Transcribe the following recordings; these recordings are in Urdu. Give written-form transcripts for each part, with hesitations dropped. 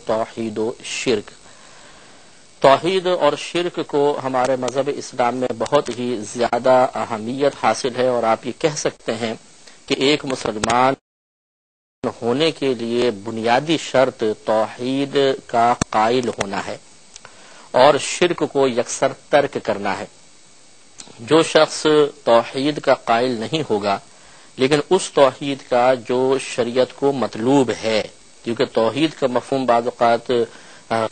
توحید و شرک۔ توحید اور شرک کو ہمارے مذہب اسلام میں بہت ہی زیادہ اہمیت حاصل ہے، اور آپ یہ کہہ سکتے ہیں کہ ایک مسلمان ہونے کے لیے بنیادی شرط توحید کا قائل ہونا ہے اور شرک کو یکسر ترک کرنا ہے۔ جو شخص توحید کا قائل نہیں ہوگا لیکن اس توحید کا جو شریعت کو مطلوب ہے، کیونکہ توحید کا مفہوم بعض اوقات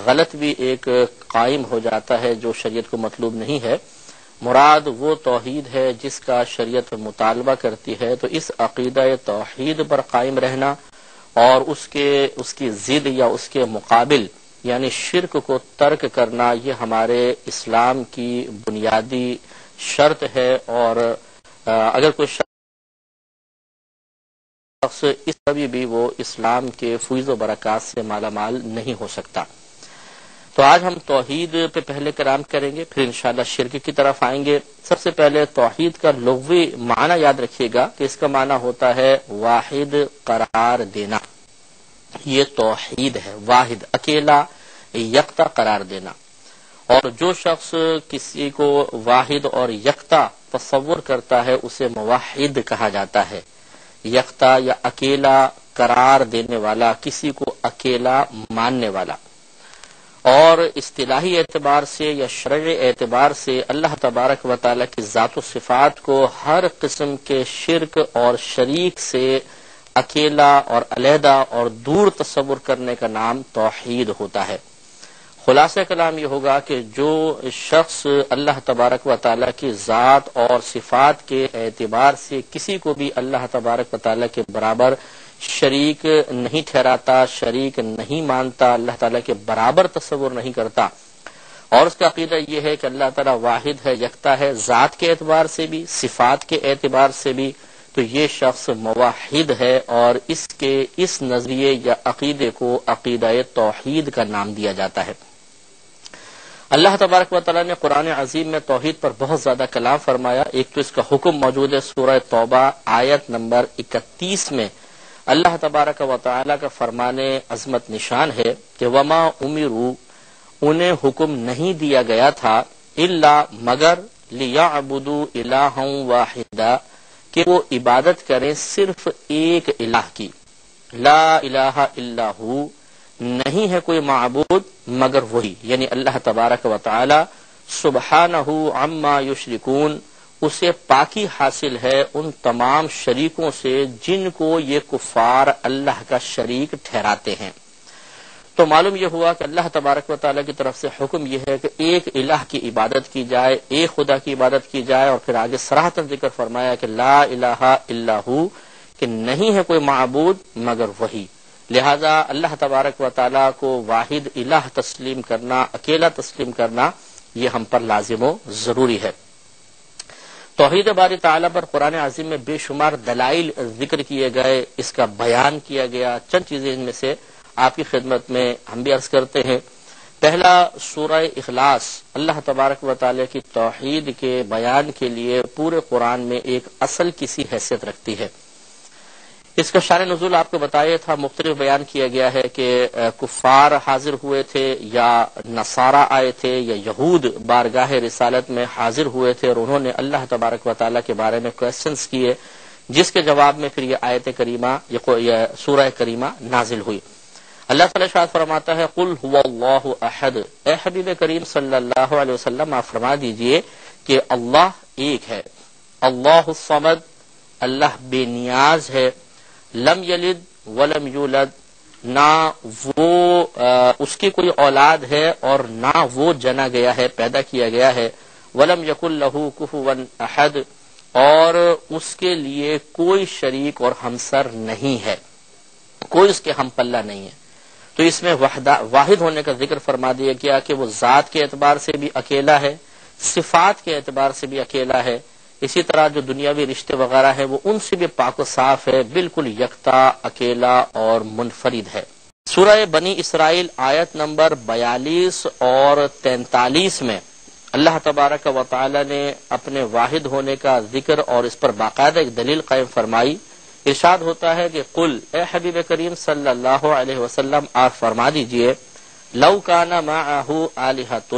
غلط بھی ایک قائم ہو جاتا ہے جو شریعت کو مطلوب نہیں ہے، مراد وہ توحید ہے جس کا شریعت مطالبہ کرتی ہے، تو اس عقیدہ توحید پر قائم رہنا اور اس کی ضد یا اس کے مقابل یعنی شرک کو ترک کرنا، یہ ہمارے اسلام کی بنیادی شرط ہے، اور اگر کوئی شخص اس کبھی بھی وہ اسلام کے فیض و برکات سے مالا مال نہیں ہو سکتا۔ تو آج ہم توحید پہ پہلے کلام کریں گے، پھر انشاءاللہ شرک کی طرف آئیں گے۔ سب سے پہلے توحید کا لغوی معنی یاد رکھیے گا کہ اس کا معنی ہوتا ہے واحد قرار دینا۔ یہ توحید ہے، واحد اکیلا یکتا قرار دینا، اور جو شخص کسی کو واحد اور یکتا تصور کرتا ہے اسے موحد کہا جاتا ہے۔ یکتا یا اکیلا قرار دینے والا، کسی کو اکیلا ماننے والا۔ اور اصطلاحی اعتبار سے یا شرعی اعتبار سے اللہ تبارک و تعالیٰ کی ذات و صفات کو ہر قسم کے شرک اور شریک سے اکیلا اور علیحدہ اور دور تصور کرنے کا نام توحید ہوتا ہے۔ خلاصہ کلام یہ ہوگا کہ جو شخص اللہ تبارک و تعالیٰ کی ذات اور صفات کے اعتبار سے کسی کو بھی اللہ تبارک و تعالیٰ کے برابر شریک نہیں ٹھہراتا، شریک نہیں مانتا، اللہ تعالیٰ کے برابر تصور نہیں کرتا، اور اس کا عقیدہ یہ ہے کہ اللہ تعالیٰ واحد ہے، یکتا ہے، ذات کے اعتبار سے بھی صفات کے اعتبار سے بھی، تو یہ شخص موحد ہے، اور اس نظریے یا عقیدے کو عقیدہ توحید کا نام دیا جاتا ہے۔ اللہ تبارک و تعالیٰ نے قرآن عظیم میں توحید پر بہت زیادہ کلام فرمایا۔ ایک تو اس کا حکم موجود ہے سورہ توبہ آیت نمبر 31 میں، اللہ تبارک و تعالیٰ کا فرمان عظمت نشان ہے کہ وما امروا، انہیں حکم نہیں دیا گیا تھا، الا مگر لیعبدوا الہا واحدا، کہ وہ عبادت کریں صرف ایک الہ کی، لا الہ الا ہو، نہیں ہے کوئی معبود مگر وہی، یعنی اللہ تبارک و تعالی سبحانہ عما یشرکون، اسے پاکی حاصل ہے ان تمام شریکوں سے جن کو یہ کفار اللہ کا شریک ٹھہراتے ہیں۔ تو معلوم یہ ہوا کہ اللہ تبارک و تعالیٰ کی طرف سے حکم یہ ہے کہ ایک الہ کی عبادت کی جائے، ایک خدا کی عبادت کی جائے، اور پھر آگے صراحتاً ذکر فرمایا کہ لا الہ الا ہو، کہ نہیں ہے کوئی معبود مگر وہی۔ لہذا اللہ تبارک و تعالیٰ کو واحد الہ تسلیم کرنا، اکیلا تسلیم کرنا، یہ ہم پر لازم و ضروری ہے۔ توحید باری تعالیٰ پر قرآن عظیم میں بے شمار دلائل ذکر کیے گئے، اس کا بیان کیا گیا۔ چند چیزیں ان میں سے آپ کی خدمت میں ہم بھی عرض کرتے ہیں۔ پہلا، سورہ اخلاص اللہ تبارک و تعالیٰ کی توحید کے بیان کے لیے پورے قرآن میں ایک اصل کی سی حیثیت رکھتی ہے۔ اس کا شان نزول آپ کو بتایا تھا، مختلف بیان کیا گیا ہے کہ کفار حاضر ہوئے تھے یا نصارہ آئے تھے یا یہود بارگاہ رسالت میں حاضر ہوئے تھے، اور انہوں نے اللہ تبارک و تعالیٰ کے بارے میں کویسچنز کیے، جس کے جواب میں پھر یہ آیت کریمہ یہ سورہ کریمہ نازل ہوئی۔ اللہ تعالیٰ ارشاد فرماتا ہے قل هو اللہ احد، اے حبیب کریم صلی اللہ علیہ وسلم آپ فرما دیجئے کہ اللہ ایک ہے، اللہ الصمد، اللہ بے نیاز ہے، لم یلد ولم یولد، نہ وہ اس کی کوئی اولاد ہے اور نہ وہ جنا گیا ہے، پیدا کیا گیا ہے، ولم یکن لہ کفوا احد، اور اس کے لیے کوئی شریک اور ہمسر نہیں ہے، کوئی اس کے ہم پلہ نہیں ہے۔ تو اس میں واحد ہونے کا ذکر فرما دیا گیا کہ وہ ذات کے اعتبار سے بھی اکیلا ہے، صفات کے اعتبار سے بھی اکیلا ہے، اسی طرح جو دنیاوی رشتے وغیرہ ہیں وہ ان سے بھی پاک و صاف ہے، بالکل یکتا، اکیلا اور منفرد ہے۔ سورہ بنی اسرائیل آیت نمبر 42 اور 43 میں اللہ تبارک و تعالی نے اپنے واحد ہونے کا ذکر اور اس پر باقاعدہ ایک دلیل قائم فرمائی ارشاد ہوتا ہے کہ قل، اے حبیب کریم صلی اللہ علیہ وسلم آپ فرما دیجئے، لو کان معہ آلہۃ،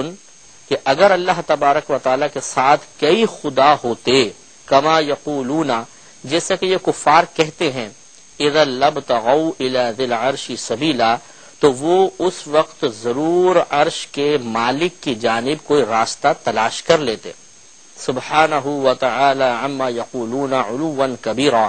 کہ اگر اللہ تبارک و تعالیٰ کے ساتھ کئی خدا ہوتے، کما یقولون، جیسا کہ یہ کفار کہتے ہیں، اذا لابتغوا الی ذی العرش سبیلا، تو وہ اس وقت ضرور عرش کے مالک کی جانب کوئی راستہ تلاش کر لیتے۔ سبحانہ و تعالی عما یقولون علوا کبیرا،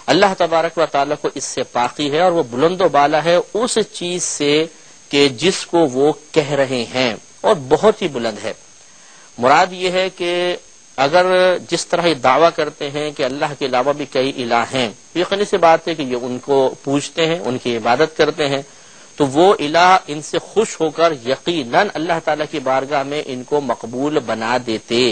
اللہ تبارک و تعالیٰ کو اس سے پاکی ہے اور وہ بلند و بالا ہے اس چیز سے کہ جس کو وہ کہہ رہے ہیں، اور بہت ہی بلند ہے۔ مراد یہ ہے کہ اگر جس طرح یہ دعویٰ کرتے ہیں کہ اللہ کے علاوہ بھی کئی الہ ہیں، یقینی سی بات ہے کہ یہ ان کو پوجتے ہیں، ان کی عبادت کرتے ہیں، تو وہ الہ ان سے خوش ہو کر یقیناً اللہ تعالیٰ کی بارگاہ میں ان کو مقبول بنا دیتے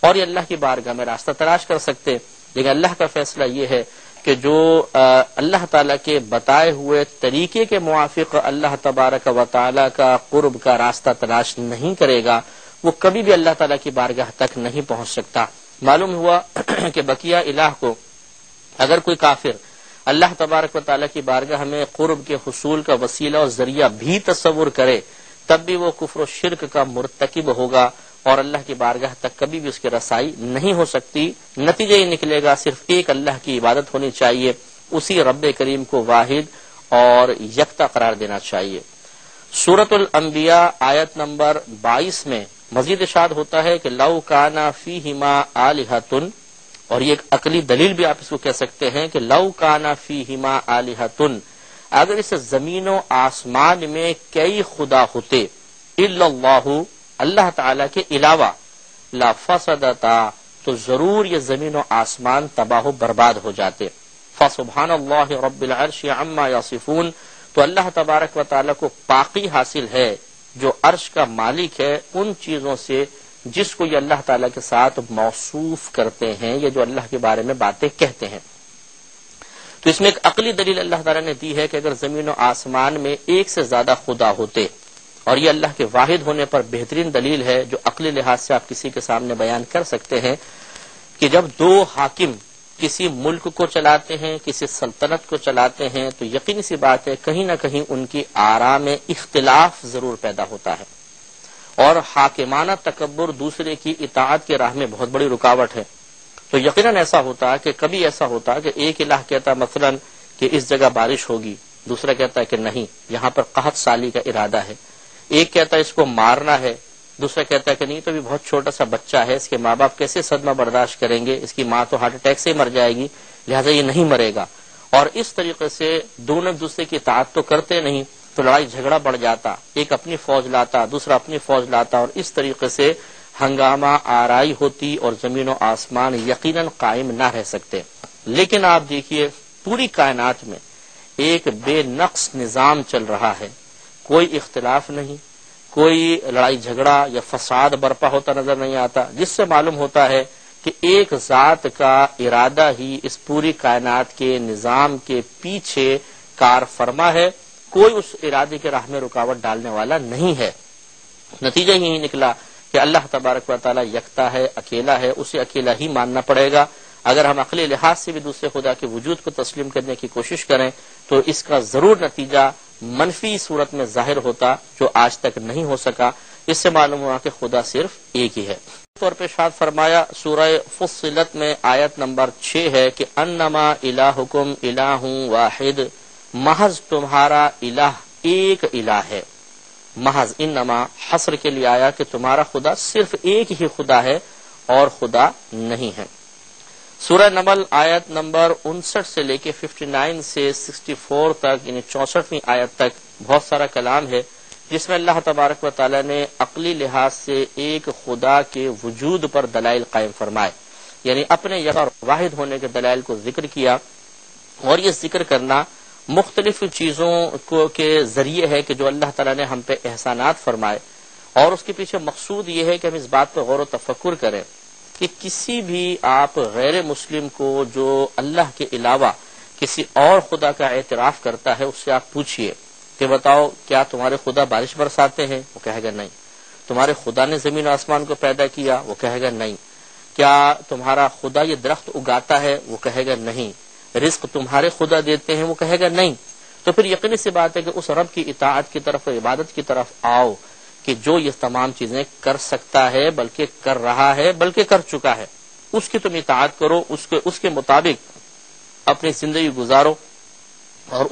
اور یہ اللہ کی بارگاہ میں راستہ تلاش کر سکتے۔ لیکن اللہ کا فیصلہ یہ ہے کہ جو اللہ تعالیٰ کے بتائے ہوئے طریقے کے موافق اللہ تبارک و تعالیٰ کا قرب کا راستہ تلاش نہیں کرے گا، وہ کبھی بھی اللہ تعالیٰ کی بارگاہ تک نہیں پہنچ سکتا۔ معلوم ہوا کہ بقیہ الہ کو اگر کوئی کافر اللہ تبارک و تعالیٰ کی بارگاہ میں قرب کے حصول کا وسیلہ اور ذریعہ بھی تصور کرے، تب بھی وہ کفر و شرک کا مرتکب ہوگا اور اللہ کی بارگاہ تک کبھی بھی اس کی رسائی نہیں ہو سکتی۔ نتیجہ یہ نکلے گا صرف ایک اللہ کی عبادت ہونی چاہیے، اسی رب کریم کو واحد اور یکتا قرار دینا چاہیے۔ سورۃ الانبیاء آیت نمبر 22 میں مزید ارشاد ہوتا ہے کہ لو کان فیہما آلہۃ، اور یہ ایک عقلی دلیل بھی آپ اس کو کہہ سکتے ہیں کہ لو کان فیہما آلہۃ، اگر اس زمین و آسمان میں کئی خدا ہوتے، الا اللہ، اللہ تعالی کے علاوہ، لا فسدتا، تو ضرور یہ زمین و آسمان تباہ و برباد ہو جاتے۔ فسبحان اللہ رب العرش عما یصفون، تو اللہ تبارک و تعالی کو پاکی حاصل ہے جو عرش کا مالک ہے ان چیزوں سے جس کو یہ اللہ تعالیٰ کے ساتھ موصوف کرتے ہیں، یا جو اللہ کے بارے میں باتیں کہتے ہیں۔ تو اس میں ایک عقلی دلیل اللہ تعالیٰ نے دی ہے کہ اگر زمین و آسمان میں ایک سے زیادہ خدا ہوتے، اور یہ اللہ کے واحد ہونے پر بہترین دلیل ہے جو عقلی لحاظ سے آپ کسی کے سامنے بیان کر سکتے ہیں، کہ جب دو حاکم کسی ملک کو چلاتے ہیں، کسی سلطنت کو چلاتے ہیں، تو یقینی سی بات ہے کہیں نہ کہیں ان کی آراء میں اختلاف ضرور پیدا ہوتا ہے، اور حاکمانہ تکبر دوسرے کی اطاعت کی راہ میں بہت بڑی رکاوٹ ہے۔ تو یقیناً ایسا ہوتا کہ کبھی ایسا ہوتا کہ ایک الہ کہتا مثلا کہ اس جگہ بارش ہوگی، دوسرا کہتا ہے کہ نہیں، یہاں پر قحط سالی کا ارادہ ہے، ایک کہتا ہے اس کو مارنا ہے، دوسرا کہتا ہے کہ نہیں، تو بھی بہت چھوٹا سا بچہ ہے، اس کے ماں باپ کیسے صدمہ برداشت کریں گے، اس کی ماں تو ہارٹ اٹیک سے ہی مر جائے گی، لہٰذا یہ نہیں مرے گا۔ اور اس طریقے سے دونوں دوسرے کی اطاعت تو کرتے نہیں، تو لڑائی جھگڑا بڑھ جاتا، ایک اپنی فوج لاتا، دوسرا اپنی فوج لاتا، اور اس طریقے سے ہنگامہ آرائی ہوتی اور زمین و آسمان یقیناً قائم نہ رہ سکتے۔ لیکن آپ دیکھیے پوری کائنات میں ایک بے نقص نظام چل رہا ہے، کوئی اختلاف نہیں، کوئی لڑائی جھگڑا یا فساد برپا ہوتا نظر نہیں آتا، جس سے معلوم ہوتا ہے کہ ایک ذات کا ارادہ ہی اس پوری کائنات کے نظام کے پیچھے کار فرما ہے، کوئی اس ارادے کے راہ میں رکاوٹ ڈالنے والا نہیں ہے۔ نتیجہ یہی نکلا کہ اللہ تبارک و تعالی یکتا ہے، اکیلا ہے، اسے اکیلا ہی ماننا پڑے گا۔ اگر ہم عقلی لحاظ سے بھی دوسرے خدا کے وجود کو تسلیم کرنے کی کوشش کریں تو اس کا ضرور نتیجہ منفی صورت میں ظاہر ہوتا، جو آج تک نہیں ہو سکا۔ اس سے معلوم ہوا کہ خدا صرف ایک ہی ہے۔ طور پہ ارشاد فرمایا سورہ فصلت میں آیت نمبر 6 ہے کہ انما الہکم الہ واحد، محض تمہارا الہ ایک الہ ہے۔ محض انما حصر کے لیے آیا کہ تمہارا خدا صرف ایک ہی خدا ہے اور خدا نہیں ہے۔ سورہ نمل آیت نمبر 59 سے لے کے 59 سے 64 تک، یعنی 64ویں آیت تک بہت سارا کلام ہے جس میں اللہ تبارک و تعالی نے عقلی لحاظ سے ایک خدا کے وجود پر دلائل قائم فرمائے، یعنی اپنے یکتا اور واحد ہونے کے دلائل کو ذکر کیا، اور یہ ذکر کرنا مختلف چیزوں کے ذریعے ہے کہ جو اللہ تعالیٰ نے ہم پہ احسانات فرمائے، اور اس کے پیچھے مقصود یہ ہے کہ ہم اس بات پہ غور و تفکر کریں کہ کسی بھی آپ غیر مسلم کو جو اللہ کے علاوہ کسی اور خدا کا اعتراف کرتا ہے، اس سے آپ پوچھئے کہ بتاؤ کیا تمہارے خدا بارش برساتے ہیں؟ وہ کہے گا نہیں۔ تمہارے خدا نے زمین و آسمان کو پیدا کیا؟ وہ کہے گا نہیں۔ کیا تمہارا خدا یہ درخت اگاتا ہے؟ وہ کہے گا نہیں۔ رزق تمہارے خدا دیتے ہیں؟ وہ کہے گا نہیں. تو پھر یقینی سی بات ہے کہ اس رب کی اطاعت کی طرف، عبادت کی طرف آؤ کہ جو یہ تمام چیزیں کر سکتا ہے، بلکہ کر رہا ہے، بلکہ کر چکا ہے. اس کی تم اطاعت کرو، اس کے مطابق اپنی زندگی گزارو، اور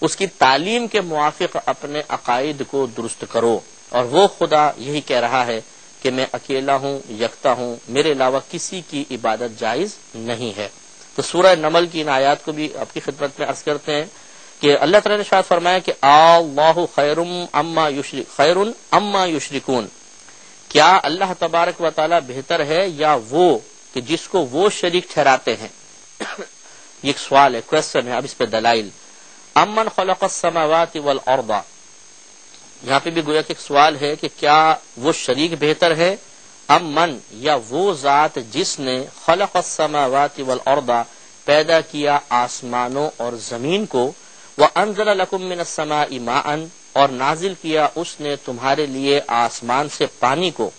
اس کی تعلیم کے موافق اپنے عقائد کو درست کرو. اور وہ خدا یہی کہہ رہا ہے کہ میں اکیلا ہوں، یکتا ہوں، میرے علاوہ کسی کی عبادت جائز نہیں ہے. تو سورہ نمل کی ان آیات کو بھی آپ کی خدمت میں عرض کرتے ہیں کہ اللہ تعالیٰ نے ارشاد فرمایا کہ اللہ خیر اما یشرکون، کیا اللہ تبارک و تعالیٰ بہتر ہے یا وہ کہ جس کو وہ شریک ٹھہراتے ہیں. یہ ایک سوال ہے، کوشچن ہے، اب اس پہ دلائل. امن خلق السماوات والارض، یہاں پہ بھی گویا کہ ایک سوال ہے کہ کیا وہ شریک بہتر ہے، امن یا وہ ذات جس نے خلق السماوات والارض پیدا کیا آسمانوں اور زمین کو، وانزل لکم من السماء ماء، اور نازل کیا اس نے تمہارے لیے آسمان سے پانی کو.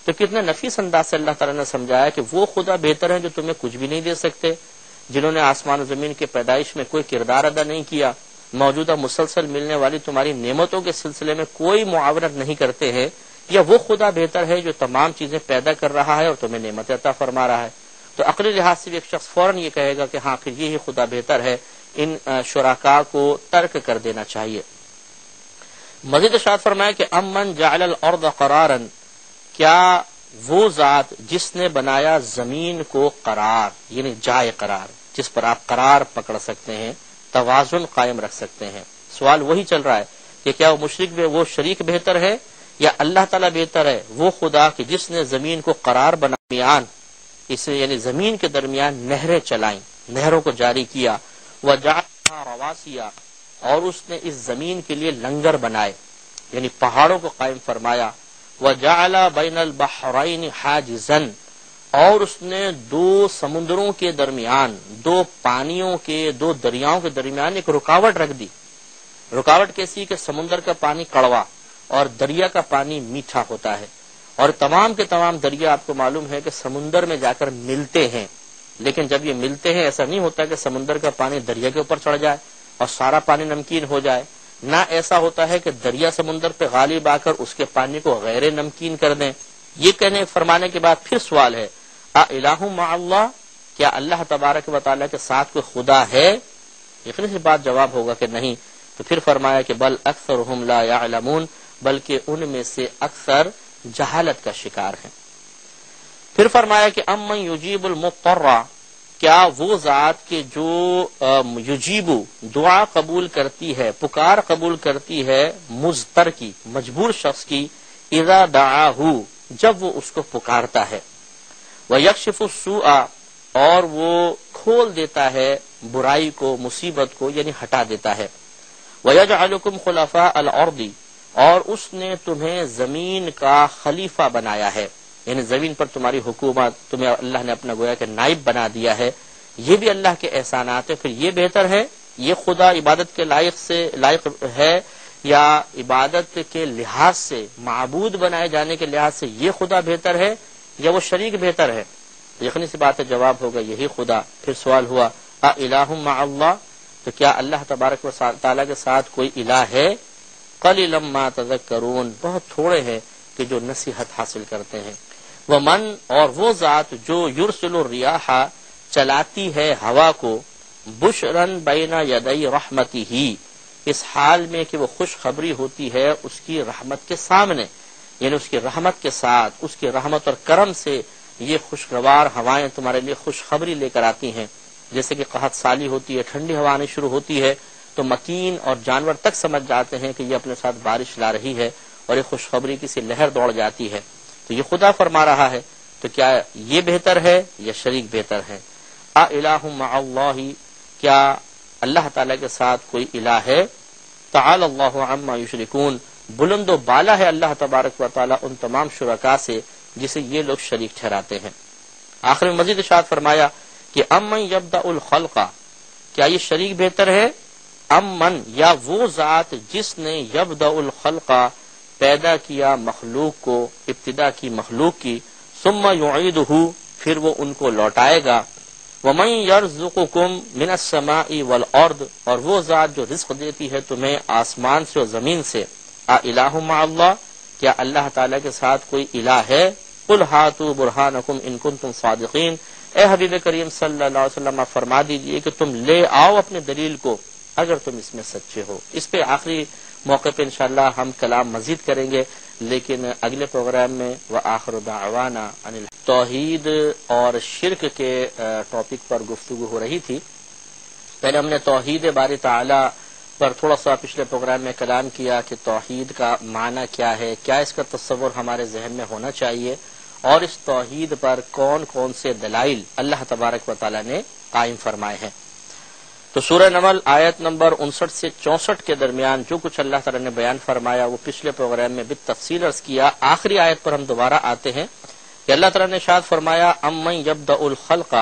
تو کتنے نفیس انداز سے اللہ تعالیٰ نے سمجھایا کہ وہ خدا بہتر ہے جو تمہیں کچھ بھی نہیں دے سکتے، جنہوں نے آسمان و زمین کے پیدائش میں کوئی کردار ادا نہیں کیا، موجودہ مسلسل ملنے والی تمہاری نعمتوں کے سلسلے میں کوئی معاونت نہیں کرتے ہیں، یا وہ خدا بہتر ہے جو تمام چیزیں پیدا کر رہا ہے اور تمہیں نعمت عطا فرما رہا ہے. تو عقلی لحاظ سے بھی ایک شخص فوراً یہ کہے گا کہ ہاں پھر یہی خدا بہتر ہے، ان شرکاء کو ترک کر دینا چاہیے. مزید ارشاد فرمایا کہ امن جعل الارض قرارا، کیا وہ ذات جس نے بنایا زمین کو قرار، یعنی جائے قرار، جس پر آپ قرار پکڑ سکتے ہیں، توازن قائم رکھ سکتے ہیں. سوال وہی چل رہا ہے کہ کیا وہ شریک بہتر ہے یا اللہ تعالیٰ بہتر ہے، وہ خدا کہ جس نے زمین کو قرار بنا، یعنی زمین کے درمیان نہریں چلائیں، نہروں کو جاری کیا، وجعلها رواسیا، اور اس نے اس زمین کے لیے لنگر بنائے، یعنی پہاڑوں کو قائم فرمایا، وجعل بین البحرین حاجزا، اور اس نے دو سمندروں کے درمیان، دو پانیوں کے، دو دریاؤں کے درمیان ایک رکاوٹ رکھ دی. رکاوٹ کیسی کہ سمندر کا پانی کڑوا اور دریا کا پانی میٹھا ہوتا ہے، اور تمام کے تمام دریا آپ کو معلوم ہے کہ سمندر میں جا کر ملتے ہیں، لیکن جب یہ ملتے ہیں ایسا نہیں ہوتا کہ سمندر کا پانی دریا کے اوپر چڑھ جائے اور سارا پانی نمکین ہو جائے، نہ ایسا ہوتا ہے کہ دریا سمندر پہ غالب آ کر اس کے پانی کو غیر نمکین کر دیں. یہ کہنے فرمانے کے بعد پھر سوال ہے، الہ مع اللہ، کیا اللہ تبارک و تعالیٰ کے ساتھ کوئی خدا ہے؟ یقینی سی بات جواب ہوگا کہ نہیں. تو پھر فرمایا کہ بل اکثرهم لا يعلمون، بلکہ ان میں سے اکثر جہالت کا شکار ہیں. پھر فرمایا کہ امن یجیب المضطر، کیا وہ ذات کے جو یجیب دعا قبول کرتی ہے، پکار قبول کرتی ہے، مضطر کی، مجبور شخص کی، اذا دعاہ، جب وہ اس کو پکارتا ہے، وَيَكْشِفُ السُّوءَ، اور وہ کھول دیتا ہے برائی کو، مصیبت کو، یعنی ہٹا دیتا ہے، وَيَجْعَلُكُمْ خُلَفَاءَ الْأَرْضِ، اور اس نے تمہیں زمین کا خلیفہ بنایا ہے، یعنی زمین پر تمہاری حکومت، تمہیں اللہ نے اپنا گویا کہ نائب بنا دیا ہے. یہ بھی اللہ کے احسانات ہیں. پھر یہ بہتر ہے، یہ خدا عبادت کے لائق ہے، یا عبادت کے لحاظ سے، معبود بنائے جانے کے لحاظ سے یہ خدا بہتر ہے یا وہ شریک بہتر ہے؟ یقینی سی بات ہے جواب ہوگا یہی خدا. پھر سوال ہوا الہ مع اللہ، تو کیا اللہ تبارک و تعالیٰ کے ساتھ کوئی الہ ہے؟ قلیلا ما تذکرون، بہت تھوڑے ہیں کہ جو نصیحت حاصل کرتے ہیں. ومن، اور وہ ذات جو یرسل الریاح، چلاتی ہے ہوا کو، بشرن بین یدی رحمتہ، اس حال میں کہ وہ خوشخبری ہوتی ہے اس کی رحمت کے سامنے، یعنی اس کی رحمت کے ساتھ، اس کی رحمت اور کرم سے یہ خوشگوار ہوائیں تمہارے لیے خوشخبری لے کر آتی ہیں. جیسے کہ قحط سالی ہوتی ہے، ٹھنڈی ہوا آنی شروع ہوتی ہے، تو مکین اور جانور تک سمجھ جاتے ہیں کہ یہ اپنے ساتھ بارش لا رہی ہے، اور یہ خوشخبری کی سی لہر دوڑ جاتی ہے. تو یہ خدا فرما رہا ہے. تو کیا یہ بہتر ہے یا شریک بہتر ہے؟ الہ مع اللہ، کیا اللہ تعالیٰ کے ساتھ کوئی الہ ہے؟ تعالی اللہ عما یشرکون، بلند و بالا ہے اللہ تبارک و تعالیٰ ان تمام شرکاء سے جسے یہ لوگ شریک ٹھہراتے ہیں. آخر میں مزید ارشاد فرمایا کہ امن یبدأ الخلق، کیا یہ شریک بہتر ہے؟ امن، یا وہ ذات جس نے یبدأ الخلق، پیدا کیا مخلوق کو، ابتدا کی مخلوق کی، ثم یعیدہ، پھر وہ ان کو لوٹائے گا، وَمَن يَرْزُقُكُم مِّنَ السَّمَاءِ وَالْأَرْضِ، اور وہ ذات جو رزق دیتی ہے تمہیں آسمان سے اور زمین سے، اِلَٰهٌ مَّعَ اللَّهِ، کیا اللہ تعالیٰ کے ساتھ کوئی الہ ہے؟ قُلْ هَاتُوا بُرْهَانَكُمْ إِن كُنتُمْ صَادِقِينَ، اے حبیب کریم صلی اللہ علیہ وسلم آپ فرما دیجئے کہ تم لے آؤ اپنے دلیل کو اگر تم اس میں سچے ہو۔ اس پہ آخری موقع پہ انشاءاللہ ہم کلام مزید کریں گے، لیکن اگلے پروگرام میں وآخر دعوانا ان توحید اور شرک کے ٹاپک پر گفتگو ہو رہی تھی۔ پہلے ہم نے توحید باری تعالی پر تھوڑا سا پچھلے پروگرام میں کلام کیا کہ توحید کا معنی کیا ہے، کیا اس کا تصور ہمارے ذہن میں ہونا چاہیے، اور اس توحید پر کون کون سے دلائل اللہ تبارک و تعالی نے قائم فرمائے ہیں۔ تو سورہ نمل آیت نمبر 59 سے 64 کے درمیان جو کچھ اللہ تعالی نے بیان فرمایا وہ پچھلے پروگرام میں بالتفصیل عرض کیا۔ آخری آیت پر ہم دوبارہ آتے ہیں کہ اللہ تعالی نے ارشاد فرمایا امن یبدأ الخلق،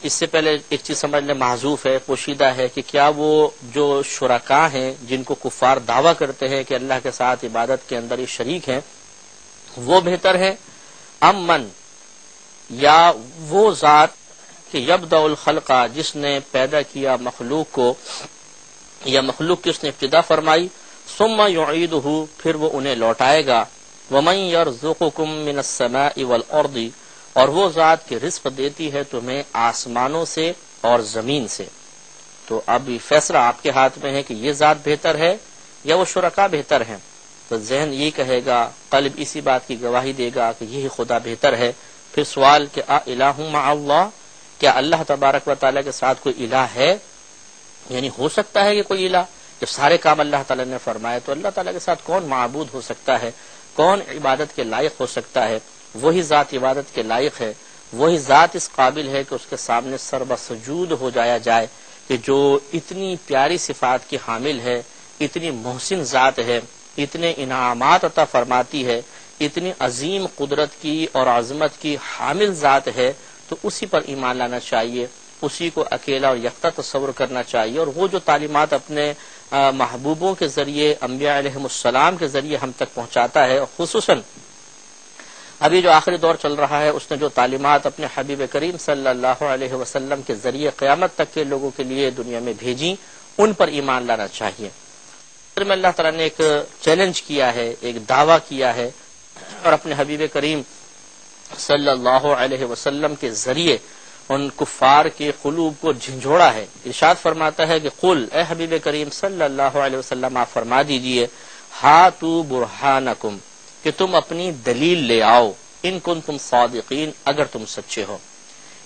اس سے پہلے ایک چیز سمجھ لیں محذوف ہے، پوشیدہ ہے کہ کیا وہ جو شرکاء ہیں جن کو کفار دعویٰ کرتے ہیں کہ اللہ کے ساتھ عبادت کے اندر یہ شریک ہیں، وہ بہتر ہے، امن یا وہ ذات کہ یبدأ الخلق جس نے پیدا کیا مخلوق کو یا مخلوق کی اس نے ابتدا فرمائی، ثم یعیدہ پھر وہ انہیں لوٹائے گا، ومن یرزقکم من السماء والارض اور وہ ذات کی رزق دیتی ہے تمہیں آسمانوں سے اور زمین سے۔ تو اب فیصلہ آپ کے ہاتھ میں ہے کہ یہ ذات بہتر ہے یا وہ شرکاء بہتر ہیں۔ تو ذہن یہ کہے گا، قلب اسی بات کی گواہی دے گا کہ یہی خدا بہتر ہے۔ پھر سوال کہ الہ مع اللہ، کیا اللہ تبارک و تعالیٰ کے ساتھ کوئی الہ ہے؟ یعنی ہو سکتا ہے کہ کوئی الہ؟ جب سارے کام اللہ تعالیٰ نے فرمائے تو اللہ تعالیٰ کے ساتھ کون معبود ہو سکتا ہے، کون عبادت کے لائق ہو سکتا ہے؟ وہی ذات عبادت کے لائق ہے، وہی ذات اس قابل ہے کہ اس کے سامنے سربسجود ہو جایا جائے، کہ جو اتنی پیاری صفات کی حامل ہے، اتنی محسن ذات ہے، اتنے انعامات عطا فرماتی ہے، اتنی عظیم قدرت کی اور عظمت کی حامل ذات ہے، تو اسی پر ایمان لانا چاہیے، اسی کو اکیلا اور یکتا تصور کرنا چاہیے، اور وہ جو تعلیمات اپنے محبوبوں کے ذریعے انبیاء علیہم السلام کے ذریعے ہم تک پہنچاتا ہے، خصوصاً ابھی جو آخری دور چل رہا ہے اس نے جو تعلیمات اپنے حبیب کریم صلی اللہ علیہ وسلم کے ذریعے قیامت تک کے لوگوں کے لیے دنیا میں بھیجی، ان پر ایمان لانا چاہیے۔ میں اللہ تعالیٰ نے ایک چیلنج کیا ہے، ایک دعویٰ کیا ہے، اور اپنے حبیب کریم صلی اللہ علیہ وسلم کے ذریعے ان کفار کے قلوب کو جھنجھوڑا ہے۔ ارشاد فرماتا ہے کہ قل، اے حبیب کریم صلی اللہ علیہ وسلم آپ فرما دیجئے، ہاتوا برہانکم، کہ تم اپنی دلیل لے آؤ، ان کنتم صادقین، اگر تم سچے ہو،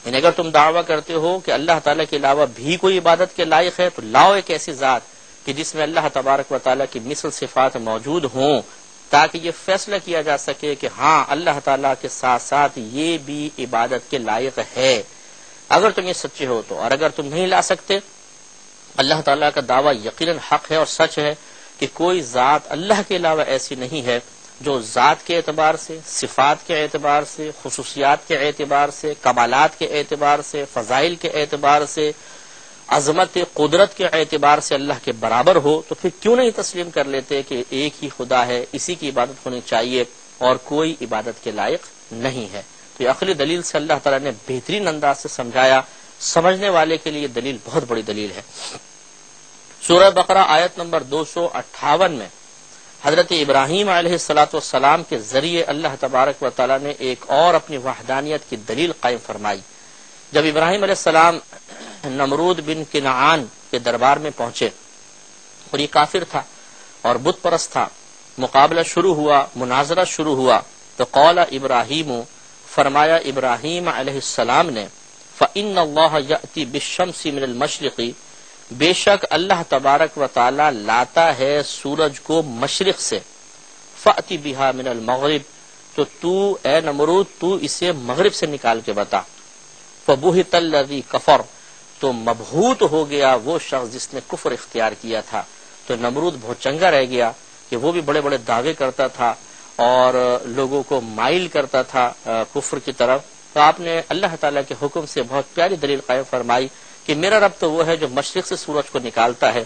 یعنی اگر تم دعویٰ کرتے ہو کہ اللہ تعالیٰ کے علاوہ بھی کوئی عبادت کے لائق ہے، تو لاؤ ایک ایسی ذات کہ جس میں اللہ تبارک و تعالیٰ کی مثل صفات موجود ہوں، تاکہ یہ فیصلہ کیا جا سکے کہ ہاں اللہ تعالیٰ کے ساتھ ساتھ یہ بھی عبادت کے لائق ہے، اگر تم یہ سچے ہو تو۔ اور اگر تم نہیں لا سکتے، اللہ تعالیٰ کا دعویٰ یقیناً حق ہے اور سچ ہے کہ کوئی ذات اللہ کے علاوہ ایسی نہیں ہے جو ذات کے اعتبار سے، صفات کے اعتبار سے، خصوصیات کے اعتبار سے، کمالات کے اعتبار سے، فضائل کے اعتبار سے، عظمت قدرت کے اعتبار سے اللہ کے برابر ہو، تو پھر کیوں نہیں تسلیم کر لیتے کہ ایک ہی خدا ہے، اسی کی عبادت ہونی چاہیے اور کوئی عبادت کے لائق نہیں ہے۔ تو یہ عقلی دلیل سے اللہ تعالیٰ نے بہترین انداز سے سمجھایا، سمجھنے والے کے لیے دلیل بہت بڑی دلیل ہے۔ سورہ بقرہ آیت نمبر 258 میں حضرت ابراہیم علیہ السلام کے ذریعے اللہ تبارک و تعالیٰ نے ایک اور اپنی وحدانیت کی دلیل قائم فرمائی۔ جب ابراہیم علیہ السلام نمرود بن کنعان کے دربار میں پہنچے اور یہ کافر تھا اور بت پرست تھا، مقابلہ شروع ہوا، مناظرہ شروع ہوا، تو قال ابراہیم، فرمایا ابراہیم علیہ السلام نے، فإن اللہ یأتی بالشمس من المشرق، بے شک اللہ تبارک و تعالی لاتا ہے سورج کو مشرق سے، فأتی بہا من المغرب، تو اے نمرود تو اسے مغرب سے نکال کے بتا، فبہت الذی کفر، تو مبہوت ہو گیا وہ شخص جس نے کفر اختیار کیا تھا۔ تو نمرود بہت چنگا رہ گیا کہ وہ بھی بڑے بڑے دعوے کرتا تھا اور لوگوں کو مائل کرتا تھا کفر کی طرف۔ تو آپ نے اللہ تعالیٰ کے حکم سے بہت پیاری دلیل قائم فرمائی کہ میرا رب تو وہ ہے جو مشرق سے سورج کو نکالتا ہے،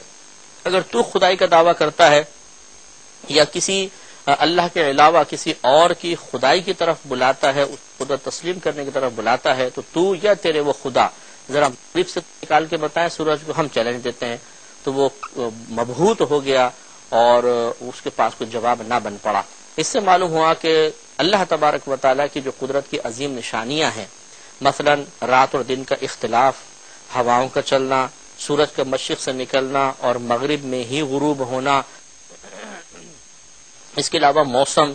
اگر تو خدائی کا دعویٰ کرتا ہے یا کسی اللہ کے علاوہ کسی اور کی خدائی کی طرف بلاتا ہے، اس خدا تسلیم کرنے کی طرف بلاتا ہے، تو یا تیرے وہ خدا ذرا مغرب سے نکال کے بتائیں سورج کو، ہم چیلنج دیتے ہیں، تو وہ مبہوت ہو گیا اور اس کے پاس کوئی جواب نہ بن پڑا۔ اس سے معلوم ہوا کہ اللہ تبارک و تعالیٰ کی جو قدرت کی عظیم نشانیاں ہیں، مثلا رات اور دن کا اختلاف، ہواؤں کا چلنا، سورج کا مشرق سے نکلنا اور مغرب میں ہی غروب ہونا، اس کے علاوہ موسم،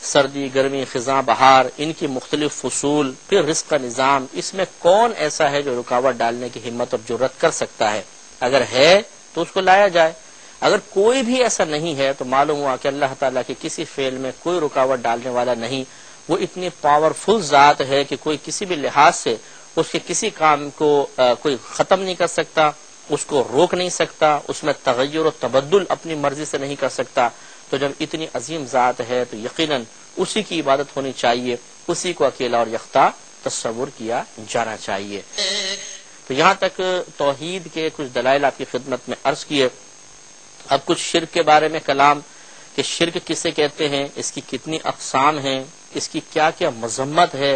سردی، گرمی، خزاں، بہار، ان کی مختلف فصول، پھر رزق کا نظام، اس میں کون ایسا ہے جو رکاوٹ ڈالنے کی ہمت اور جرت کر سکتا ہے؟ اگر ہے تو اس کو لایا جائے، اگر کوئی بھی ایسا نہیں ہے تو معلوم ہوا کہ اللہ تعالیٰ کے کسی فعل میں کوئی رکاوٹ ڈالنے والا نہیں، وہ اتنی پاورفل ذات ہے کہ کوئی کسی بھی لحاظ سے اس کے کسی کام کو کوئی ختم نہیں کر سکتا، اس کو روک نہیں سکتا، اس میں تغیر و تبدل اپنی مرضی سے نہیں کر سکتا۔ تو جب اتنی عظیم ذات ہے تو یقیناً اسی کی عبادت ہونی چاہیے، اسی کو اکیلا اور یکتا تصور کیا جانا چاہیے۔ تو یہاں تک توحید کے کچھ دلائل آپ کی خدمت میں عرض کیے۔ اب کچھ شرک کے بارے میں کلام، کہ شرک کسے کہتے ہیں، اس کی کتنی اقسام ہیں، اس کی کیا کیا مذمت ہے،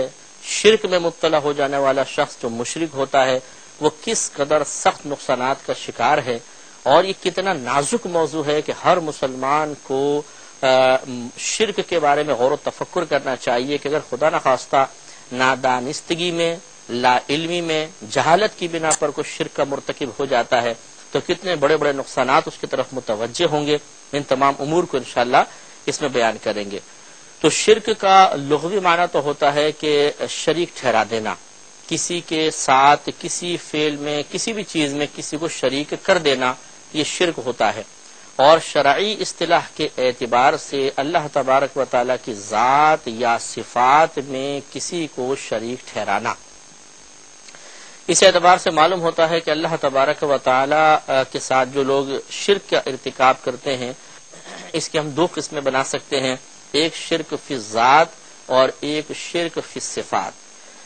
شرک میں مبتلا ہو جانے والا شخص جو مشرک ہوتا ہے وہ کس قدر سخت نقصانات کا شکار ہے، اور یہ کتنا نازک موضوع ہے کہ ہر مسلمان کو شرک کے بارے میں غور و تفکر کرنا چاہیے کہ اگر خدا نخواستہ نادانستگی میں، لا علمی میں، جہالت کی بنا پر کوئی شرک کا مرتکب ہو جاتا ہے تو کتنے بڑے بڑے نقصانات اس کی طرف متوجہ ہوں گے۔ ان تمام امور کو انشاءاللہ اس میں بیان کریں گے۔ تو شرک کا لغوی معنی تو ہوتا ہے کہ شریک ٹھہرا دینا، کسی کے ساتھ کسی فعل میں، کسی بھی چیز میں کسی کو شریک کر دینا، یہ شرک ہوتا ہے۔ اور شرعی اصطلاح کے اعتبار سے اللہ تبارک و تعالیٰ کی ذات یا صفات میں کسی کو شریک ٹھہرانا، اس اعتبار سے معلوم ہوتا ہے کہ اللہ تبارک و تعالیٰ کے ساتھ جو لوگ شرک کا ارتکاب کرتے ہیں، اس کی ہم دو قسمیں بنا سکتے ہیں، ایک شرک فی الذات اور ایک شرک فی الصفات۔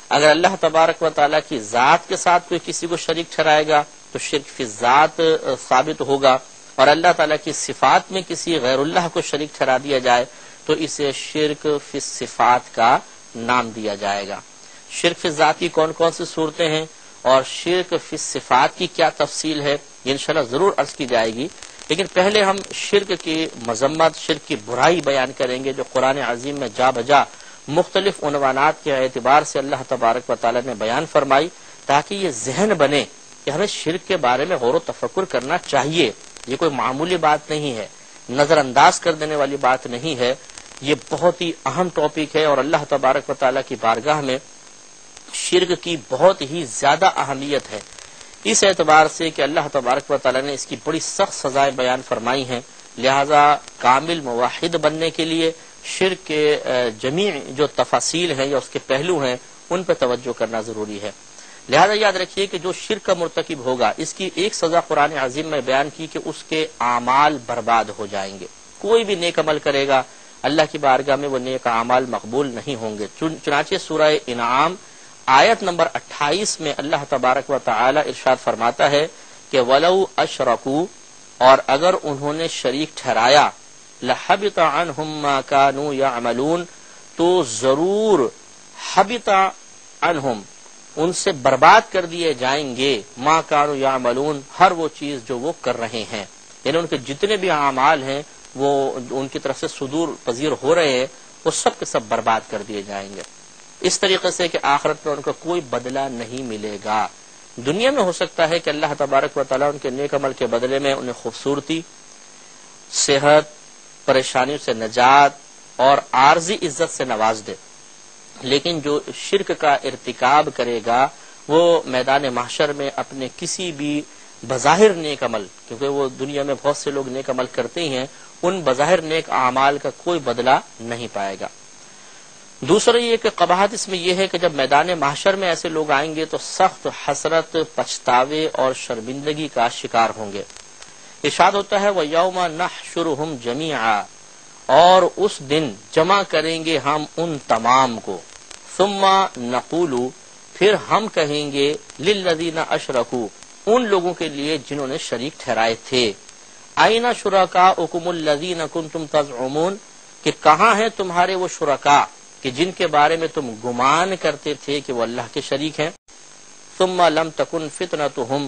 اگر اللہ تبارک و تعالیٰ کی ذات کے ساتھ کوئی کسی کو شریک ٹھہرائے گا تو شرک فی الذات ثابت ہوگا، اور اللہ تعالیٰ کی صفات میں کسی غیر اللہ کو شریک ٹھہرا دیا جائے تو اسے شرک فی الصفات کا نام دیا جائے گا۔ شرک فی الذات کی کون کون سی صورتیں ہیں اور شرک فی الصفات کی کیا تفصیل ہے، یہ انشاءاللہ ضرور عرض کی جائے گی، لیکن پہلے ہم شرک کی مذمت، شرک کی برائی بیان کریں گے جو قرآن عظیم میں جا بجا مختلف عنوانات کے اعتبار سے اللہ تبارک و تعالیٰ نے بیان فرمائی، تاکہ یہ ذہن بنے کہ ہمیں شرک کے بارے میں غور و تفکر کرنا چاہیے۔ یہ کوئی معمولی بات نہیں ہے، نظر انداز کر دینے والی بات نہیں ہے، یہ بہت ہی اہم ٹاپک ہے، اور اللہ تبارک و تعالیٰ کی بارگاہ میں شرک کی بہت ہی زیادہ اہمیت ہے، اس اعتبار سے کہ اللہ تبارک و تعالیٰ نے اس کی بڑی سخت سزائیں بیان فرمائی ہیں۔ لہذا کامل موحد بننے کے لیے شرک کے جمیع جو تفاصیل ہیں یا اس کے پہلو ہیں ان پہ توجہ کرنا ضروری ہے۔ لہذا یاد رکھیے کہ جو شرک کا مرتکب ہوگا، اس کی ایک سزا قرآن عظیم میں بیان کی کہ اس کے اعمال برباد ہو جائیں گے۔ کوئی بھی نیک عمل کرے گا اللہ کی بارگاہ میں وہ نیک اعمال مقبول نہیں ہوں گے۔ چنانچہ سورہ انعام آیت نمبر 28 میں اللہ تبارک و تعالی ارشاد فرماتا ہے کہ وَلَوْ أَشْرَكُوا، اور اگر انہوں نے شریک ٹھہرایا، لَحَبِطَ عَنْهُمْ مَا كَانُوا يَعْمَلُونَ، تو ضرور حبط عنہم، ان سے برباد کر دیے جائیں گے، ما كانوا يعملون، ہر وہ چیز جو وہ کر رہے ہیں، یعنی ان کے جتنے بھی اعمال ہیں وہ ان کی طرف سے صدور پذیر ہو رہے ہیں، وہ سب کے سب برباد کر دیے جائیں گے، اس طریقے سے کہ آخرت میں ان کا کوئی بدلہ نہیں ملے گا۔ دنیا میں ہو سکتا ہے کہ اللہ تبارک و تعالیٰ ان کے نیک عمل کے بدلے میں انہیں خوبصورتی، صحت، پریشانیوں سے نجات اور عارضی عزت سے نواز دے، لیکن جو شرک کا ارتکاب کرے گا وہ میدان محشر میں اپنے کسی بھی بظاہر نیک عمل، کیونکہ وہ دنیا میں بہت سے لوگ نیک عمل کرتے ہی ہیں، ان بظاہر نیک اعمال کا کوئی بدلہ نہیں پائے گا۔ دوسرا یہ کہ قباحت اس میں یہ ہے کہ جب میدان محشر میں ایسے لوگ آئیں گے تو سخت حسرت، پچھتاوے اور شرمندگی کا شکار ہوں گے۔ ارشاد ہوتا ہے وَيَوْمَ نَحْشُرُهُمْ جَمِيعًا، اور اس دن جمع کریں گے ہم ان تمام کو، ثم نقول، پھر ہم کہیں گے للذین اشرکوا، ان لوگوں کے لیے جنہوں نے شریک ٹھہرائے تھے، أَيْنَ شُرَكَاؤُكُمُ الَّذِينَ كُنتُمْ تَزْعُمُونَ، کہ کہاں ہیں تمہارے وہ شرکا کہ جن کے بارے میں تم گمان کرتے تھے کہ وہ اللہ کے شریک ہیں. ثم لم تکن فتنتہم،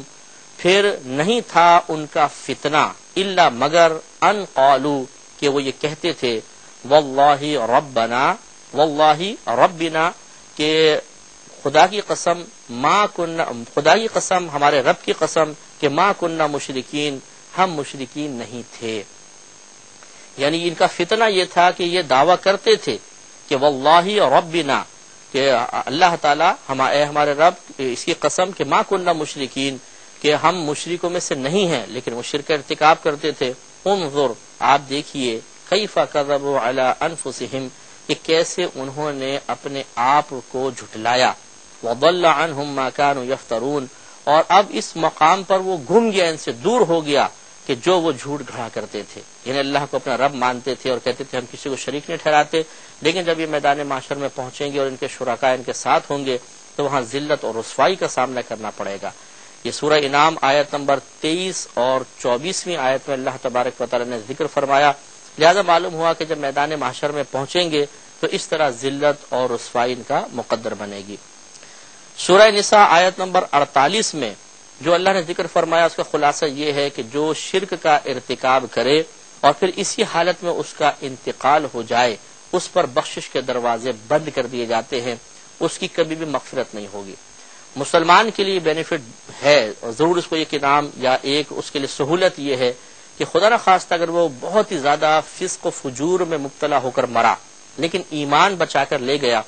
پھر نہیں تھا ان کا فتنہ، الا مگر ان قالوا، کہ وہ یہ کہتے تھے واللہ ربنا، واللہ ربنا، کہ خدا کی قسم، خدا کی قسم، ہمارے رب کی قسم، کہ ما کننا مشرکین، ہم مشرکین نہیں تھے. یعنی ان کا فتنہ یہ تھا کہ یہ دعویٰ کرتے تھے کہ واللہ ربنا، کہ اللہ تعالیٰ اے ہمارے رب، اس کی قسم کہ ما کننا مشرکین، کہ ہم مشرکوں میں سے نہیں ہیں، لیکن وہ شرک کا ارتکاب کرتے تھے. انظر، آپ دیکھیے، کیف کذبوا علی انفسہم، کہ کیسے انہوں نے اپنے آپ کو جھٹلایا. وضل عنہم ما كانوا یفترون، اور اب اس مقام پر وہ گم گیا، ان سے دور ہو گیا کہ جو وہ جھوٹ گھڑا کرتے تھے. یعنی اللہ کو اپنا رب مانتے تھے اور کہتے تھے ہم کسی کو شریک نہیں ٹھہراتے، لیکن جب یہ میدان معاشر میں پہنچیں گے اور ان کے شرکاء ان کے ساتھ ہوں گے تو وہاں ذلت اور رسوائی کا سامنا کرنا پڑے گا. یہ سورہ انعام آیت نمبر 23 اور 24ویں آیت میں اللہ تبارک و تعالی نے ذکر فرمایا. لہذا معلوم ہوا کہ جب میدان معاشر میں پہنچیں گے تو اس طرح ذلت اور رسوائی ان کا مقدر بنے گی. سورہ نساء آیت نمبر 48 میں جو اللہ نے ذکر فرمایا اس کا خلاصہ یہ ہے کہ جو شرک کا ارتکاب کرے اور پھر اسی حالت میں اس کا انتقال ہو جائے، اس پر بخشش کے دروازے بند کر دیے جاتے ہیں، اس کی کبھی بھی مغفرت نہیں ہوگی. مسلمان کے لیے بینیفٹ ہے، اور ضرور اس کو ایک انعام یا ایک اس کے لیے سہولت یہ ہے کہ خدا نخواستہ اگر وہ بہت ہی زیادہ فسق و فجور میں مبتلا ہو کر مرا لیکن ایمان بچا کر لے گیا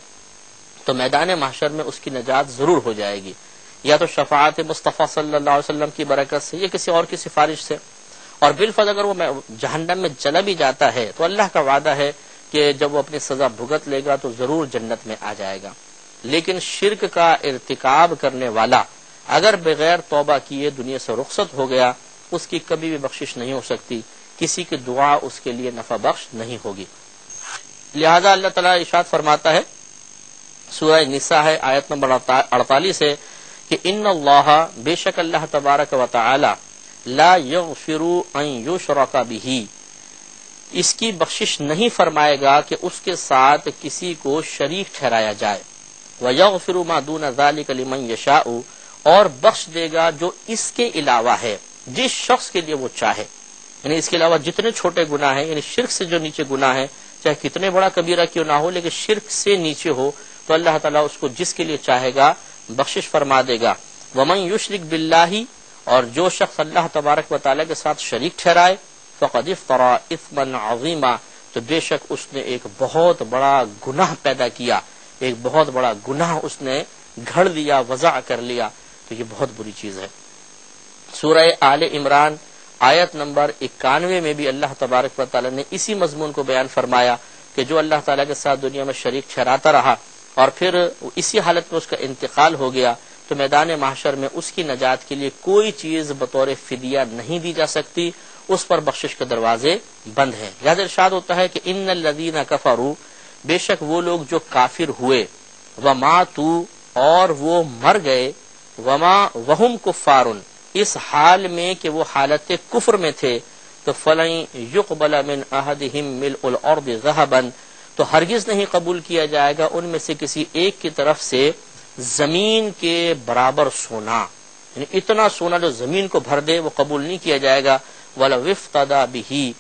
تو میدان محشر میں اس کی نجات ضرور ہو جائے گی، یا تو شفاعت مصطفیٰ صلی اللہ علیہ وسلم کی برکت سے یا کسی اور کی سفارش سے. اور بالفرض اگر وہ جہنم میں چلا بھی جاتا ہے تو اللہ کا وعدہ ہے کہ جب وہ اپنی سزا بھگت لے گا تو ضرور جنت میں آ جائے گا. لیکن شرک کا ارتکاب کرنے والا اگر بغیر توبہ کیے دنیا سے رخصت ہو گیا، اس کی کبھی بھی بخشش نہیں ہو سکتی، کسی کی دعا اس کے لیے نفع بخش نہیں ہوگی. لہذا اللہ تعالیٰ ارشاد فرماتا ہے، سورہ نساء ہے آیت نمبر 48 ہے کہ ان اللہ، بے شک اللہ تبارک و تعالی، لا یغفر ان یشرک بہ، اس کی بخشش نہیں فرمائے گا کہ اس کے ساتھ کسی کو شریک ٹھہرایا جائے. وَيَغْفِرُ مَا دُونَ ذَلِكَ لِمَن يَشَاءُ، اور بخش دے گا جو اس کے علاوہ ہے، جس شخص کے لیے وہ چاہے. یعنی اس کے علاوہ جتنے چھوٹے گناہ ہیں، یعنی شرک سے جو نیچے گناہ ہیں، چاہے کتنے بڑا کبیرہ کیوں نہ ہو لیکن شرک سے نیچے ہو تو اللہ تعالیٰ اس کو جس کے لیے چاہے گا بخشش فرما دے گا. وَمَن يُشْرِكْ بِاللَّهِ، اور جو شخص اللہ تبارک و تعالیٰ کے ساتھ شریک ٹھہرائے، فَقَدِ افْتَرَىٰ إِثْمًا عَظِيمًا، تو بے شک اس نے ایک بہت بڑا گناہ پیدا کیا، ایک بہت بڑا گناہ اس نے گھڑ لیا، وضع کر لیا، تو یہ بہت بری چیز ہے. سورہ آل عمران آیت نمبر 91 میں بھی اللہ تبارک و تعالیٰ نے اسی مضمون کو بیان فرمایا کہ جو اللہ تعالیٰ کے ساتھ دنیا میں شریک ٹھہراتا رہا اور پھر اسی حالت میں اس کا انتقال ہو گیا تو میدان محشر میں اس کی نجات کے لیے کوئی چیز بطور فدیہ نہیں دی جا سکتی، اس پر بخشش کے دروازے بند ہیں. لہذا ارشاد ہوتا ہے کہ ان الذین کفروا، بے شک وہ لوگ جو کافر ہوئے، وماتوا، اور وہ مر گئے، وما وہم کفار، اس حال میں کہ وہ حالت کفر میں تھے، تو فلن یقبل من احدہم ملء الارض ذہبا، تو ہرگز نہیں قبول کیا جائے گا ان میں سے کسی ایک کی طرف سے زمین کے برابر سونا، یعنی اتنا سونا جو زمین کو بھر دے وہ قبول نہیں کیا جائے گا. وَلَوِ افْتَدَىٰ بِهِ،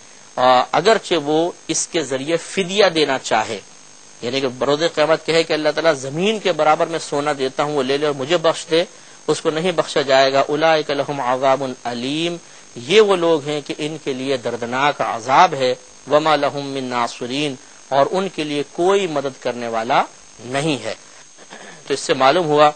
اگرچہ وہ اس کے ذریعے فدیہ دینا چاہے، یعنی کہ بروز قیامت کہے کہ اللہ تعالیٰ زمین کے برابر میں سونا دیتا ہوں، وہ لے لے اور مجھے بخش دے، اس کو نہیں بخشا جائے گا. اولئک لہم عذاب علیم، یہ وہ لوگ ہیں کہ ان کے لیے دردناک عذاب ہے. وما لہم من ناصرین، اور ان کے لیے کوئی مدد کرنے والا نہیں ہے. تو اس سے معلوم ہوا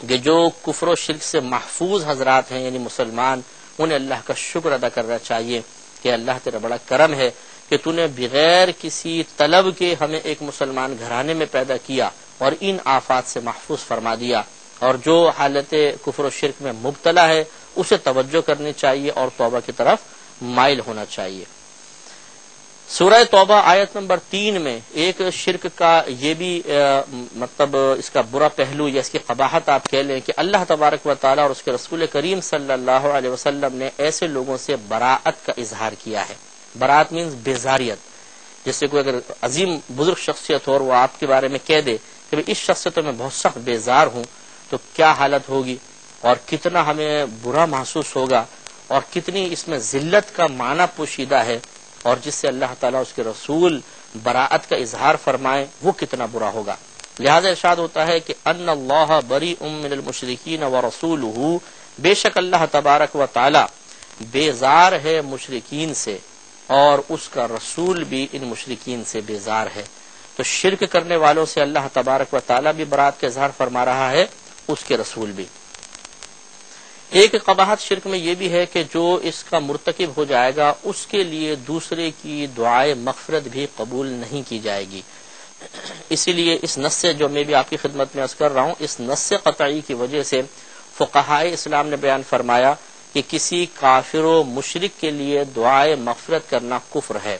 کہ جو کفر و شرک سے محفوظ حضرات ہیں یعنی مسلمان، انہیں اللہ کا شکر ادا کرنا چاہیے کہ اللہ تیرا بڑا کرم ہے کہ تو نے بغیر کسی طلب کے ہمیں ایک مسلمان گھرانے میں پیدا کیا اور ان آفات سے محفوظ فرما دیا. اور جو حالت کفر و شرک میں مبتلا ہے اسے توجہ کرنی چاہیے اور توبہ کی طرف مائل ہونا چاہیے. سورہ توبہ آیت نمبر 3 میں ایک شرک کا یہ بھی مطلب اس کا برا پہلو یا اس کی قباحت آپ کہہ لیں کہ اللہ تبارک و تعالیٰ اور اس کے رسول کریم صلی اللہ علیہ وسلم نے ایسے لوگوں سے براءت کا اظہار کیا ہے. براءت مینز بیزاریت، جس سے کوئی اگر عظیم بزرگ شخصیت ہو اور وہ آپ کے بارے میں کہہ دے کہ اس شخص سے تو میں بہت سخت بیزار ہوں، تو کیا حالت ہوگی اور کتنا ہمیں برا محسوس ہوگا اور کتنی اس میں ذلت کا معنی پوشیدہ ہے، اور جس سے اللہ تعالیٰ اس کے رسول براءت کا اظہار فرمائے وہ کتنا برا ہوگا۔ لہذا ارشاد ہوتا ہے کہ ان اللہ بریء من المشرکین ورسولہ، بے شک اللہ تبارک و تعالی بیزار ہے مشرکین سے اور اس کا رسول بھی ان مشرکین سے بیزار ہے۔ تو شرک کرنے والوں سے اللہ تبارک و تعالی بھی برات کا اظہار فرما رہا ہے، اس کے رسول بھی۔ ایک قباحت شرک میں یہ بھی ہے کہ جو اس کا مرتکب ہو جائے گا اس کے لیے دوسرے کی دعائے مغفرت بھی قبول نہیں کی جائے گی۔ اسی لیے اس نص سے جو میں بھی آپ کی خدمت میں عرض کر رہا ہوں، اس نص قطعی کی وجہ سے فقہائے اسلام نے بیان فرمایا کہ کسی کافر و مشرک کے لیے دعائے مغفرت کرنا کفر ہے۔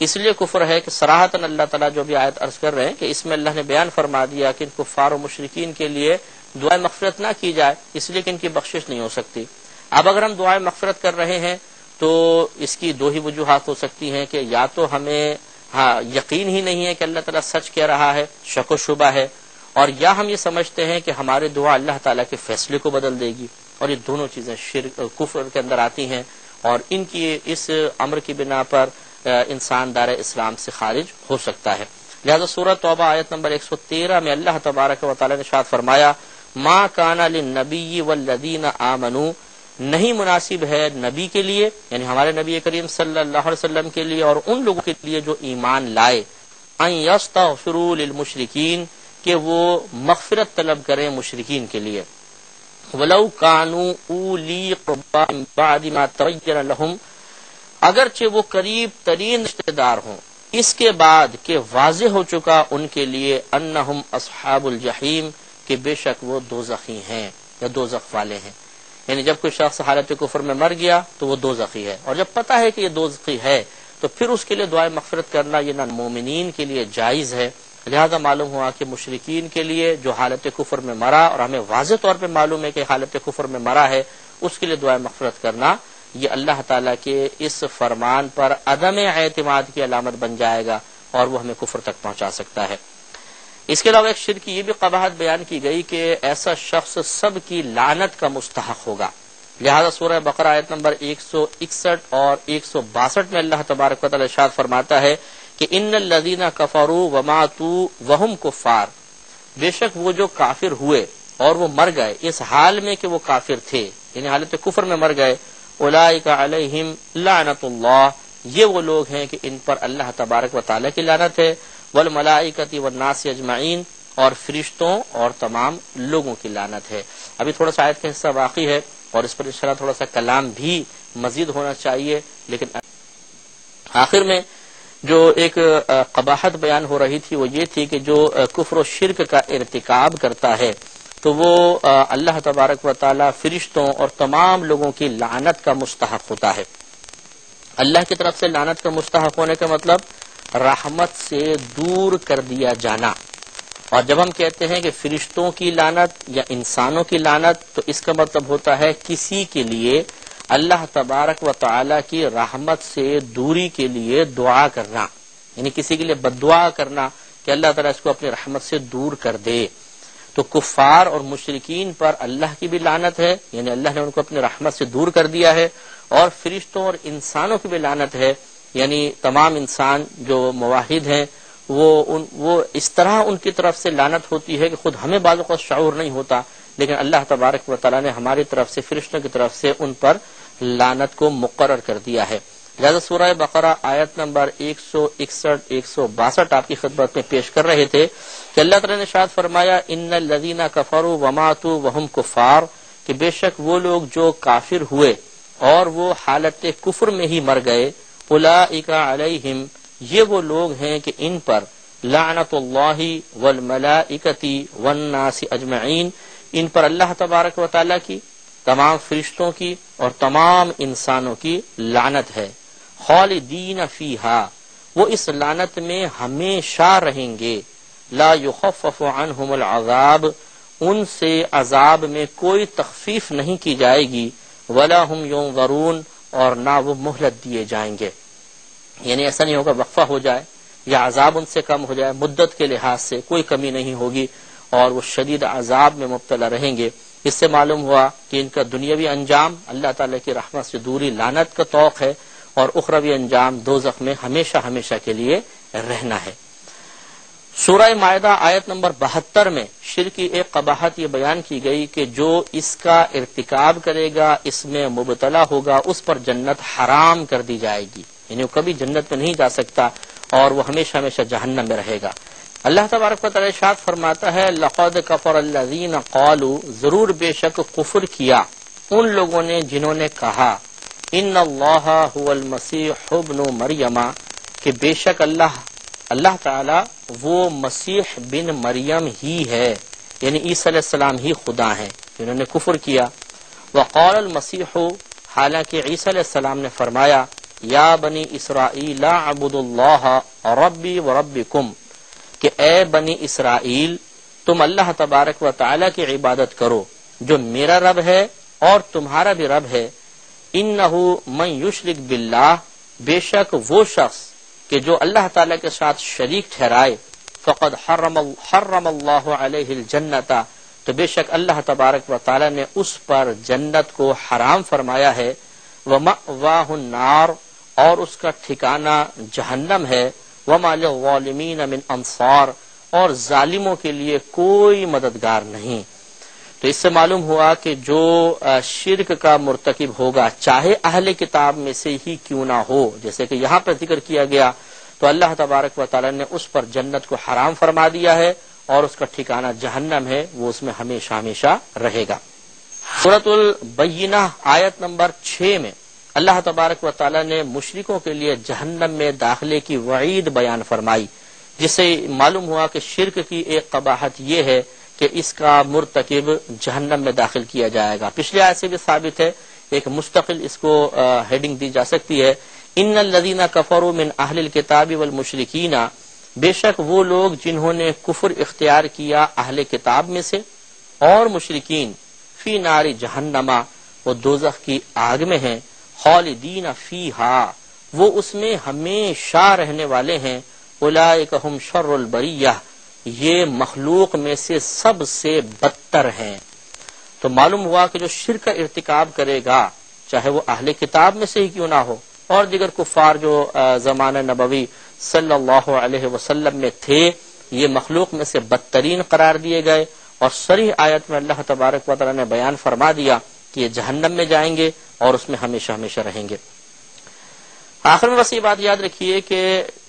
اس لیے کفر ہے کہ صراحتاً اللہ تعالیٰ جو بھی آیت عرض کر رہے ہیں کہ اس میں اللہ نے بیان فرما دیا کہ ان کفار و مشرکین کے لیے دعائے مغفرت نہ کی جائے، اس لیے کہ ان کی بخشش نہیں ہو سکتی۔ اب اگر ہم دعائے مغفرت کر رہے ہیں تو اس کی دو ہی وجوہات ہو سکتی ہیں کہ یا تو ہمیں یقین ہی نہیں ہے کہ اللہ تعالیٰ سچ کہہ رہا ہے، شک و شبہ ہے، اور یا ہم یہ سمجھتے ہیں کہ ہمارے دعا اللہ تعالیٰ کے فیصلے کو بدل دے گی، اور یہ دونوں چیزیں شرک کفر کے اندر آتی ہیں، اور ان کی اس امر کی بنا پر انسان دار اسلام سے خارج ہو سکتا ہے۔ لہذا سورہ توبہ آیت نمبر 113 میں اللہ تبارک و تعالی نے ارشاد فرمایا ما کان للنبی والذین آمنوا، نہیں مناسب ہے نبی کے لیے یعنی ہمارے نبی کریم صلی اللہ علیہ وسلم کے لیے اور ان لوگوں کے لیے جو ایمان لائے، ان یستغفروا للمشرکین، کہ وہ مغفرت طلب کریں مشرکین کے لیے، ولو کانوا اولی قربا من بعد ما تبین لهم، اگرچہ وہ قریب ترین رشتہ دار ہوں اس کے بعد کہ واضح ہو چکا ان کے لیے انہم اصحاب الجحیم، کہ بے شک وہ دوزخی ہیں یا دوزخ والے ہیں۔ یعنی جب کوئی شخص حالت کفر میں مر گیا تو وہ دوزخی ہے، اور جب پتہ ہے کہ یہ دوزخی ہے تو پھر اس کے لیے دعائے مغفرت کرنا یہ نہ مومنین کے لیے جائز ہے۔ لہذا معلوم ہوا کہ مشرکین کے لیے جو حالت کفر میں مرا اور ہمیں واضح طور پہ معلوم ہے کہ حالت کفر میں مرا ہے، اس کے لیے دعائے مغفرت کرنا یہ اللہ تعالیٰ کے اس فرمان پر عدم اعتماد کی علامت بن جائے گا اور وہ ہمیں کفر تک پہنچا سکتا ہے۔ اس کے علاوہ ایک شرک کی یہ بھی قباحت بیان کی گئی کہ ایسا شخص سب کی لعنت کا مستحق ہوگا۔ لہذا سورہ بقرہ آیت نمبر 161 اور 162 میں اللہ تبارک و تعالی ارشاد فرماتا ہے کہ ان الذین کفروا وماتوا وهم کفار، بے شک وہ جو کافر ہوئے اور وہ مر گئے اس حال میں کہ وہ کافر تھے، یعنی حالت کفر میں مر گئے، اولئک علیہم لعنت اللہ، یہ وہ لوگ ہیں کہ ان پر اللہ تبارک و تعالی کی لعنت ہے، والملائکۃ والناس اجمعین، اور فرشتوں اور تمام لوگوں کی لعنت ہے۔ ابھی تھوڑا سا آیت کا حصہ باقی ہے اور اس پر انشاءاللہ تھوڑا سا کلام بھی مزید ہونا چاہیے، لیکن آخر میں جو ایک قباحت بیان ہو رہی تھی وہ یہ تھی کہ جو کفر و شرک کا ارتکاب کرتا ہے تو وہ اللہ تبارک و تعالی فرشتوں اور تمام لوگوں کی لعنت کا مستحق ہوتا ہے۔ اللہ کی طرف سے لعنت کا مستحق ہونے کا مطلب رحمت سے دور کر دیا جانا، اور جب ہم کہتے ہیں کہ فرشتوں کی لعنت یا انسانوں کی لعنت تو اس کا مطلب ہوتا ہے کسی کے لیے اللہ تبارک و تعالی کی رحمت سے دوری کے لیے دعا کرنا، یعنی کسی کے لیے بد دعا کرنا کہ اللہ تعالیٰ اس کو اپنی رحمت سے دور کر دے۔ تو کفار اور مشرکین پر اللہ کی بھی لعنت ہے، یعنی اللہ نے ان کو اپنی رحمت سے دور کر دیا ہے، اور فرشتوں اور انسانوں کی بھی لعنت ہے، یعنی تمام انسان جو موحد ہیں وہ اس طرح ان کی طرف سے لعنت ہوتی ہے کہ خود ہمیں بعض اوقات شعور نہیں ہوتا، لیکن اللہ تبارک و تعالیٰ نے ہماری طرف سے فرشتوں کی طرف سے ان پر لعنت کو مقرر کر دیا ہے۔ لہذا سورہ بقرہ آیت نمبر 161 162 آپ کی خدمت میں پیش کر رہے تھے کہ اللہ تعالیٰ نے ارشاد فرمایا ان الذین کفروا وماتوا وهم کفار، کہ بے شک وہ لوگ جو کافر ہوئے اور وہ حالت کفر میں ہی مر گئے، اولئک علیہم، یہ وہ لوگ ہیں کہ ان پر لعنت اللہ والملائکۃ والناس اجمعین، ان پر اللہ تبارک و تعالیٰ کی، تمام فرشتوں کی اور تمام انسانوں کی لعنت ہے، خالدین فیہا، وہ اس لعنت میں ہمیشہ رہیں گے، لا یخفف عنہم العذاب، ان سے عذاب میں کوئی تخفیف نہیں کی جائے گی، ولا ہم ینظرون، اور نہ وہ مہلت دیے جائیں گے۔ یعنی ایسا نہیں ہوگا وقفہ ہو جائے یا عذاب ان سے کم ہو جائے، مدت کے لحاظ سے کوئی کمی نہیں ہوگی اور وہ شدید عذاب میں مبتلا رہیں گے۔ اس سے معلوم ہوا کہ ان کا دنیاوی انجام اللہ تعالیٰ کی رحمت سے دوری لعنت کا توق ہے، اور اخروی انجام دوزخ میں ہمیشہ ہمیشہ کے لیے رہنا ہے۔ سورہ مائدہ آیت نمبر 72 میں شرک کی ایک قباحت یہ بیان کی گئی کہ جو اس کا ارتکاب کرے گا، اس میں مبتلا ہوگا، اس پر جنت حرام کر دی جائے گی، یعنی وہ کبھی جنت میں نہیں جا سکتا اور وہ ہمیشہ ہمیشہ جہنم میں رہے گا۔ اللہ تبارک و تعالی ارشاد فرماتا ہے لقد کفر الذین قالوا، ضرور بے شک کفر کیا ان لوگوں نے جنہوں نے کہا ان اللہ هو المسیح ابن مریم، کہ بے شک اللہ تعالی وہ مسیح بن مریم ہی ہے، یعنی عیسیٰ علیہ السلام ہی خدا ہیں، انہوں نے کفر کیا۔ وقال المسیح، حالانکہ عیسیٰ علیہ السلام نے فرمایا یا بنی اسرائیل اعبدوا اللہ ربی وربکم، کہ اے بنی اسرائیل تم اللہ تبارک و تعالی کی عبادت کرو جو میرا رب ہے اور تمہارا بھی رب ہے۔ انہ من یشرک باللہ، بے شک وہ شخص کہ جو اللہ تعالی کے ساتھ شریک ٹھہرائے، فقد حرم اللہ علیہ الجنت، تو بے شک اللہ تبارک و تعالی نے اس پر جنت کو حرام فرمایا ہے، ومأواہ النار، اور اس کا ٹھکانہ جہنم ہے، وما للظالمین من انصار، اور ظالموں کے لیے کوئی مددگار نہیں۔ تو اس سے معلوم ہوا کہ جو شرک کا مرتکب ہوگا چاہے اہل کتاب میں سے ہی کیوں نہ ہو، جیسے کہ یہاں پر ذکر کیا گیا، تو اللہ تبارک و تعالی نے اس پر جنت کو حرام فرما دیا ہے اور اس کا ٹھکانہ جہنم ہے، وہ اس میں ہمیشہ ہمیشہ رہے گا۔ سورۃ البینہ آیت نمبر 6 میں اللہ تبارک و تعالی نے مشرکوں کے لیے جہنم میں داخلے کی وعید بیان فرمائی، جس سے معلوم ہوا کہ شرک کی ایک قباحت یہ ہے کہ اس کا مرتکب جہنم میں داخل کیا جائے گا۔ پچھلی آیت سے بھی ثابت ہے، ایک مستقل اس کو ہیڈنگ دی جا سکتی ہے، ان الذین کفروا من اہل الکتاب والمشرکین، بے شک وہ لوگ جنہوں نے کفر اختیار کیا اہل کتاب میں سے اور مشرکین، فی نار جہنم، وہ دوزخ کی آگ میں ہیں، خالدین فیہا، وہ اس میں ہمیشہ رہنے والے ہیں، اولئک ہم شر البریہ، یہ مخلوق میں سے سب سے بدتر ہیں۔ تو معلوم ہوا کہ جو شرک کا ارتکاب کرے گا چاہے وہ اہل کتاب میں سے ہی کیوں نہ ہو، اور دیگر کفار جو زمانہ نبوی صلی اللہ علیہ وسلم میں تھے، یہ مخلوق میں سے بدترین قرار دیے گئے، اور صریح آیت میں اللہ تبارک و تعالی نے بیان فرما دیا کہ یہ جہنم میں جائیں گے اور اس میں ہمیشہ ہمیشہ رہیں گے۔ آخر میں بس یہ بات یاد رکھیے کہ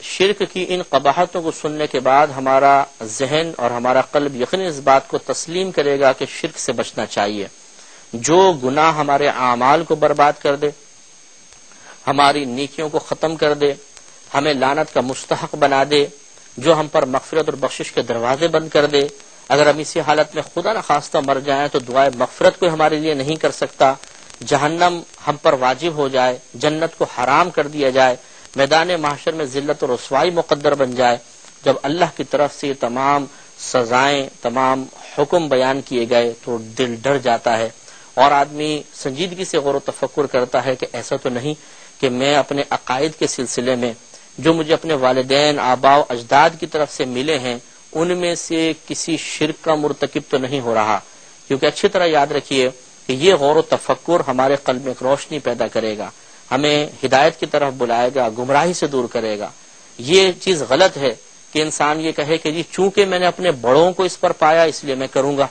شرک کی ان قباحتوں کو سننے کے بعد ہمارا ذہن اور ہمارا قلب یقیناً اس بات کو تسلیم کرے گا کہ شرک سے بچنا چاہیے۔ جو گناہ ہمارے اعمال کو برباد کر دے، ہماری نیکیوں کو ختم کر دے، ہمیں لعنت کا مستحق بنا دے، جو ہم پر مغفرت اور بخشش کے دروازے بند کر دے، اگر ہم اسی حالت میں خدا نخواستہ مر جائیں تو دعائے مغفرت کوئی ہمارے لیے نہیں کر سکتا، جہنم ہم پر واجب ہو جائے، جنت کو حرام کر دیا جائے، میدان محشر میں ذلت و رسوائی مقدر بن جائے، جب اللہ کی طرف سے تمام سزائیں، تمام حکم بیان کیے گئے تو دل ڈر جاتا ہے، اور آدمی سنجیدگی سے غور و تفکر کرتا ہے کہ ایسا تو نہیں کہ میں اپنے عقائد کے سلسلے میں جو مجھے اپنے والدین، آباء و اجداد کی طرف سے ملے ہیں، ان میں سے کسی شرک کا مرتکب تو نہیں ہو رہا، کیونکہ اچھی طرح یاد رکھیے کہ یہ غور و تفکر ہمارے قلب میں ایک روشنی پیدا کرے گا، ہمیں ہدایت کی طرف بلائے گا، گمراہی سے دور کرے گا۔ یہ چیز غلط ہے کہ انسان یہ کہے کہ جی چونکہ میں نے اپنے بڑوں کو اس پر پایا اس لیے میں کروں گا،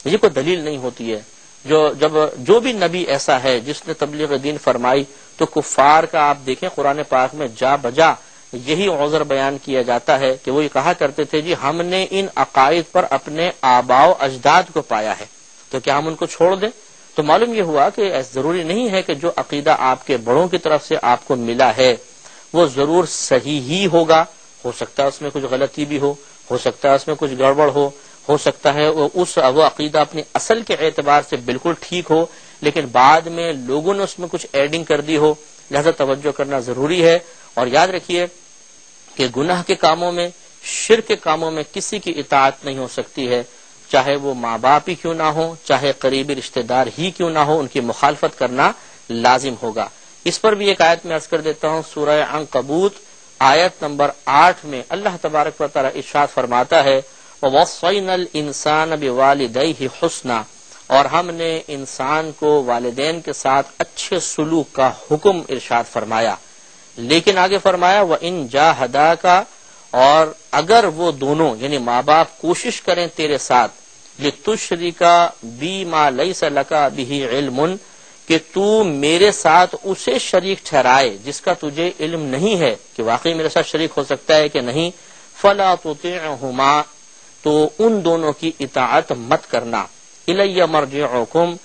یہ کوئی دلیل نہیں ہوتی ہے۔ جو بھی نبی ایسا ہے جس نے تبلیغ دین فرمائی، تو کفار کا آپ دیکھیں قرآن پاک میں جا بجا یہی عذر بیان کیا جاتا ہے کہ وہ یہ کہا کرتے تھے جی ہم نے ان عقائد پر اپنے آباء و اجداد کو پایا ہے، تو کیا ہم ان کو چھوڑ دیں؟ تو معلوم یہ ہوا کہ ضروری نہیں ہے کہ جو عقیدہ آپ کے بڑوں کی طرف سے آپ کو ملا ہے وہ ضرور صحیح ہی ہوگا، ہو سکتا ہے اس میں کچھ غلطی بھی ہو سکتا ہے اس میں کچھ گڑبڑ ہو سکتا ہے وہ عقیدہ اپنی اصل کے اعتبار سے بالکل ٹھیک ہو، لیکن بعد میں لوگوں نے اس میں کچھ ایڈنگ کر دی ہو، لہذا توجہ کرنا ضروری ہے۔ اور یاد رکھیے کہ گناہ کے کاموں میں، شرک کے کاموں میں کسی کی اطاعت نہیں ہو سکتی ہے، چاہے وہ ماں باپ ہی کیوں نہ ہو، چاہے قریبی رشتہ دار ہی کیوں نہ ہو، ان کی مخالفت کرنا لازم ہوگا۔ اس پر بھی ایک آیت میں عرض کر دیتا ہوں، سورہ عنکبوت آیت نمبر 8 میں اللہ تبارک و تعالی ارشاد فرماتا ہے وَوَصَّيْنَا الْإِنسَانَ بِوَالِدَيْهِ حُسْنًا، اور ہم نے انسان کو والدین کے ساتھ اچھے سلوک کا حکم ارشاد فرمایا، لیکن آگے فرمایا وَإِن جَاهَدَاكَ، اور اگر وہ دونوں یعنی ماں باپ کوشش کریں تیرے ساتھ لِتُشْرِكَ بِي مَا لَيْسَ لَكَ بِهِ عِلْمٌ، کہ تو میرے ساتھ اسے شریک ٹھہرائے جس کا تجھے علم نہیں ہے کہ واقعی میرے ساتھ شریک ہو سکتا ہے کہ نہیں، فَلَا تُطِعْهُمَا، تو ان دونوں کی اطاعت مت کرنا، اِلَيَّ مَرْجِعُكُمْ،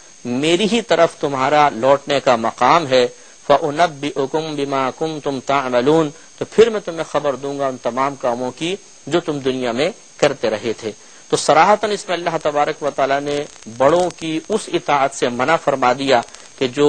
میری ہی طرف تمہارا لوٹنے کا مقام ہے، فَأُنَبِّئُكُمْ بِمَا كُنْتُمْ تَعْمَلُونَ، تو پھر میں تمہیں خبر دوں گا ان تمام کاموں کی جو تم دنیا میں کرتے رہے تھے۔ تو صراحتاً اس میں اللہ تبارک و تعالیٰ نے بڑوں کی اس اطاعت سے منع فرما دیا کہ جو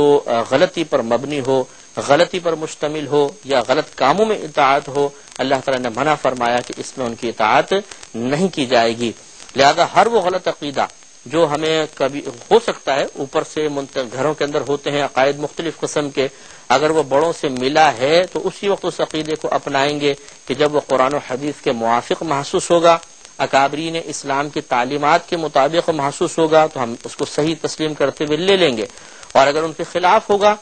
غلطی پر مبنی ہو، غلطی پر مشتمل ہو یا غلط کاموں میں اطاعت ہو، اللہ تعالیٰ نے منع فرمایا کہ اس میں ان کی اطاعت نہیں کی جائے گی۔ لہذا ہر وہ غلط عقیدہ جو ہمیں کبھی ہو سکتا ہے، اوپر سے گھروں کے اندر ہوتے ہیں عقائد مختلف قسم کے، اگر وہ بڑوں سے ملا ہے تو اسی وقت اس عقیدے کو اپنائیں گے کہ جب وہ قرآن و حدیث کے موافق محسوس ہوگا، اکابرین اسلام کی تعلیمات کے مطابق محسوس ہوگا تو ہم اس کو صحیح تسلیم کرتے ہوئے لے لیں گے، اور اگر ان کے خلاف ہوگا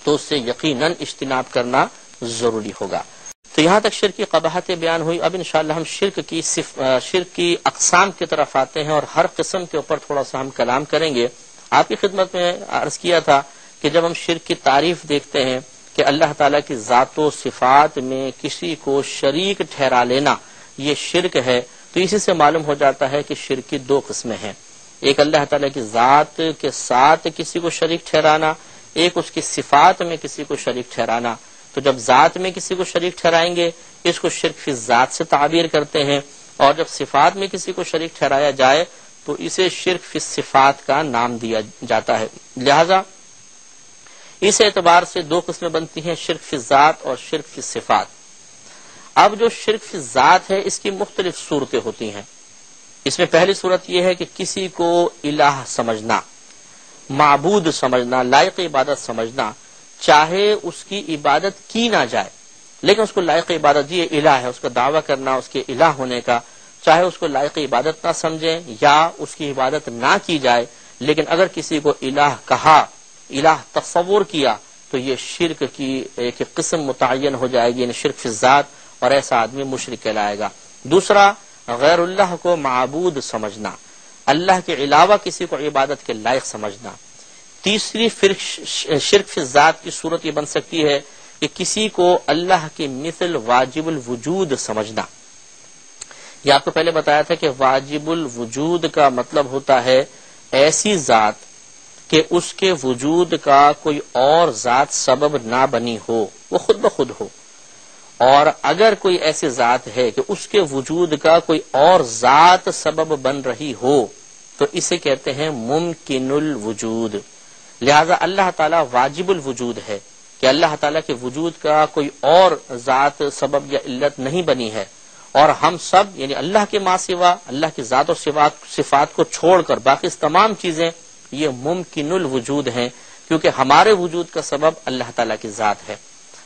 تو اس سے یقیناً اجتناب کرنا ضروری ہوگا۔ تو یہاں تک شرک کی قباحت بیان ہوئی۔ اب انشاءاللہ ہم شرک کی اقسام کی طرف آتے ہیں اور ہر قسم کے اوپر تھوڑا سا ہم کلام کریں گے۔ آپ کی خدمت میں عرض کیا تھا کہ جب ہم شرک کی تعریف دیکھتے ہیں کہ اللہ تعالیٰ کی ذات و صفات میں کسی کو شریک ٹھہرا لینا یہ شرک ہے، تو اسی سے معلوم ہو جاتا ہے کہ شرک کی دو قسمیں ہیں، ایک اللہ تعالیٰ کی ذات کے ساتھ کسی کو شریک ٹھہرانا، ایک اس کی صفات میں کسی کو شریک ٹھہرانا۔ تو جب ذات میں کسی کو شریک ٹھہرائیں گے اس کو شرک فی ذات سے تعبیر کرتے ہیں، اور جب صفات میں کسی کو شریک ٹھہرایا جائے تو اسے شرک فی صفات کا نام دیا جاتا ہے۔ لہذا اس اعتبار سے دو قسمیں بنتی ہیں، شرک فی ذات اور شرک فی صفات۔ اب جو شرک فی ذات ہے اس کی مختلف صورتیں ہوتی ہیں۔ اس میں پہلی صورت یہ ہے کہ کسی کو الہ سمجھنا، معبود سمجھنا، لائق عبادت سمجھنا، چاہے اس کی عبادت کی نہ جائے لیکن اس کو لائق عبادت، یہ الہ ہے، اس کا دعویٰ کرنا اس کے الہ ہونے کا، چاہے اس کو لائق عبادت نہ سمجھیں یا اس کی عبادت نہ کی جائے، لیکن اگر کسی کو الہ کہا، الہ تصور کیا تو یہ شرک کی ایک قسم متعین ہو جائے گی، یعنی شرک فی ذات، اور ایسا آدمی مشرک کہلائے گا۔ دوسرا، غیر اللہ کو معبود سمجھنا، اللہ کے علاوہ کسی کو عبادت کے لائق سمجھنا۔ تیسری شرک فی ذات کی صورت یہ بن سکتی ہے کہ کسی کو اللہ کی مثل واجب الوجود سمجھنا۔ یہ آپ کو پہلے بتایا تھا کہ واجب الوجود کا مطلب ہوتا ہے ایسی ذات کہ اس کے وجود کا کوئی اور ذات سبب نہ بنی ہو، وہ خود بخود ہو، اور اگر کوئی ایسی ذات ہے کہ اس کے وجود کا کوئی اور ذات سبب بن رہی ہو تو اسے کہتے ہیں ممکن الوجود۔ لہذا اللہ تعالیٰ واجب الوجود ہے کہ اللہ تعالیٰ کے وجود کا کوئی اور ذات سبب یا علت نہیں بنی ہے، اور ہم سب یعنی اللہ کے ما سوا، اللہ کی ذات اور صفات کو چھوڑ کر باقی تمام چیزیں یہ ممکن الوجود ہیں، کیونکہ ہمارے وجود کا سبب اللہ تعالیٰ کی ذات ہے۔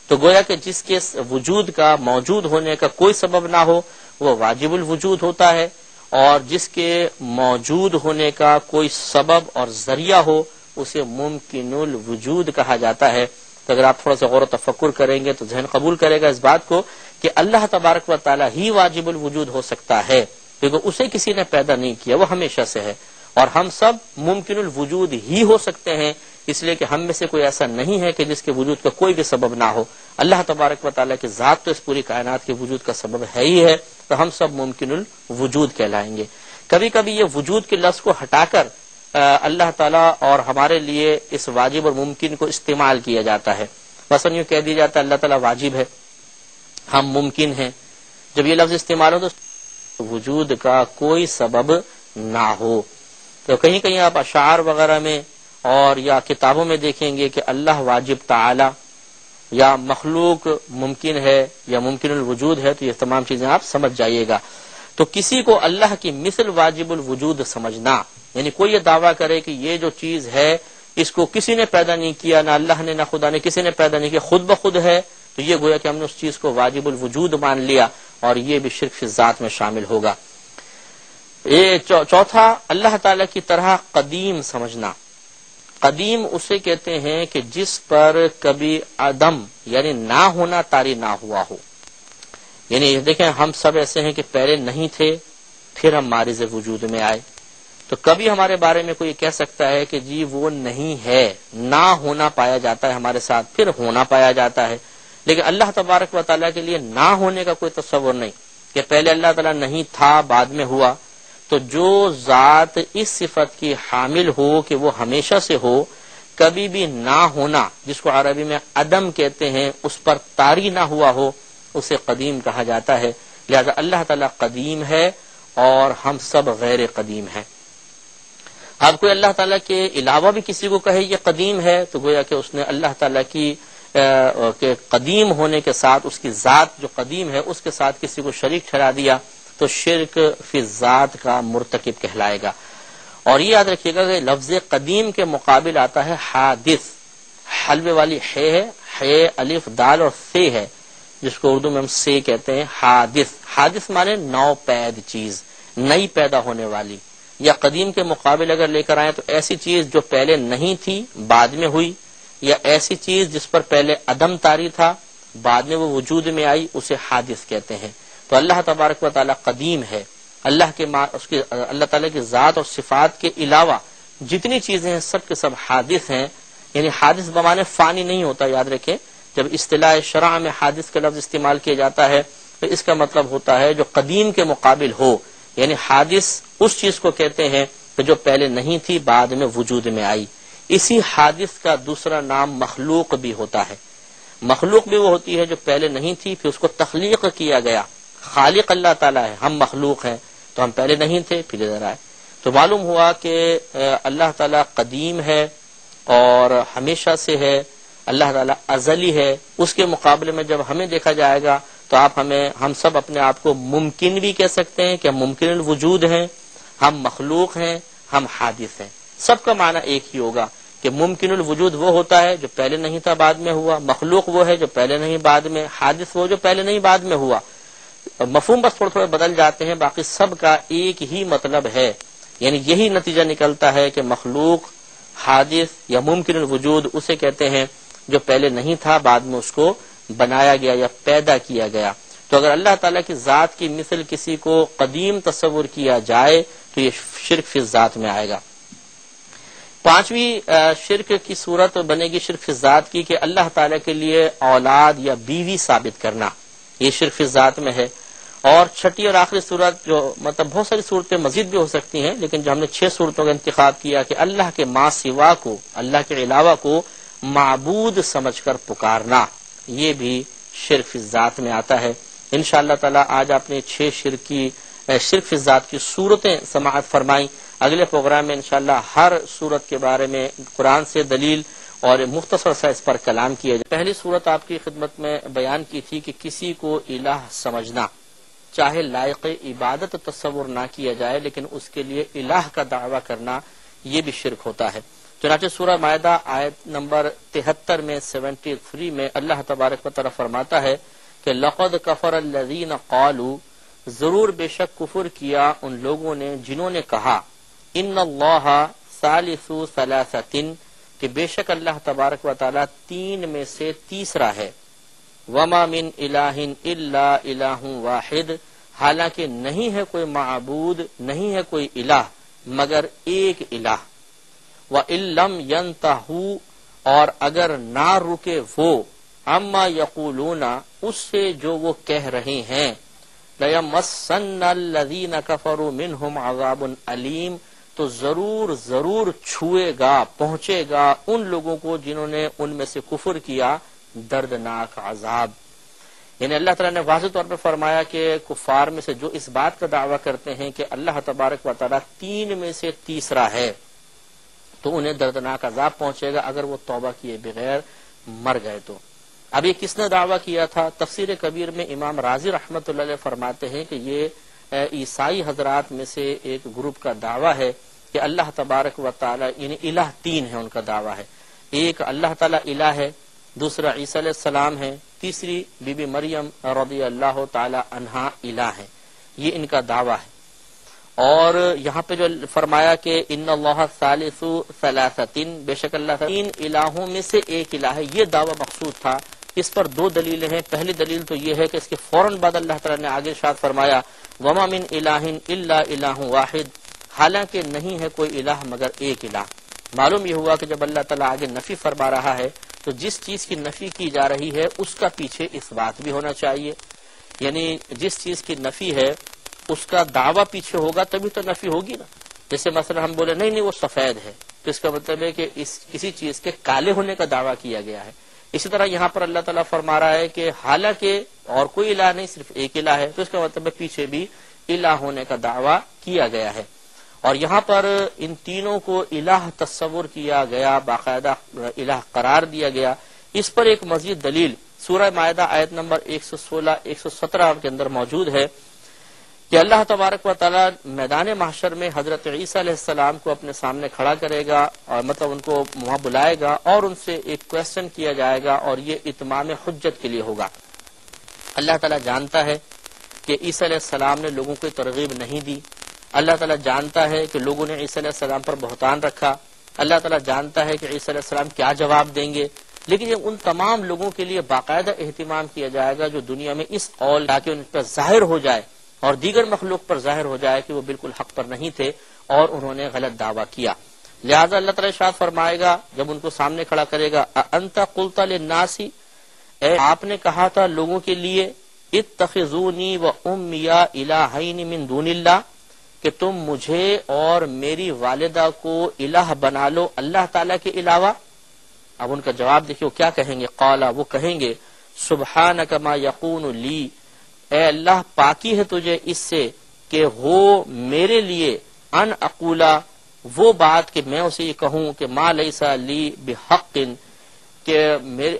تو گویا کہ جس کے وجود کا موجود ہونے کا کوئی سبب نہ ہو وہ واجب الوجود ہوتا ہے، اور جس کے موجود ہونے کا کوئی سبب اور ذریعہ ہو اسے ممکن الوجود کہا جاتا ہے۔ تو اگر آپ تھوڑا سا غور و تفکر کریں گے تو ذہن قبول کرے گا اس بات کو کہ اللہ تبارک و تعالیٰ ہی واجب الوجود ہو سکتا ہے، کیونکہ اسے کسی نے پیدا نہیں کیا، وہ ہمیشہ سے ہے، اور ہم سب ممکن الوجود ہی ہو سکتے ہیں، اس لیے کہ ہم میں سے کوئی ایسا نہیں ہے کہ جس کے وجود کا کوئی بھی سبب نہ ہو۔ اللہ تبارک و تعالیٰ کی ذات تو اس پوری کائنات کے وجود کا سبب ہے ہی ہے، تو ہم سب ممکن الوجود کہلائیں گے۔ کبھی کبھی یہ وجود کے لفظ کو ہٹا کر اللہ تعالیٰ اور ہمارے لیے اس واجب اور ممکن کو استعمال کیا جاتا ہے۔ مثلا یوں کہہ دیا جاتا ہے اللہ تعالیٰ واجب ہے، ہم ممکن ہیں۔ جب یہ لفظ استعمال ہو تو وجود کا کوئی سبب نہ ہو۔ تو کہیں کہیں آپ اشعار وغیرہ میں اور یا کتابوں میں دیکھیں گے کہ اللہ واجب تعالی یا مخلوق ممکن ہے یا ممکن الوجود ہے، تو یہ تمام چیزیں آپ سمجھ جائیے گا۔ تو کسی کو اللہ کی مثل واجب الوجود سمجھنا، یعنی کوئی یہ دعویٰ کرے کہ یہ جو چیز ہے اس کو کسی نے پیدا نہیں کیا، نہ اللہ نے نہ خدا نے، کسی نے پیدا نہیں کیا، خود بخود ہے، تو یہ گویا کہ ہم نے اس چیز کو واجب الوجود مان لیا، اور یہ بھی شرک فی الذات میں شامل ہوگا۔ یہ چوتھا، اللہ تعالی کی طرح قدیم سمجھنا۔ قدیم اسے کہتے ہیں کہ جس پر کبھی عدم یعنی نہ ہونا طاری نہ ہوا ہو۔ یعنی دیکھیں ہم سب ایسے ہیں کہ پہلے نہیں تھے، پھر ہم مارز وجود میں آئے، تو کبھی ہمارے بارے میں کوئی کہہ سکتا ہے کہ جی وہ نہیں ہے، نہ ہونا پایا جاتا ہے ہمارے ساتھ، پھر ہونا پایا جاتا ہے، لیکن اللہ تبارک و تعالیٰ کے لیے نہ ہونے کا کوئی تصور نہیں کہ پہلے اللہ تعالیٰ نہیں تھا بعد میں ہوا۔ تو جو ذات اس صفت کی حامل ہو کہ وہ ہمیشہ سے ہو، کبھی بھی نہ ہونا جس کو عربی میں عدم کہتے ہیں اس پر طاری نہ ہوا ہو، اسے قدیم کہا جاتا ہے۔ لہذا اللہ تعالیٰ قدیم ہے اور ہم سب غیر قدیم ہیں۔ اب کوئی اللہ تعالیٰ کے علاوہ بھی کسی کو کہے یہ قدیم ہے، تو گویا کہ اس نے اللہ تعالیٰ کی کہ قدیم ہونے کے ساتھ اس کی ذات جو قدیم ہے اس کے ساتھ کسی کو شریک ٹھہرا دیا، تو شرک فی ذات کا مرتکب کہلائے گا۔ اور یہ یاد رکھیے گا کہ لفظ قدیم کے مقابل آتا ہے حادث، حلوے والی ہے، الف دال اور سے ہے، جس کو اردو میں ہم سے کہتے ہیں۔ حادث، حادث مانے نو پید چیز، نئی پیدا ہونے والی۔ یا قدیم کے مقابل اگر لے کر آئیں تو ایسی چیز جو پہلے نہیں تھی بعد میں ہوئی، یا ایسی چیز جس پر پہلے عدم طاری تھا بعد میں وہ وجود میں آئی، اسے حادث کہتے ہیں۔ تو اللہ تبارک و تعالیٰ قدیم ہے۔ اللہ تعالیٰ کی ذات اور صفات کے علاوہ جتنی چیزیں ہیں سب کے سب حادث ہیں، یعنی حادث بمانے فانی نہیں ہوتا، یاد رکھیں جب اصطلاح شرع میں حادث کا لفظ استعمال کیا جاتا ہے تو اس کا مطلب ہوتا ہے جو قدیم کے مقابل ہو، یعنی حادث اس چیز کو کہتے ہیں کہ جو پہلے نہیں تھی بعد میں وجود میں آئی۔ اسی حادث کا دوسرا نام مخلوق بھی ہوتا ہے۔ مخلوق بھی وہ ہوتی ہے جو پہلے نہیں تھی پھر اس کو تخلیق کیا گیا۔ خالق اللہ تعالیٰ ہے، ہم مخلوق ہیں، تو ہم پہلے نہیں تھے پھر ادھر آئے۔ تو معلوم ہوا کہ اللہ تعالیٰ قدیم ہے اور ہمیشہ سے ہے، اللہ تعالیٰ ازلی ہے۔ اس کے مقابلے میں جب ہمیں دیکھا جائے گا تو ہم سب اپنے آپ کو ممکن بھی کہہ سکتے ہیں کہ ہم ممکن الوجود ہیں، ہم مخلوق ہیں، ہم حادث ہیں۔ سب کا معنی ایک ہی ہوگا کہ ممکن الوجود وہ ہوتا ہے جو پہلے نہیں تھا بعد میں ہوا، مخلوق وہ ہے جو پہلے نہیں بعد میں، حادث وہ جو پہلے نہیں بعد میں ہوا۔ مفہوم بس تھوڑے بدل جاتے ہیں، باقی سب کا ایک ہی مطلب ہے، یعنی یہی نتیجہ نکلتا ہے کہ مخلوق، حادث یا ممکن الوجود اسے کہتے ہیں جو پہلے نہیں تھا بعد میں اس کو بنایا گیا یا پیدا کیا گیا۔ تو اگر اللہ تعالیٰ کی ذات کی مثل کسی کو قدیم تصور کیا جائے تو یہ شرک فی الذات میں آئے گا۔ پانچویں شرک کی صورت بنے گی شرک فی الذات کی کہ اللہ تعالیٰ کے لیے اولاد یا بیوی ثابت کرنا، یہ شرک فی الذات میں ہے۔ اور چھٹی اور آخری صورت جو مطلب بہت ساری صورتیں مزید بھی ہو سکتی ہیں، لیکن جو ہم نے 6 صورتوں کا انتخاب کیا کہ اللہ کے ما سوا کو، اللہ کے علاوہ کو معبود سمجھ کر پکارنا، یہ بھی شرک فی الذات میں آتا ہے۔ انشاءاللہ تعالی آج آپ نے 6 شرک فی الذات کی صورتیں سماعت فرمائیں۔ اگلے پروگرام میں انشاءاللہ ہر صورت کے بارے میں قرآن سے دلیل اور مختصر سا اس پر کلام کیا جائے۔ پہلی صورت آپ کی خدمت میں بیان کی تھی کہ کسی کو الہ سمجھنا، چاہے لائق عبادت تصور نہ کیا جائے لیکن اس کے لیے الہ کا دعویٰ کرنا یہ بھی شرک ہوتا ہے۔ چنانچہ سورہ مائدہ آیت نمبر 73 میں 73 میں اللہ تبارک و تعالی فرماتا ہے کہ لقد کفر الذین قالوا، ضرور بے شک کفر کیا ان لوگوں نے جنہوں نے کہا ان اللہ ثالث ثلاثۃ، کہ بے شک اللہ تبارک و تعالی 3 میں سے تیسرا ہے۔ وما من الہ الا الہ واحد، حالانکہ نہیں ہے کوئی معبود، نہیں ہے کوئی الہ مگر ایک الہ۔ وَإِن لَّمْ يَنْتَهُوا، اور اگر نہ رکے وہ اما یقولون، اس سے جو وہ کہہ رہے ہیں، لَيَمَسَّنَّ الَّذِينَ كَفَرُوا مِنْهُمْ عَذَابٌ أَلِيمٌ، تو ضرور چھوئے گا، پہنچے گا ان لوگوں کو جنہوں نے ان میں سے کفر کیا دردناک عذاب۔ یعنی اللہ تعالیٰ نے واضح طور پر فرمایا کہ کفار میں سے جو اس بات کا دعویٰ کرتے ہیں کہ اللہ تبارک و تعالیٰ 3 میں سے تیسرا ہے، تو انہیں دردناک عذاب پہنچے گا اگر وہ توبہ کیے بغیر مر گئے تو۔ اب یہ کس نے دعویٰ کیا تھا؟ تفسیر کبیر میں امام رازی رحمۃ اللہ علیہ فرماتے ہیں کہ یہ عیسائی حضرات میں سے ایک گروپ کا دعویٰ ہے کہ کہ اللہ تبارک و تعالی یعنی الہ تین ہے، ان کا دعویٰ ہے، ایک اللہ تعالی الہ ہے، دوسرا عیسیٰ علیہ السلام ہے، تیسری بی بی مریم رضی اللہ تعالی عنہا الہ ہے، یہ ان کا دعویٰ ہے۔ اور یہاں پہ جو فرمایا کہ ان اللہ ثالث ثلاثۃ، بے شک اللہ تین الہوں میں سے ایک الہ ہے، یہ دعویٰ مقصود تھا۔ اس پر دو دلیلیں ہیں، پہلی دلیل تو یہ ہے کہ اس کے فوراً بعد اللہ تعالیٰ نے آگے ارشاد فرمایا وما من الہ الا الہ واحد، حالانکہ نہیں ہے کوئی الہ مگر ایک الہ۔ معلوم یہ ہوا کہ جب اللہ تعالیٰ آگے نفی فرما رہا ہے تو جس چیز کی نفی کی جا رہی ہے اس کا پیچھے اس بات بھی ہونا چاہیے، یعنی جس چیز کی نفی ہے اس کا دعویٰ پیچھے ہوگا تبھی تو نفی ہوگی نا۔ جیسے مثلا ہم بولے نہیں وہ سفید ہے، تو اس کا مطلب ہے کہ کسی چیز کے کالے ہونے کا دعویٰ کیا گیا ہے۔ اسی طرح یہاں پر اللہ تعالیٰ فرما رہا ہے کہ حالانکہ اور کوئی الہ نہیں، صرف ایک الہ ہے، تو اس کا مطلب ہے پیچھے بھی الہ ہونے کا دعویٰ کیا گیا ہے۔ اور یہاں پر ان تینوں کو الہ تصور کیا گیا، باقاعدہ الہ قرار دیا گیا۔ اس پر ایک مزید دلیل سورہ مائدہ آیت نمبر 116 117 کے اندر موجود ہے کہ اللہ تبارک و تعالی میدان محشر میں حضرت عیسیٰ علیہ السلام کو اپنے سامنے کھڑا کرے گا، اور مطلب ان کو وہاں بلائے گا اور ان سے ایک کویسچن کیا جائے گا، اور یہ اتمام حجت کے لیے ہوگا۔ اللہ تعالیٰ جانتا ہے کہ عیسیٰ علیہ السلام نے لوگوں کو ترغیب نہیں دی، اللہ تعالیٰ جانتا ہے کہ لوگوں نے عیسیٰ علیہ السلام پر بہتان رکھا، اللہ تعالیٰ جانتا ہے کہ عیسیٰ علیہ السلام کیا جواب دیں گے، لیکن یہ ان تمام لوگوں کے لیے باقاعدہ اہتمام کیا جائے گا جو دنیا میں اس قول تاکہ ان پر ظاہر ہو جائے اور دیگر مخلوق پر ظاہر ہو جائے کہ وہ بالکل حق پر نہیں تھے اور انہوں نے غلط دعویٰ کیا۔ لہذا اللہ تعالیٰ ارشاد فرمائے گا جب ان کو سامنے کھڑا کرے گا انت قلت للناس، اے آپ نے کہا تھا لوگوں کے لیے اتخذونی و امی الہین من دون اللہ، کہ تم مجھے اور میری والدہ کو الہ بنا لو اللہ تعالیٰ کے علاوہ۔ اب ان کا جواب دیکھو کیا کہیں گے، قالا وہ کہیں گے سبحانک ما یقون لی، اے اللہ پاکی ہے تجھے اس سے کہ ہو میرے لیے ان اقولا وہ بات کہ میں اسے یہ کہوں کہ ما لیسا لی بحق، کہ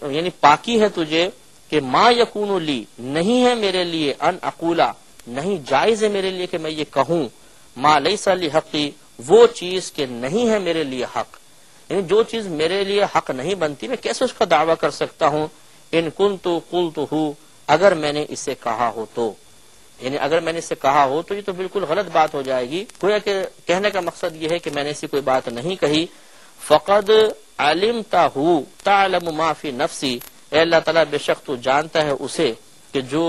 یعنی پاکی ہے تجھے کہ ما یکون لی نہیں ہے میرے لیے ان اقولا، نہیں جائز ہے میرے لیے کہ میں یہ کہوں ما لیسا لی حقی وہ چیز کہ نہیں ہے میرے لیے حق، یعنی جو چیز میرے لیے حق نہیں بنتی میں کیسے اس کا دعویٰ کر سکتا ہوں۔ ان کنت قلتہ اگر میں نے اسے کہا ہو تو، یعنی اگر میں نے اسے کہا ہو تو یہ تو بالکل غلط بات ہو جائے گی، گویا کہ کہنے کا مقصد یہ ہے کہ میں نے ایسی کوئی بات نہیں کہی۔ فقد علمتہ تعلم ما فی نفسی، اے اللہ تعالیٰ بے شک تو جانتا ہے اسے کہ جو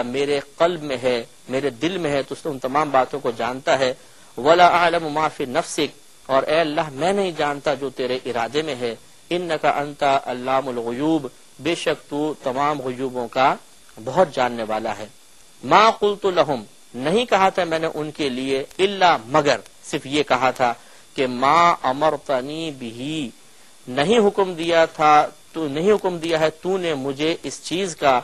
میرے قلب میں ہے میرے دل میں ہے، تو اس ان تمام باتوں کو جانتا ہے۔ ولا اعلم ما فی نفسک، اور اے اللہ میں نہیں جانتا جو تیرے ارادے میں ہے۔ انک انت علام الغیوب، بے شک تو تمام غیوبوں کا بہت جاننے والا ہے۔ ما قلت لہم، نہیں کہا تھا میں نے ان کے لیے الا مگر، صرف یہ کہا تھا کہ ما امرتنی بہی، نہیں حکم دیا تھا تو نہیں حکم دیا ہے تو نے مجھے اس چیز کا،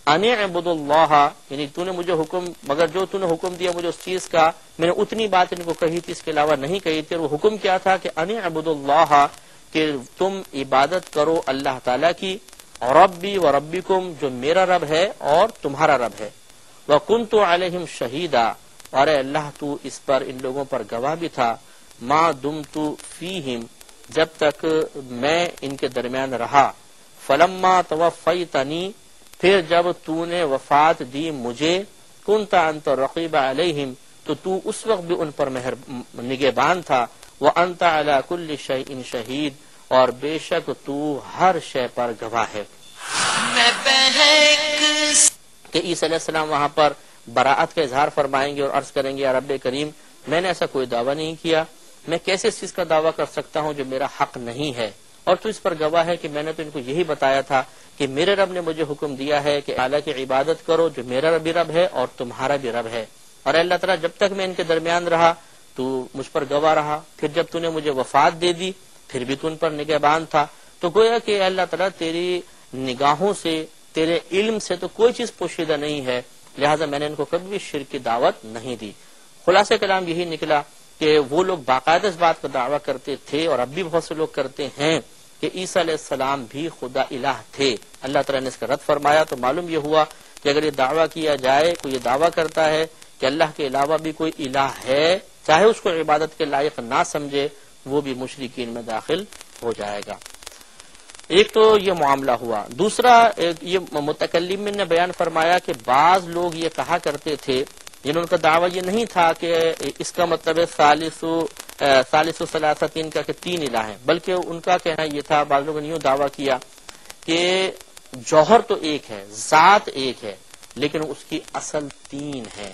ان اعبد اللہ، یعنی تو نے مجھے حکم، مگر جو تو نے حکم دیا مجھے اس چیز کا میں نے اتنی بات ان کو کہی تھی، اس کے علاوہ نہیں کہی تھی۔ اور وہ حکم کیا تھا کہ ان اعبد اللہ، کہ تم عبادت کرو اللہ تعالیٰ کی، ربی و ربکم جو میرا رب ہے اور تمہارا رب ہے، وکنت علیہم شہیدا، اور اے اللہ تو اس پر ان لوگوں پر گواہ بھی تھا، ما دمت فیہم جب تک میں ان کے درمیان رہا، فلما توفیتنی پھر جب تو نے وفات دی مجھے، کنت انت رقیب علیہم تو تو اس وقت بھی ان پر نگہبان تھا، وانت علی کل شیء شہید اور بے شک تو ہر شے پر گواہ ہے۔ کہ عیسیٰ علیہ السلام وہاں پر براءت کا اظہار فرمائیں گے اور عرض کریں گے یا رب کریم میں نے ایسا کوئی دعویٰ نہیں کیا، میں کیسے اس چیز کا دعویٰ کر سکتا ہوں جو میرا حق نہیں ہے، اور تو اس پر گواہ ہے کہ میں نے تو ان کو یہی بتایا تھا کہ میرے رب نے مجھے حکم دیا ہے کہ اللہ کی عبادت کرو جو میرا بھی رب ہے اور تمہارا بھی رب ہے، اور اللہ تعالیٰ جب تک میں ان کے درمیان رہا تو مجھ پر گواہ رہا، پھر جب تو نے مجھے وفات دے دی پھر بھی تو ان پر نگہبان تھا، تو گویا کہ اللہ تعالیٰ تیری نگاہوں سے تیرے علم سے تو کوئی چیز پوشیدہ نہیں ہے، لہٰذا میں نے ان کو کبھی بھی شرک کی دعوت نہیں دی۔ خلاصہ کلام یہی نکلا کہ وہ لوگ باقاعدہ اس بات کا دعویٰ کرتے تھے اور اب بھی بہت سے لوگ کرتے ہیں کہ عیسیٰ علیہ السلام بھی خدا الہ تھے، اللہ تعالیٰ نے اس کا رد فرمایا۔ تو معلوم یہ ہوا کہ اگر یہ دعویٰ کیا جائے، کوئی یہ دعویٰ کرتا ہے کہ اللہ کے علاوہ بھی کوئی الہ ہے، چاہے اس کو عبادت کے لائق نہ سمجھے وہ بھی مشرکین میں داخل ہو جائے گا۔ ایک تو یہ معاملہ ہوا۔ دوسرا یہ متکلم نے بیان فرمایا کہ بعض لوگ یہ کہا کرتے تھے، جن کا دعویٰ یہ نہیں تھا کہ اس کا مطلب ہے ثالث و ثلاثتین کا کہ تین الہ ہیں، بلکہ ان کا کہنا یہ تھا، بعض لوگوں نے یوں دعویٰ کیا کہ جوہر تو ایک ہے، ذات ایک ہے، لیکن اس کی اصل تین ہے۔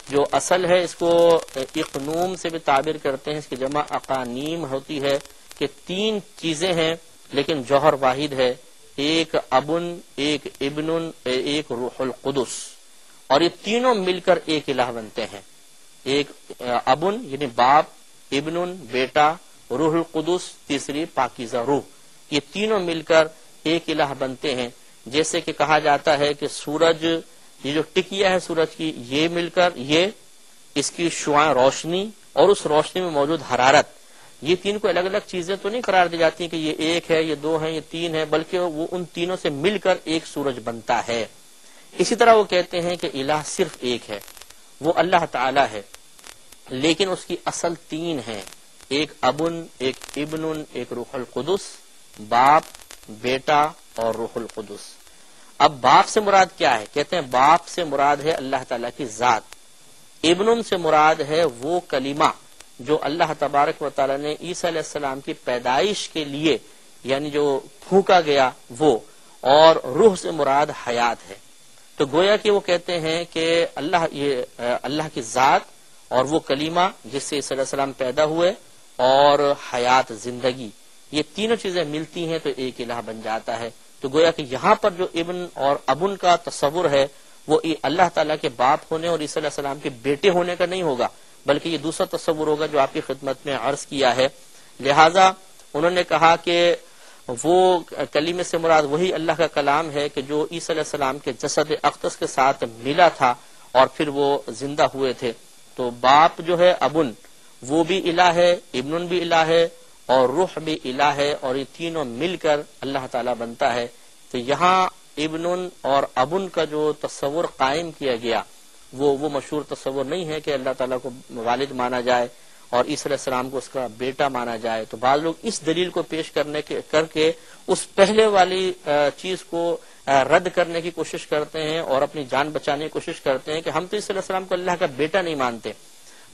جو اصل ہے اس کو اقنوم سے بھی تعبیر کرتے ہیں، اس کی جمع اقانیم ہوتی ہے کہ تین چیزیں ہیں لیکن جوہر واحد ہے، ایک ابن، ایک ابن، ایک روح القدس، اور یہ تینوں مل کر ایک الہ بنتے ہیں۔ ایک ابن یعنی باپ، ابن بیٹا، روح القدس تیسری پاکیزہ روح، یہ تینوں مل کر ایک الہ بنتے ہیں۔ جیسے کہ کہا جاتا ہے کہ سورج، یہ جو ٹکیا ہے سورج کی، یہ مل کر یہ اس کی شعاع روشنی اور اس روشنی میں موجود حرارت، یہ تین کو الگ الگ چیزیں تو نہیں قرار دی جاتی کہ یہ ایک ہے، یہ دو ہیں، یہ تین ہے، بلکہ وہ ان تینوں سے مل کر ایک سورج بنتا ہے۔ اسی طرح وہ کہتے ہیں کہ الہ صرف ایک ہے، وہ اللہ تعالی ہے، لیکن اس کی اصل تین ہے، ایک ابن، ایک ابن، ایک روح القدس، باپ، بیٹا اور روح القدس۔ اب باپ سے مراد کیا ہے؟ کہتے ہیں باپ سے مراد ہے اللہ تعالیٰ کی ذات، ابن سے مراد ہے وہ کلمہ جو اللہ تبارک و تعالیٰ نے عیسیٰ علیہ السلام کی پیدائش کے لیے یعنی جو پھونکا گیا وہ، اور روح سے مراد حیات ہے۔ تو گویا کہ وہ کہتے ہیں کہ اللہ کی ذات اور وہ کلمہ جس سے عیسیٰ علیہ السلام پیدا ہوئے اور حیات زندگی، یہ تینوں چیزیں ملتی ہیں تو ایک الہ بن جاتا ہے۔ تو گویا کہ یہاں پر جو ابن اور ابن کا تصور ہے وہ اللہ تعالیٰ کے باپ ہونے اور عیسیٰ علیہ السلام کے بیٹے ہونے کا نہیں ہوگا، بلکہ یہ دوسرا تصور ہوگا جو آپ کی خدمت میں عرض کیا ہے۔ لہذا انہوں نے کہا کہ وہ کلمے سے مراد وہی اللہ کا کلام ہے کہ جو عیسیٰ علیہ السلام کے جسد اقدس کے ساتھ ملا تھا اور پھر وہ زندہ ہوئے تھے۔ تو باپ جو ہے ابن، وہ بھی الہ ہے، ابن بھی الہ ہے اور روح بھی الہ ہے، اور یہ تینوں مل کر اللہ تعالیٰ بنتا ہے۔ تو یہاں ابن اور ابن کا جو تصور قائم کیا گیا وہ مشہور تصور نہیں ہے کہ اللہ تعالیٰ کو والد مانا جائے اور عیسیٰ علیہ السلام کو اس کا بیٹا مانا جائے۔ تو بعض لوگ اس دلیل کو پیش کر کے اس پہلے والی چیز کو رد کرنے کی کوشش کرتے ہیں اور اپنی جان بچانے کی کوشش کرتے ہیں کہ ہم تو عیسیٰ علیہ السلام کو اللہ کا بیٹا نہیں مانتے،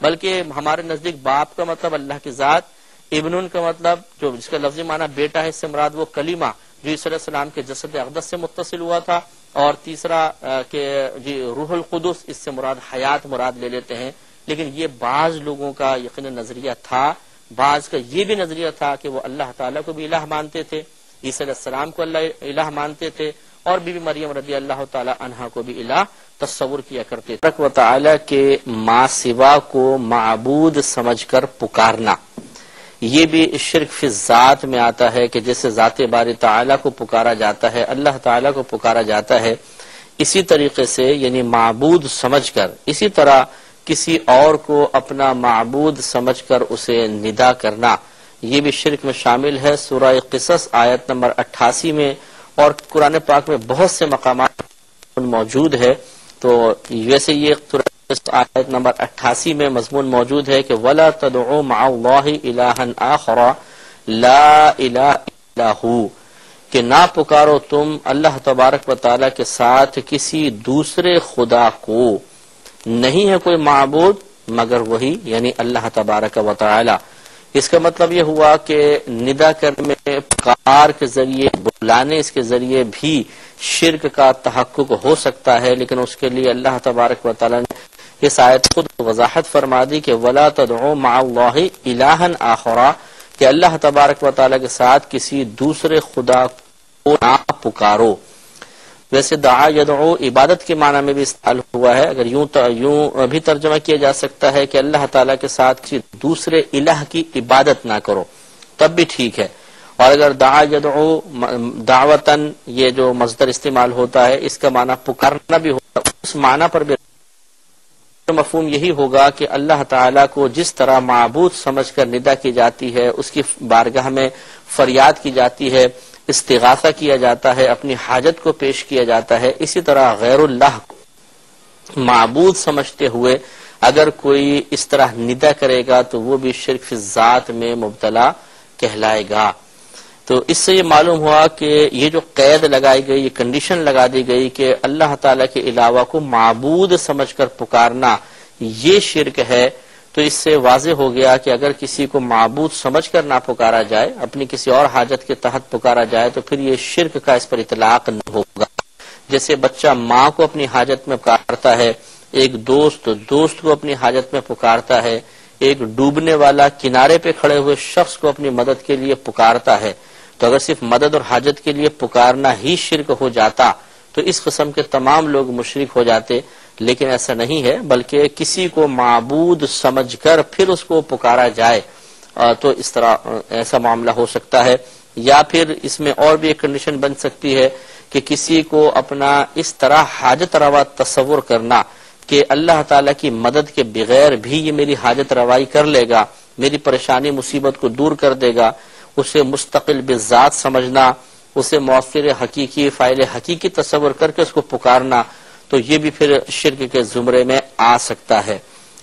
بلکہ ہمارے نزدیک باپ کا مطلب اللہ کی ذات، ابن کا مطلب جو جس کا لفظی معنی بیٹا ہے، اس سے مراد وہ کلمہ جو عیسیٰ علیہ السلام کے جسد اقدس سے متصل ہوا تھا، اور تیسرا کہ روح القدس، اس سے مراد حیات مراد لے لیتے ہیں۔ لیکن یہ بعض لوگوں کا یقین نظریہ تھا، بعض کا یہ بھی نظریہ تھا کہ وہ اللہ تعالیٰ کو بھی الہ مانتے تھے، عیسیٰ علیہ السلام کو اللہ الہ مانتے تھے، اور بی بی مریم رضی اللہ تعالی عنہا کو بھی الہ تصور کیا کرتے تھے۔ و تعالی کے ما سوا کو معبود سمجھ کر پکارنا، یہ بھی شرک فی الذات میں آتا ہے کہ جیسے ذات باری تعالیٰ کو پکارا جاتا ہے، اللہ تعالیٰ کو پکارا جاتا ہے، اسی طریقے سے یعنی معبود سمجھ کر، اسی طرح کسی اور کو اپنا معبود سمجھ کر اسے ندا کرنا، یہ بھی شرک میں شامل ہے۔ سورہ قصص آیت نمبر 88 میں اور قرآن پاک میں بہت سے مقامات موجود ہے۔ تو ویسے یہ آیت نمبر 88 میں مضمون موجود ہے کہ وَلَا تَدْعُوا مَعَ اللَّهِ إِلَٰهًا آخَرَ لَا إِلَٰهَ إِلَّا هُوَ، کہ نہ پکارو تم اللہ تبارک و تعالیٰ کے ساتھ کسی دوسرے خدا کو، نہیں ہے کوئی معبود مگر وہی یعنی اللہ تبارک و تعالیٰ۔ اس کا مطلب یہ ہوا کہ ندا کرنے میں، پکار کے ذریعے، بلانے اس کے ذریعے بھی شرک کا تحقق ہو سکتا ہے، لیکن اس کے لیے اللہ تبارک و تعالیٰ نے اس آیت خود وضاحت فرما دی کہ وَلَا تَدْعُوا مَعَ اللَّهِ إِلَٰهًا آخَرَ، کہ اللہ تبارک و تعالیٰ کے ساتھ کسی دوسرے خدا کو نہ پکارو۔ ویسے دعا یدعو عبادت کے معنی میں بھی استعمال ہوا ہے، اگر یوں بھی ترجمہ کیا جا سکتا ہے کہ اللہ تعالیٰ کے ساتھ کسی دوسرے الہ کی عبادت نہ کرو، تب بھی ٹھیک ہے۔ اور اگر دعا یدعو دعوتاً، یہ جو مصدر استعمال ہوتا ہے اس کا معنی پکارنا بھی ہوتا ہے، اس معنی پر بھی مفہوم یہی ہوگا کہ اللہ تعالیٰ کو جس طرح معبود سمجھ کر ندا کی جاتی ہے، اس کی بارگاہ میں فریاد کی جاتی ہے، استغاثہ کیا جاتا ہے، اپنی حاجت کو پیش کیا جاتا ہے، اسی طرح غیر اللہ کو معبود سمجھتے ہوئے اگر کوئی اس طرح ندا کرے گا تو وہ بھی شرک فی الذات میں مبتلا کہلائے گا۔ تو اس سے یہ معلوم ہوا کہ یہ جو قید لگائی گئی، یہ کنڈیشن لگا دی گئی کہ اللہ تعالیٰ کے علاوہ کو معبود سمجھ کر پکارنا یہ شرک ہے، تو اس سے واضح ہو گیا کہ اگر کسی کو معبود سمجھ کر نہ پکارا جائے، اپنی کسی اور حاجت کے تحت پکارا جائے، تو پھر یہ شرک کا اس پر اطلاق نہیں ہوگا۔ جیسے بچہ ماں کو اپنی حاجت میں پکارتا ہے، ایک دوست کو اپنی حاجت میں پکارتا ہے، ایک ڈوبنے والا کنارے پہ کھڑے ہوئے شخص کو اپنی مدد کے لیے پکارتا ہے، تو اگر صرف مدد اور حاجت کے لیے پکارنا ہی شرک ہو جاتا تو اس قسم کے تمام لوگ مشرک ہو جاتے، لیکن ایسا نہیں ہے، بلکہ کسی کو معبود سمجھ کر پھر اس کو پکارا جائے تو اس طرح ایسا معاملہ ہو سکتا ہے۔ یا پھر اس میں اور بھی ایک کنڈیشن بن سکتی ہے کہ کسی کو اپنا اس طرح حاجت روا تصور کرنا کہ اللہ تعالیٰ کی مدد کے بغیر بھی یہ میری حاجت روائی کر لے گا، میری پریشانی مصیبت کو دور کر دے گا، اسے مستقل بذات سمجھنا، اسے مؤثر حقیقی فاعل حقیقی تصور کر کے اس کو پکارنا، تو یہ بھی پھر شرک کے زمرے میں آ سکتا ہے۔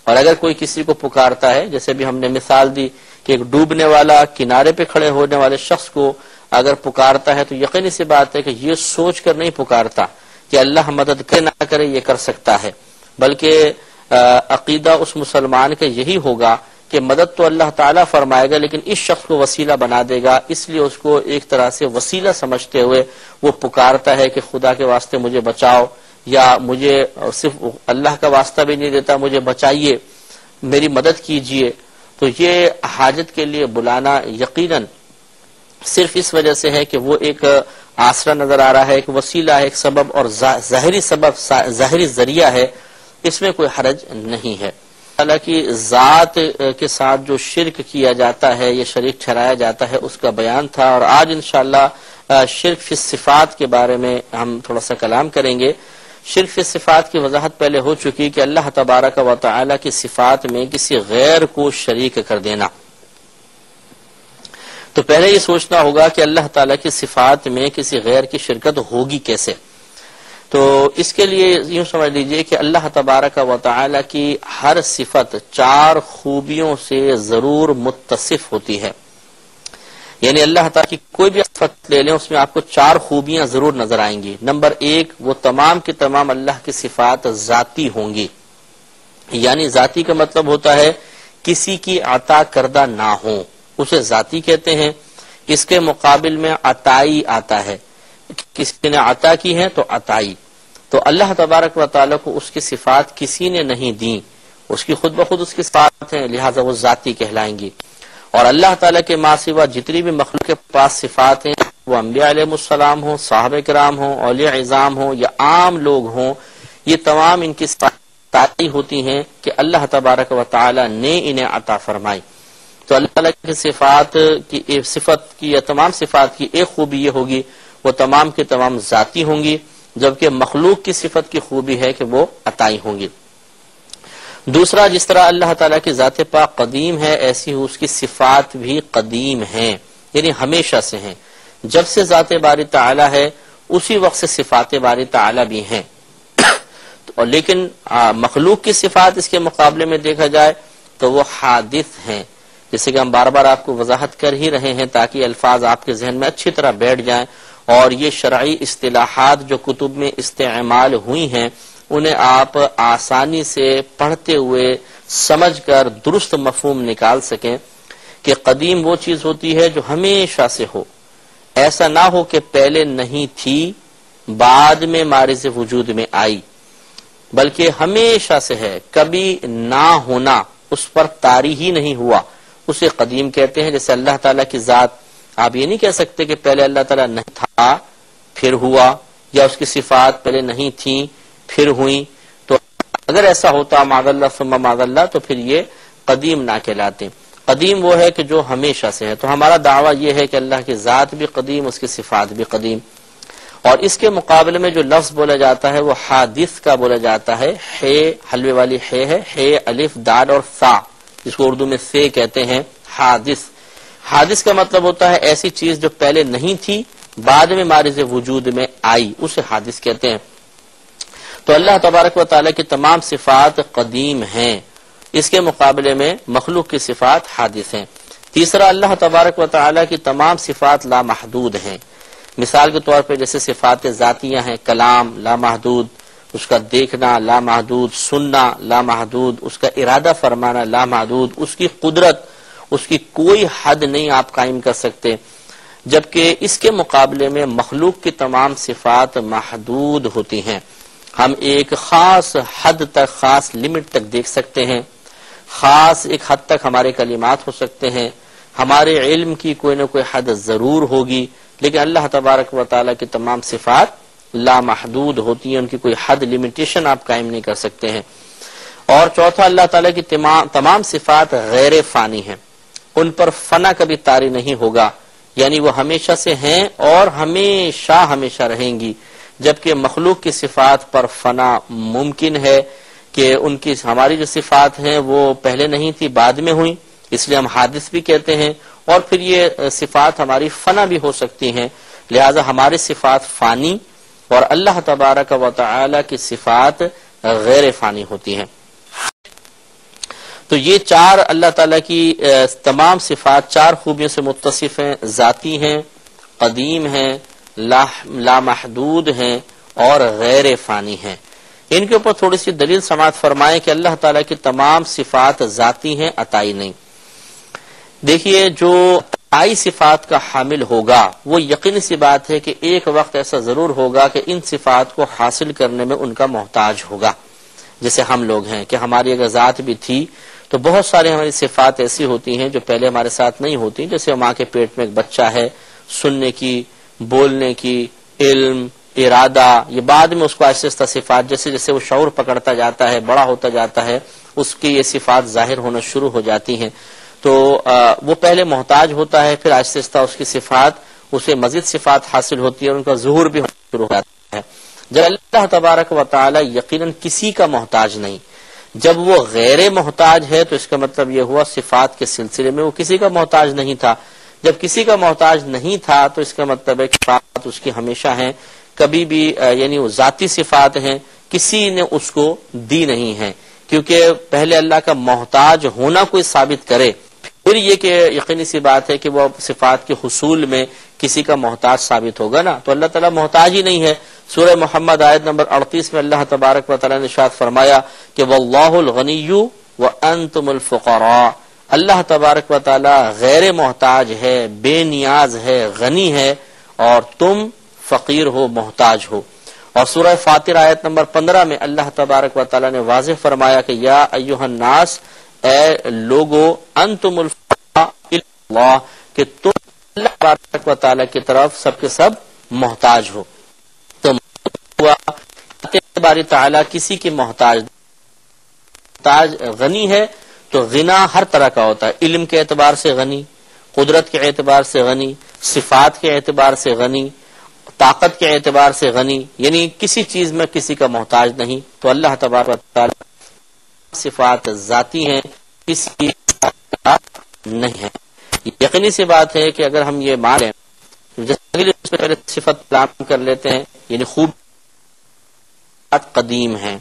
اور اگر کوئی کسی کو پکارتا ہے، جیسے بھی ہم نے مثال دی کہ ایک ڈوبنے والا کنارے پہ کھڑے ہونے والے شخص کو اگر پکارتا ہے تو یقینی سی بات ہے کہ یہ سوچ کر نہیں پکارتا کہ اللہ مدد کرے نہ کرے یہ کر سکتا ہے، بلکہ عقیدہ اس مسلمان کا یہی ہوگا کہ مدد تو اللہ تعالیٰ فرمائے گا، لیکن اس شخص کو وسیلہ بنا دے گا، اس لیے اس کو ایک طرح سے وسیلہ سمجھتے ہوئے وہ پکارتا ہے کہ خدا کے واسطے مجھے بچاؤ، یا مجھے صرف اللہ کا واسطہ بھی نہیں دیتا، مجھے بچائیے، میری مدد کیجئے۔ تو یہ حاجت کے لیے بلانا یقیناً صرف اس وجہ سے ہے کہ وہ ایک آسرا نظر آ رہا ہے، ایک وسیلہ ہے، ایک سبب، اور ظاہری سبب ظاہری ذریعہ ہے، اس میں کوئی حرج نہیں ہے۔ حالانکہ ذات کے ساتھ جو شرک کیا جاتا ہے، یہ شریک ٹھہرایا جاتا ہے، اس کا بیان تھا، اور آج انشاءاللہ شرک فی الصفات کے بارے میں ہم تھوڑا سا کلام کریں گے۔ شرک فی الصفات کی وضاحت پہلے ہو چکی کہ اللہ تبارک و تعالی کی صفات میں کسی غیر کو شریک کر دینا۔ تو پہلے یہ سوچنا ہوگا کہ اللہ تعالیٰ کی صفات میں کسی غیر کی شرکت ہوگی کیسے۔ تو اس کے لیے یوں سمجھ لیجئے کہ اللہ تبارک و تعالی کی ہر صفت 4 خوبیوں سے ضرور متصف ہوتی ہے، یعنی اللہ تعالیٰ کی کوئی بھی صفت لے لیں اس میں آپ کو 4 خوبیاں ضرور نظر آئیں گی۔ نمبر 1، وہ تمام کی تمام اللہ کی صفات ذاتی ہوں گی، یعنی ذاتی کا مطلب ہوتا ہے کسی کی عطا کردہ نہ ہوں، اسے ذاتی کہتے ہیں۔ اس کے مقابل میں عطائی آتا ہے، کسی نے عطا کی ہے تو عطائی، تو اللہ تبارک و تعالیٰ کو اس کی صفات کسی نے نہیں دیں، اس کی خود بخود اس کی صفات ہیں، لہٰذا وہ ذاتی کہلائیں گی۔ اور اللہ تعالیٰ کے ماں سوا جتنی بھی مخلوق کے پاس صفات ہیں، وہ انبیاء علیہ السلام ہوں، صحابہ کرام ہوں، اولیاء عظام ہوں یا عام لوگ ہوں، یہ تمام ان کی صفات ہوتی ہیں کہ اللہ تبارک و تعالیٰ نے انہیں عطا فرمائی۔ تو اللہ تعالیٰ کی صفت کی یا تمام صفات کی ایک خوبی یہ ہوگی وہ تمام کے تمام ذاتی ہوں گی، جبکہ مخلوق کی صفت کی خوبی ہے کہ وہ عطائی ہوں گی۔ دوسرا، جس طرح اللہ تعالیٰ کی ذات پاک قدیم ہے، ایسی ہی اس کی صفات بھی قدیم ہیں، یعنی ہمیشہ سے ہیں۔ جب سے ذات باری تعالیٰ ہے اسی وقت سے صفات باری تعالیٰ بھی ہیں، اور لیکن مخلوق کی صفات اس کے مقابلے میں دیکھا جائے تو وہ حادث ہیں، جیسے کہ ہم بار بار آپ کو وضاحت کر ہی رہے ہیں تاکہ الفاظ آپ کے ذہن میں اچھی طرح بیٹھ جائیں، اور یہ شرعی اصطلاحات جو کتب میں استعمال ہوئی ہیں انہیں آپ آسانی سے پڑھتے ہوئے سمجھ کر درست مفہوم نکال سکیں کہ قدیم وہ چیز ہوتی ہے جو ہمیشہ سے ہو، ایسا نہ ہو کہ پہلے نہیں تھی بعد میں معرض وجود میں آئی، بلکہ ہمیشہ سے ہے، کبھی نہ ہونا اس پر طاری ہی نہیں ہوا، اسے قدیم کہتے ہیں۔ جیسے اللہ تعالیٰ کی ذات، آپ یہ نہیں کہہ سکتے کہ پہلے اللہ تعالیٰ نہیں تھا پھر ہوا، یا اس کی صفات پہلے نہیں تھیں پھر ہوئیں، تو اگر ایسا ہوتا معاذ اللہ ثم معاذ اللہ تو پھر یہ قدیم نہ کہلاتے۔ قدیم وہ ہے کہ جو ہمیشہ سے ہے۔ تو ہمارا دعویٰ یہ ہے کہ اللہ کی ذات بھی قدیم، اس کی صفات بھی قدیم، اور اس کے مقابلے میں جو لفظ بولا جاتا ہے وہ حادث کا بولا جاتا ہے۔ ہے حلوے والی ہے الف دال اور ثا، جس کو اردو میں سے کہتے ہیں حادث۔ حادث کا مطلب ہوتا ہے ایسی چیز جو پہلے نہیں تھی بعد میں معرض وجود میں آئی، اسے حادث کہتے ہیں۔ تو اللہ تبارک و تعالیٰ کی تمام صفات قدیم ہیں، اس کے مقابلے میں مخلوق کی صفات حادث ہیں۔ تیسرا، اللہ تبارک و تعالیٰ کی تمام صفات لامحدود ہیں۔ مثال کے طور پہ جیسے صفات ذاتیہ ہیں، کلام لامحدود، اس کا دیکھنا لامحدود، سننا لامحدود، اس کا ارادہ فرمانا لامحدود، اس کی قدرت، اس کی کوئی حد نہیں آپ قائم کر سکتے، جبکہ اس کے مقابلے میں مخلوق کی تمام صفات محدود ہوتی ہیں۔ ہم ایک خاص حد تک، خاص لمٹ تک دیکھ سکتے ہیں، خاص ایک حد تک ہمارے کلمات ہو سکتے ہیں، ہمارے علم کی کوئی نہ کوئی حد ضرور ہوگی، لیکن اللہ تبارک و تعالیٰ کی تمام صفات لامحدود ہوتی ہیں، ان کی کوئی حد لمیٹیشن آپ قائم نہیں کر سکتے ہیں۔ اور چوتھا، اللہ تعالیٰ کی تمام صفات غیر فانی ہیں، ان پر فنا کبھی طاری نہیں ہوگا، یعنی وہ ہمیشہ سے ہیں اور ہمیشہ رہیں گی، جبکہ مخلوق کی صفات پر فنا ممکن ہے کہ ان کی ہماری جو صفات ہیں وہ پہلے نہیں تھی، بعد میں ہوئی، اس لیے ہم حادث بھی کہتے ہیں، اور پھر یہ صفات ہماری فنا بھی ہو سکتی ہیں، لہذا ہماری صفات فانی اور اللہ تبارک و تعالی کی صفات غیر فانی ہوتی ہیں۔ تو یہ چار اللہ تعالیٰ کی تمام صفات چار خوبیوں سے متصف ہیں، ذاتی ہیں، قدیم ہیں، لامحدود ہیں اور غیر فانی ہیں۔ ان کے اوپر تھوڑی سی دلیل سماعت فرمائیں کہ اللہ تعالیٰ کی تمام صفات ذاتی ہیں، عطائی نہیں۔ دیکھیے، جو عطائی صفات کا حامل ہوگا وہ یقینی سی بات ہے کہ ایک وقت ایسا ضرور ہوگا کہ ان صفات کو حاصل کرنے میں ان کا محتاج ہوگا۔ جیسے ہم لوگ ہیں کہ ہماری اگر ذات بھی تھی تو بہت سارے ہماری صفات ایسی ہوتی ہیں جو پہلے ہمارے ساتھ نہیں ہوتی، جیسے ماں کے پیٹ میں ایک بچہ ہے، سننے کی، بولنے کی، علم، ارادہ، یہ بعد میں اس کو آہستہ آہستہ صفات، جیسے جیسے وہ شعور پکڑتا جاتا ہے، بڑا ہوتا جاتا ہے، اس کی یہ صفات ظاہر ہونا شروع ہو جاتی ہیں۔ تو وہ پہلے محتاج ہوتا ہے، پھر آہستہ آہستہ اس کی صفات، اسے مزید صفات حاصل ہوتی ہے اور ان کا ظہور بھی ہونا شروع ہو جاتا ہے۔ جب اللہ تبارک و تعالی یقیناً کسی کا محتاج نہیں، جب وہ غیر محتاج ہے تو اس کا مطلب یہ ہوا صفات کے سلسلے میں وہ کسی کا محتاج نہیں تھا۔ جب کسی کا محتاج نہیں تھا تو اس کا مطلب ہے کہ صفات اس کی ہمیشہ ہیں، کبھی بھی یعنی وہ ذاتی صفات ہیں، کسی نے اس کو دی نہیں ہے، کیونکہ پہلے اللہ کا محتاج ہونا کوئی ثابت کرے، پھر یہ کہ یقینی سی بات ہے کہ وہ صفات کے حصول میں کسی کا محتاج ثابت ہوگا نا، تو اللہ تعالیٰ محتاج ہی نہیں ہے۔ سورہ محمد آیت نمبر 38 میں اللہ تبارک و تعالیٰ نے ارشاد فرمایا کہ واللہ الغنی وانتم الفقراء، اللہ تبارک و تعالیٰ غیر محتاج ہے، بے نیاز ہے، غنی ہے، اور تم فقیر ہو، محتاج ہو۔ اور سورہ فاطر آیت نمبر 15 میں اللہ تبارک و تعالیٰ نے واضح فرمایا کہ یا ایھا الناس، اے لوگو، انتم الفقراء الی اللہ، کہ تم اللہ تبارک و تعالیٰ کی طرف سب کے سب محتاج ہو۔ تو باری تعالیٰ کسی کی محتاج غنی ہے، تو غنا ہر طرح کا ہوتا ہے، علم کے اعتبار سے غنی، قدرت کے اعتبار سے غنی، صفات کے اعتبار سے غنی، طاقت کے اعتبار سے غنی، یعنی کسی چیز میں کسی کا محتاج نہیں۔ تو اللہ تبارک و تعالی صفات ذاتی ہیں، کسی کا نہیں ہے۔ یقینی سی بات ہے کہ اگر ہم یہ مانیں، جیسے پہلے صفت کلام کر لیتے ہیں، یعنی خوب قدیم ہیں،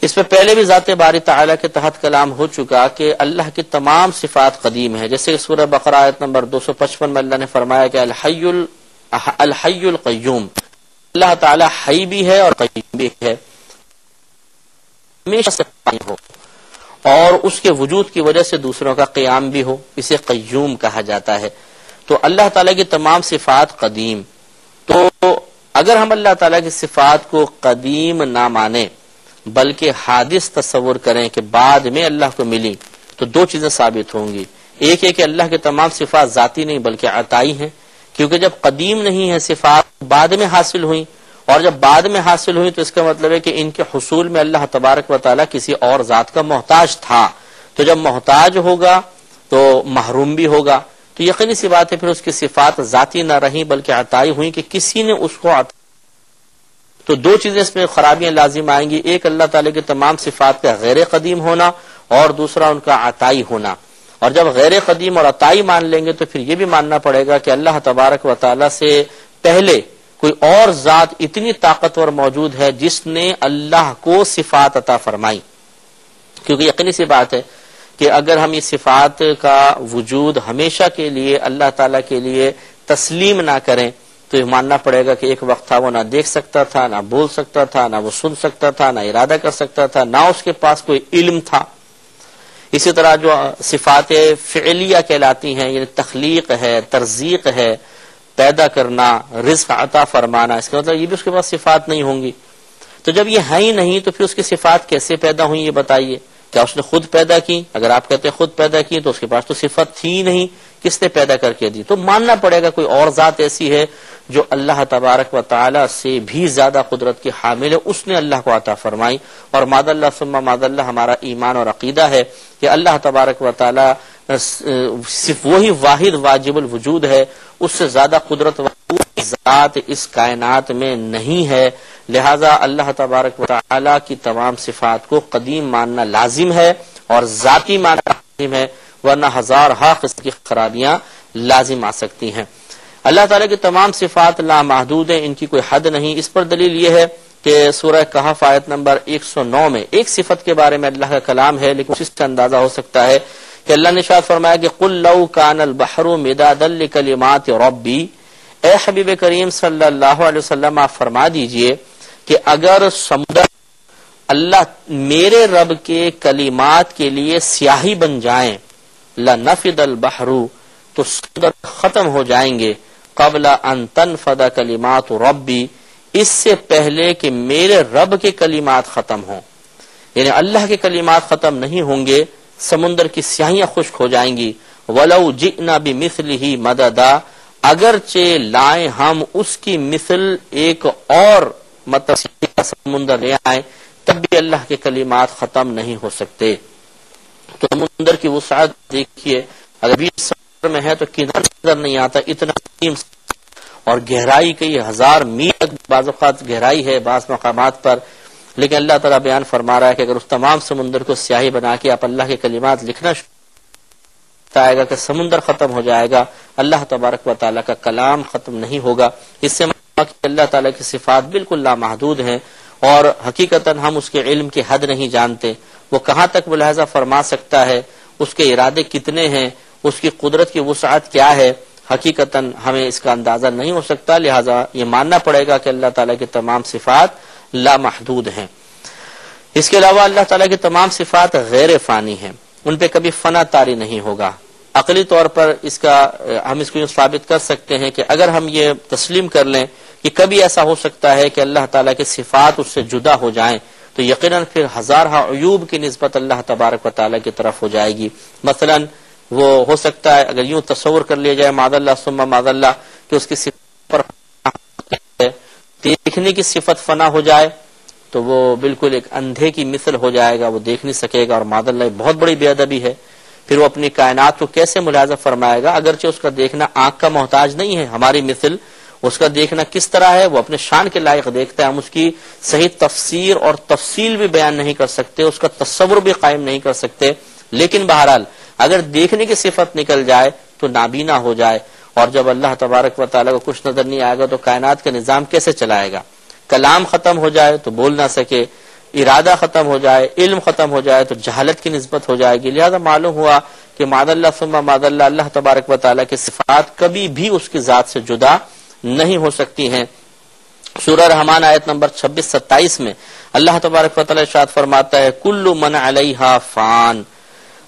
اس میں پہلے بھی ذات باری تعالیٰ کے تحت کلام ہو چکا کہ اللہ کی تمام صفات قدیم ہیں، جیسے سورہ بقرہ آیت نمبر 255 میں اللہ نے فرمایا کہ الحی القیوم، اللہ تعالیٰ حی بھی ہے اور قیوم بھی ہے، ہمیشہ سے قائم ہو اور اس کے وجود کی وجہ سے دوسروں کا قیام بھی ہو، اسے قیوم کہا جاتا ہے۔ تو اللہ تعالیٰ کی تمام صفات قدیم، تو اگر ہم اللہ تعالیٰ کی صفات کو قدیم نہ مانیں بلکہ حادث تصور کریں کہ بعد میں اللہ کو ملی، تو دو چیزیں ثابت ہوں گی۔ ایک ہے کہ اللہ کی تمام صفات ذاتی نہیں بلکہ عطائی ہیں، کیونکہ جب قدیم نہیں ہے صفات بعد میں حاصل ہوئی، اور جب بعد میں حاصل ہوئی تو اس کا مطلب ہے کہ ان کے حصول میں اللہ تبارک و تعالیٰ کسی اور ذات کا محتاج تھا، تو جب محتاج ہوگا تو محروم بھی ہوگا، تو یقینی سی بات ہے پھر اس کی صفات ذاتی نہ رہیں بلکہ عطائی ہوئی کہ کسی نے اس کو تو دو چیزیں اس میں خرابیاں لازم آئیں گی، ایک اللہ تعالیٰ کی تمام صفات کا غیر قدیم ہونا اور دوسرا ان کا عطائی ہونا۔ اور جب غیر قدیم اور عطائی مان لیں گے تو پھر یہ بھی ماننا پڑے گا کہ اللہ تبارک و تعالیٰ سے پہلے کوئی اور ذات اتنی طاقتور موجود ہے جس نے اللہ کو صفات عطا فرمائی. کیونکہ یقینی سی بات ہے کہ اگر ہم یہ صفات کا وجود ہمیشہ کے لیے اللہ تعالیٰ کے لیے تسلیم نہ کریں تو یہ ماننا پڑے گا کہ ایک وقت تھا وہ نہ دیکھ سکتا تھا، نہ بول سکتا تھا، نہ وہ سن سکتا تھا، نہ ارادہ کر سکتا تھا، نہ اس کے پاس کوئی علم تھا. اسی طرح جو صفات فعلیہ کہلاتی ہیں، یعنی تخلیق ہے، ترزیق ہے، پیدا کرنا، رزق عطا فرمانا، اس کا مطلب یہ بھی اس کے پاس صفات نہیں ہوں گی. تو جب یہ ہے ہی نہیں تو پھر اس کی صفات کیسے پیدا ہوئی یہ بتائیے. کیا اس نے خود پیدا کی؟ اگر آپ کہتے ہیں خود پیدا کی تو اس کے پاس تو صفت تھی ہی نہیں، کس نے پیدا کر کے دی؟ تو ماننا پڑے گا کوئی اور ذات ایسی ہے جو اللہ تبارک و تعالی سے بھی زیادہ قدرت کی حامل ہے، اس نے اللہ کو عطا فرمائی. اور ماد اللہ ثم ماد اللہ ہمارا ایمان اور عقیدہ ہے کہ اللہ تبارک و تعالی صرف وہی واحد واجب الوجود ہے، اس سے زیادہ قدرت والی ذات اس کائنات میں نہیں ہے. لہذا اللہ تبارک و تعالی کی تمام صفات کو قدیم ماننا لازم ہے اور ذاتی ماننا لازم ہے، ورنہ ہزارہا قسم کی خرابیاں لازم آ سکتی ہیں. اللہ تعالیٰ کی تمام صفات لامحدود ہیں، ان کی کوئی حد نہیں. اس پر دلیل یہ ہے کہ سورہ کہف آیت نمبر 109 میں ایک صفت کے بارے میں اللہ کا کلام ہے، لیکن اس سے اندازہ ہو سکتا ہے کہ اللہ نے ارشاد فرمایا کہ قل لو کان البحر مدادا لکلمات ربی. اے حبیب کریم صلی اللہ علیہ وسلم آپ فرما دیجئے کہ اگر سمندر اللہ میرے رب کے کلمات کے لیے سیاہی بن جائیں، لنفد البحر تو سمندر ختم ہو جائیں گے، قبل ان تنفد کلمات ربی اس سے پہلے کہ میرے رب کے کلمات ختم ہوں. یعنی اللہ کے کلمات ختم نہیں ہوں گے، سمندر کی سیاہیاں خشک ہو جائیں گی. ولو جئنا بمثلہ مددا اگرچہ لائیں ہم اس کی مثل ایک اور مطلب سمندر لے آئیں تب بھی اللہ کے کلمات ختم نہیں ہو سکتے. تو سمندر کی وسعت دیکھیے، اگر 20 سمندر میں ہے تو کدھر نظر نہیں آتا، اتنا اور گہرائی کئی ہزار میل تک بعض اوقات گہرائی ہے بعض مقامات پر. لیکن اللہ تعالیٰ بیان فرما رہا ہے کہ اگر اس تمام سمندر کو سیاہی بنا کے آپ اللہ کے کلمات لکھنا آئے گا کہ سمندر ختم ہو جائے گا، اللہ تبارک و تعالیٰ کا کلام ختم نہیں ہوگا. اس سے اللہ تعالیٰ کی صفات بالکل لامحدود ہیں اور حقیقتاً ہم اس کے علم کی حد نہیں جانتے. وہ کہاں تک ملاحظہ فرما سکتا ہے، اس کے ارادے کتنے ہیں، اس کی قدرت کی وسعت کیا ہے، حقیقتاً ہمیں اس کا اندازہ نہیں ہو سکتا. لہٰذا یہ ماننا پڑے گا کہ اللہ تعالیٰ کی تمام صفات لامحدود ہیں. اس کے علاوہ اللہ تعالیٰ کی تمام صفات غیر فانی ہیں، ان پہ کبھی فنا طاری نہیں ہوگا. عقلی طور پر ہم اس کو ثابت کر سکتے ہیں کہ اگر ہم یہ تسلیم کر لیں کہ کبھی ایسا ہو سکتا ہے کہ اللہ تعالیٰ کی صفات اس سے جدا ہو جائیں تو یقیناً پھر ہزارہ عیوب کی نسبت اللہ تبارک و تعالیٰ کی طرف ہو جائے گی. مثلاً وہ ہو سکتا ہے اگر یوں تصور کر لیا جائے معاذ اللہ ثم معاذ اللہ کہ اس کی صفت پر دیکھنے کی صفت فنا ہو جائے تو وہ بالکل ایک اندھے کی مثل ہو جائے گا، وہ دیکھ نہیں سکے گا اور معاذ اللہ بہت بڑی بے ادبی ہے. پھر وہ اپنی کائنات کو کیسے ملاحظہ فرمائے گا؟ اگرچہ اس کا دیکھنا آنکھ کا محتاج نہیں ہے ہماری مثل، اس کا دیکھنا کس طرح ہے وہ اپنے شان کے لائق دیکھتا ہے. ہم اس کی صحیح تفسیر اور تفصیل بھی بیان نہیں کر سکتے، اس کا تصور بھی قائم نہیں کر سکتے. لیکن بہرحال اگر دیکھنے کی صفت نکل جائے تو نابینا ہو جائے، اور جب اللہ تبارک و تعالیٰ کو کچھ نظر نہیں آئے گا تو کائنات کا نظام کیسے چلائے گا؟ کلام ختم ہو جائے تو بول نہ سکے، ارادہ ختم ہو جائے، علم ختم ہو جائے تو جہالت کی نسبت ہو جائے گی. لہذا معلوم ہوا کہ معاذ اللہ ثم معاذ اللہ اللہ تبارک و تعالیٰ کی صفات کبھی بھی اس کی ذات سے جدا نہیں ہو سکتی ہیں. سورہ رحمان آیت نمبر 26-27 میں اللہ تبارک و تعالیٰ ارشاد فرماتا ہے کل من علیہا فان،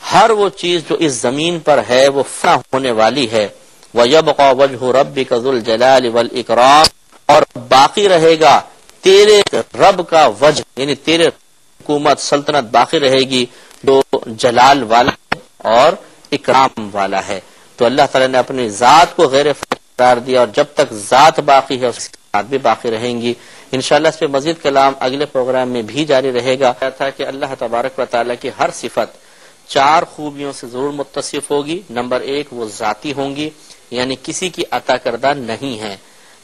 ہر وہ چیز جو اس زمین پر ہے وہ فنا ہونے والی ہے. وَيَبْقَى وَجْهُ رَبِّكَ ذُو الْجَلَالِ وَالْإِكْرَامِ، اور باقی رہے گا تیرے رب کا وجہ، یعنی تیرے حکومت سلطنت باقی رہے گی جو جلال والا ہے اور اکرام والا ہے. تو اللہ تعالیٰ نے اپنی ذات کو غیر قرار دیا اور جب تک ذات باقی ہے اس کی ذات بھی باقی رہیں گی. انشاءاللہ اس پہ مزید کلام اگلے پروگرام میں بھی جاری رہے گا. تھا کہ اللہ تبارک و تعالیٰ کی ہر صفت 4 خوبیوں سے ضرور متصف ہوگی. نمبر 1 وہ ذاتی ہوں گی، یعنی کسی کی عطا کردہ نہیں ہے.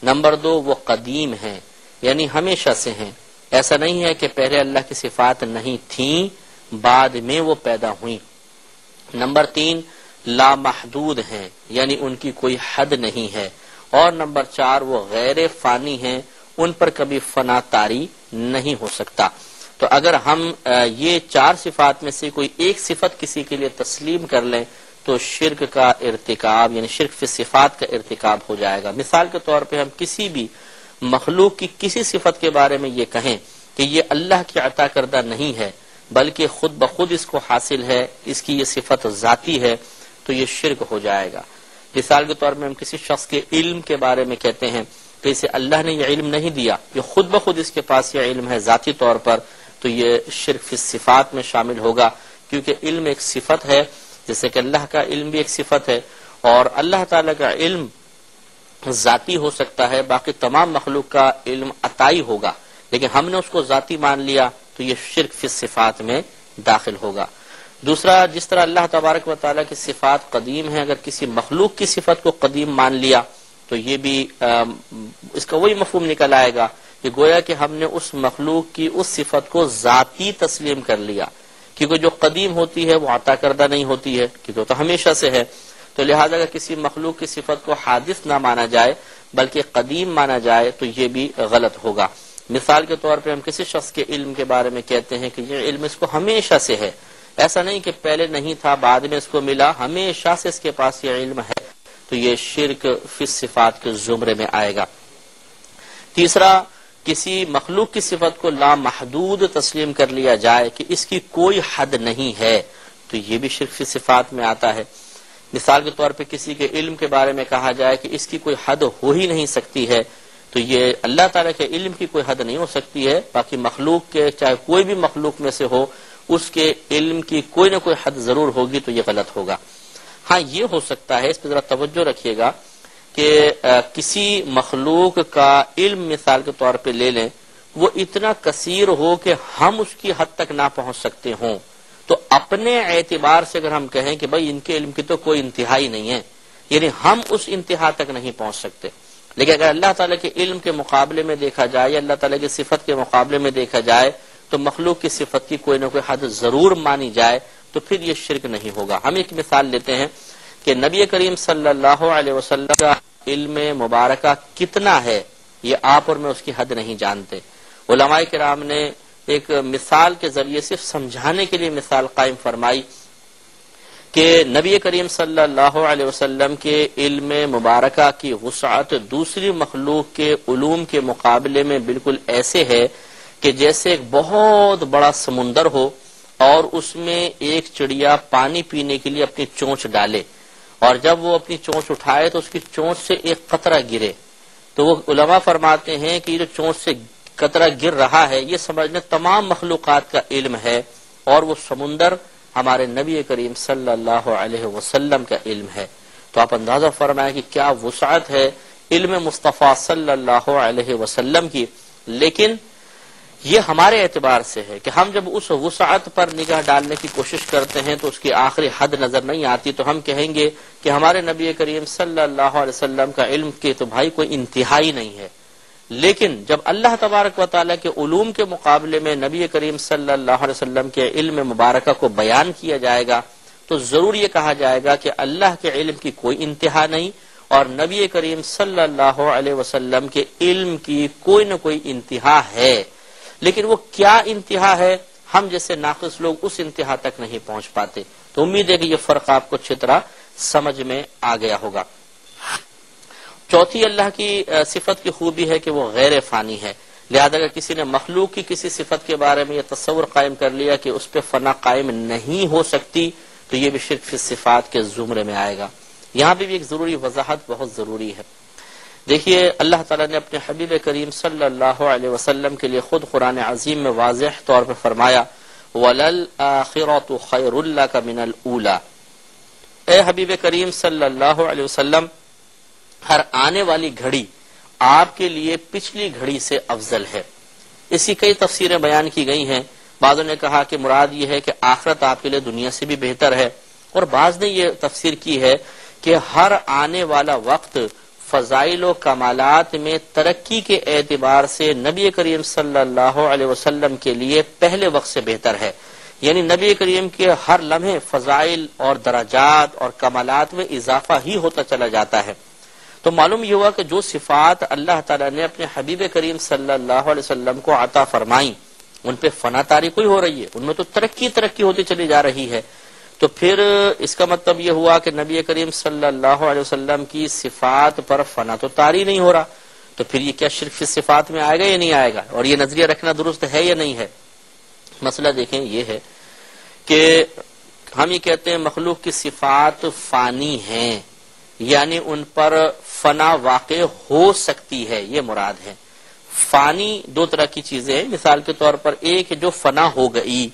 نمبر 2 وہ قدیم ہیں، یعنی ہمیشہ سے ہیں، ایسا نہیں ہے کہ پہلے اللہ کی صفات نہیں تھیں بعد میں وہ پیدا ہوئیں. نمبر 3 لامحدود ہیں، یعنی ان کی کوئی حد نہیں ہے. اور نمبر 4 وہ غیر فانی ہیں، ان پر کبھی فنا طاری نہیں ہو سکتا۔ تو اگر ہم یہ 4 صفات میں سے کوئی ایک صفت کسی کے لیے تسلیم کر لیں تو شرک کا ارتکاب یعنی شرک فی صفات کا ارتکاب ہو جائے گا۔ مثال کے طور پہ ہم کسی بھی مخلوق کی کسی صفت کے بارے میں یہ کہیں کہ یہ اللہ کی عطا کردہ نہیں ہے بلکہ خود بخود اس کو حاصل ہے، اس کی یہ صفت ذاتی ہے، تو یہ شرک ہو جائے گا۔ مثال کے طور میں ہم کسی شخص کے علم کے بارے میں کہتے ہیں کہ اسے اللہ نے یہ علم نہیں دیا، یہ خود بخود اس کے پاس یہ علم ہے ذاتی طور پر، تو یہ شرک فی صفات میں شامل ہوگا، کیونکہ علم ایک صفت ہے، جیسے کہ اللہ کا علم بھی ایک صفت ہے، اور اللہ تعالیٰ کا علم ذاتی ہو سکتا ہے، باقی تمام مخلوق کا علم عطائی ہوگا، لیکن ہم نے اس کو ذاتی مان لیا تو یہ شرک فی صفات میں داخل ہوگا۔ دوسرا، جس طرح اللہ تبارک و تعالیٰ کی صفات قدیم ہیں، اگر کسی مخلوق کی صفت کو قدیم مان لیا تو یہ بھی اس کا وہی مفہوم نکل آئے گا کہ گویا کہ ہم نے اس مخلوق کی اس صفت کو ذاتی تسلیم کر لیا، کیونکہ جو قدیم ہوتی ہے وہ عطا کردہ نہیں ہوتی ہے، کیونکہ وہ تو ہمیشہ سے ہے، تو لہذا اگر کسی مخلوق کی صفت کو حادث نہ مانا جائے بلکہ قدیم مانا جائے تو یہ بھی غلط ہوگا۔ مثال کے طور پہ ہم کسی شخص کے علم کے بارے میں کہتے ہیں کہ یہ علم اس کو ہمیشہ سے ہے، ایسا نہیں کہ پہلے نہیں تھا بعد میں اس کو ملا، ہمیشہ سے اس کے پاس یہ علم ہے، تو یہ شرک فی صفات کے زمرے میں آئے گا۔ تیسرا، کسی مخلوق کی صفت کو لامحدود تسلیم کر لیا جائے کہ اس کی کوئی حد نہیں ہے، تو یہ بھی شرک فی صفات میں آتا ہے۔ مثال کے طور پہ کسی کے علم کے بارے میں کہا جائے کہ اس کی کوئی حد ہو ہی نہیں سکتی ہے، تو یہ اللہ تعالیٰ کے علم کی کوئی حد نہیں ہو سکتی ہے، باقی مخلوق کے چاہے کوئی بھی مخلوق میں سے ہو اس کے علم کی کوئی نہ کوئی حد ضرور ہوگی، تو یہ غلط ہوگا۔ ہاں یہ ہو سکتا ہے، اس پہ ذرا توجہ رکھیے گا کہ کسی مخلوق کا علم مثال کے طور پہ لے لیں، وہ اتنا کثیر ہو کہ ہم اس کی حد تک نہ پہنچ سکتے ہوں، تو اپنے اعتبار سے اگر ہم کہیں کہ بھائی ان کے علم کی تو کوئی انتہائی نہیں ہے، یعنی ہم اس انتہا تک نہیں پہنچ سکتے، لیکن اگر اللہ تعالیٰ کے علم کے مقابلے میں دیکھا جائے یا اللہ تعالیٰ کی صفت کے مقابلے میں دیکھا جائے تو مخلوق کی صفت کی کوئی نہ کوئی حد ضرور مانی جائے تو پھر یہ شرک نہیں ہوگا۔ ہم ایک مثال لیتے ہیں کہ نبی کریم صلی اللہ علیہ وسلم کا علم مبارکہ کتنا ہے یہ آپ اور میں اس کی حد نہیں جانتے۔ علماء کرام نے ایک مثال کے ذریعے صرف سمجھانے کے لیے مثال قائم فرمائی کہ نبی کریم صلی اللہ علیہ وسلم کے علم مبارکہ کی وسعت دوسری مخلوق کے علوم کے مقابلے میں بالکل ایسے ہے کہ جیسے ایک بہت بڑا سمندر ہو اور اس میں ایک چڑیا پانی پینے کے لیے اپنی چونچ ڈالے، اور جب وہ اپنی چونچ اٹھائے تو اس کی چونچ سے ایک قطرہ گرے، تو وہ علماء فرماتے ہیں کہ یہ جو چونچ سے قطرہ گر رہا ہے یہ سمجھنے تمام مخلوقات کا علم ہے، اور وہ سمندر ہمارے نبی کریم صلی اللہ علیہ وسلم کا علم ہے۔ تو آپ اندازہ فرمائیں کہ کیا وسعت ہے علم مصطفیٰ صلی اللہ علیہ وسلم کی، لیکن یہ ہمارے اعتبار سے ہے کہ ہم جب اس وسعت پر نگاہ ڈالنے کی کوشش کرتے ہیں تو اس کی آخری حد نظر نہیں آتی، تو ہم کہیں گے کہ ہمارے نبی کریم صلی اللہ علیہ وسلم کا علم کی تو بھائی کوئی انتہائی نہیں ہے، لیکن جب اللہ تبارک و تعالیٰ کے علوم کے مقابلے میں نبی کریم صلی اللہ علیہ وسلم کے علم مبارکہ کو بیان کیا جائے گا تو ضرور یہ کہا جائے گا کہ اللہ کے علم کی کوئی انتہا نہیں اور نبی کریم صلی اللہ علیہ وسلم کے علم کی کوئی نہ کوئی انتہا ہے، لیکن وہ کیا انتہا ہے ہم جیسے ناقص لوگ اس انتہا تک نہیں پہنچ پاتے۔ تو امید ہے کہ یہ فرق آپ کو اچھی طرح سمجھ میں آ گیا ہوگا۔ چوتھی اللہ کی صفت کی خوبی ہے کہ وہ غیر فانی ہے، لہذا اگر کسی نے مخلوق کی کسی صفت کے بارے میں یہ تصور قائم کر لیا کہ اس پہ فنا قائم نہیں ہو سکتی تو یہ بھی شرک فی صفات کے زمرے میں آئے گا۔ یہاں بھی ایک ضروری وضاحت بہت ضروری ہے۔ دیکھیے اللہ تعالیٰ نے اپنے حبیب کریم صلی اللہ علیہ وسلم کے لیے خود قرآن عظیم میں واضح طور پر فرمایا وَلَلْآخِرَةُ خَيْرٌ لَكَ مِنَ الْأُولَى، اے حبیب کریم صلی اللہ علیہ وسلم ہر آنے والی گھڑی آپ کے لیے پچھلی گھڑی سے افضل ہے۔ اس کی کئی تفسیریں بیان کی گئی ہیں، بعضوں نے کہا کہ مراد یہ ہے کہ آخرت آپ کے لیے دنیا سے بھی بہتر ہے، اور بعض نے یہ تفسیر کی ہے کہ ہر آنے والا وقت فضائل و کمالات میں ترقی کے اعتبار سے نبی کریم صلی اللہ علیہ وسلم کے لیے پہلے وقت سے بہتر ہے، یعنی نبی کریم کے ہر لمحے فضائل اور درجات اور کمالات میں اضافہ ہی ہوتا چلا جاتا ہے۔ تو معلوم یہ ہوا کہ جو صفات اللہ تعالیٰ نے اپنے حبیب کریم صلی اللہ علیہ وسلم کو عطا فرمائیں ان پہ فنا طاری کوئی ہو رہی ہے، ان میں تو ترقی ہوتی چلی جا رہی ہے. تو پھر اس کا مطلب یہ ہوا کہ نبی کریم صلی اللہ علیہ وسلم کی صفات پر فنا تو طاری نہیں ہو رہا. تو پھر یہ کیا شرک فی صفات میں آئے گا یا نہیں آئے گا؟ اور یہ نظریہ رکھنا درست ہے یا نہیں ہے؟ مسئلہ دیکھیں یہ ہے کہ ہم یہ کہتے ہیں مخلوق کی صفات فانی ہیں، یعنی ان پر فنا واقع ہو سکتی ہے، یہ مراد ہے. فانی دو طرح کی چیزیں ہیں. مثال کے طور پر ایک جو فنا ہو گئی،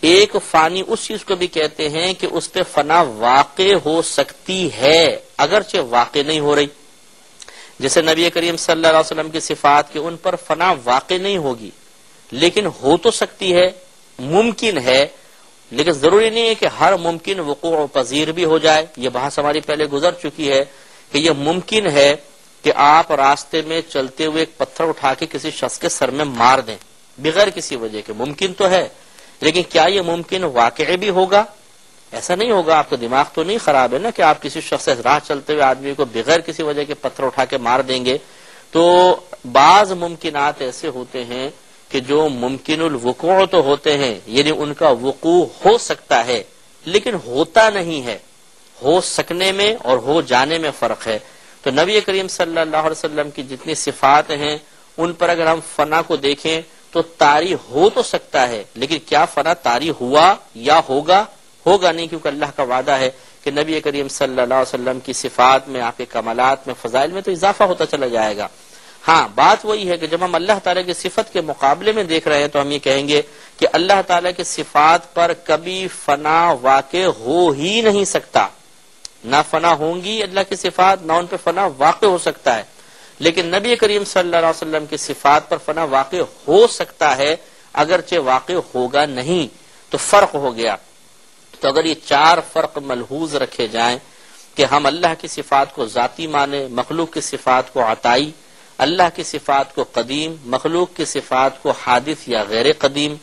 ایک فانی اس چیز کو بھی کہتے ہیں کہ اس پہ فنا واقع ہو سکتی ہے اگرچہ واقع نہیں ہو رہی. جیسے نبی کریم صلی اللہ علیہ وسلم کی صفات کے ان پر فنا واقع نہیں ہوگی لیکن ہو تو سکتی ہے، ممکن ہے، لیکن ضروری نہیں ہے کہ ہر ممکن وقوع پذیر بھی ہو جائے. یہ بحث ہماری پہلے گزر چکی ہے کہ یہ ممکن ہے کہ آپ راستے میں چلتے ہوئے ایک پتھر اٹھا کے کسی شخص کے سر میں مار دیں بغیر کسی وجہ کے. ممکن تو ہے لیکن کیا یہ ممکن واقع بھی ہوگا؟ ایسا نہیں ہوگا. آپ کا دماغ تو نہیں خراب ہے نا کہ آپ کسی شخص سے راہ چلتے ہوئے آدمی کو بغیر کسی وجہ کے پتھر اٹھا کے مار دیں گے. تو بعض ممکنات ایسے ہوتے ہیں کہ جو ممکن الوقوع تو ہوتے ہیں، یعنی ان کا وقوع ہو سکتا ہے لیکن ہوتا نہیں ہے. ہو سکنے میں اور ہو جانے میں فرق ہے. تو نبی کریم صلی اللہ علیہ وسلم کی جتنی صفات ہیں ان پر اگر ہم فنا کو دیکھیں تو طاری ہو تو سکتا ہے لیکن کیا فنا طاری ہوا یا ہوگا؟ ہوگا نہیں، کیونکہ اللہ کا وعدہ ہے کہ نبی کریم صلی اللہ علیہ وسلم کی صفات میں، آپ کے کمالات میں، فضائل میں تو اضافہ ہوتا چلا جائے گا. ہاں بات وہی ہے کہ جب ہم اللہ تعالیٰ کی صفت کے مقابلے میں دیکھ رہے ہیں تو ہم یہ کہیں گے کہ اللہ تعالیٰ کی صفات پر کبھی فنا واقع ہو ہی نہیں سکتا. نہ فنا ہوں گی اللہ کی صفات، نہ ان پہ فنا واقع ہو سکتا ہے. لیکن نبی کریم صلی اللہ علیہ وسلم کی صفات پر فنا واقع ہو سکتا ہے اگرچہ واقع ہوگا نہیں. تو فرق ہو گیا. تو اگر یہ چار فرق ملحوظ رکھے جائیں کہ ہم اللہ کی صفات کو ذاتی مانیں، مخلوق کی صفات کو عطائی، اللہ کی صفات کو قدیم، مخلوق کی صفات کو حادث یا غیر قدیم،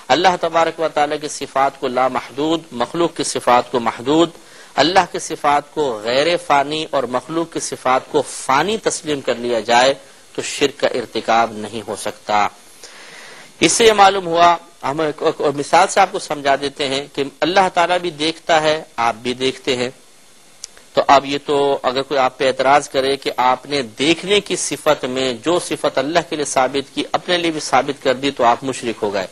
اللہ تبارک و تعالیٰ کی صفات کو لامحدود، مخلوق کی صفات کو محدود، اللہ کی صفات کو غیر فانی اور مخلوق کی صفات کو فانی تسلیم کر لیا جائے تو شرک کا ارتکاب نہیں ہو سکتا. اس سے یہ معلوم ہوا، ہم ایک مثال سے آپ کو سمجھا دیتے ہیں کہ اللہ تعالیٰ بھی دیکھتا ہے، آپ بھی دیکھتے ہیں. تو اب یہ تو اگر کوئی آپ پہ اعتراض کرے کہ آپ نے دیکھنے کی صفت میں جو صفت اللہ کے لیے ثابت کی اپنے لیے بھی ثابت کر دی تو آپ مشرک ہو گئے.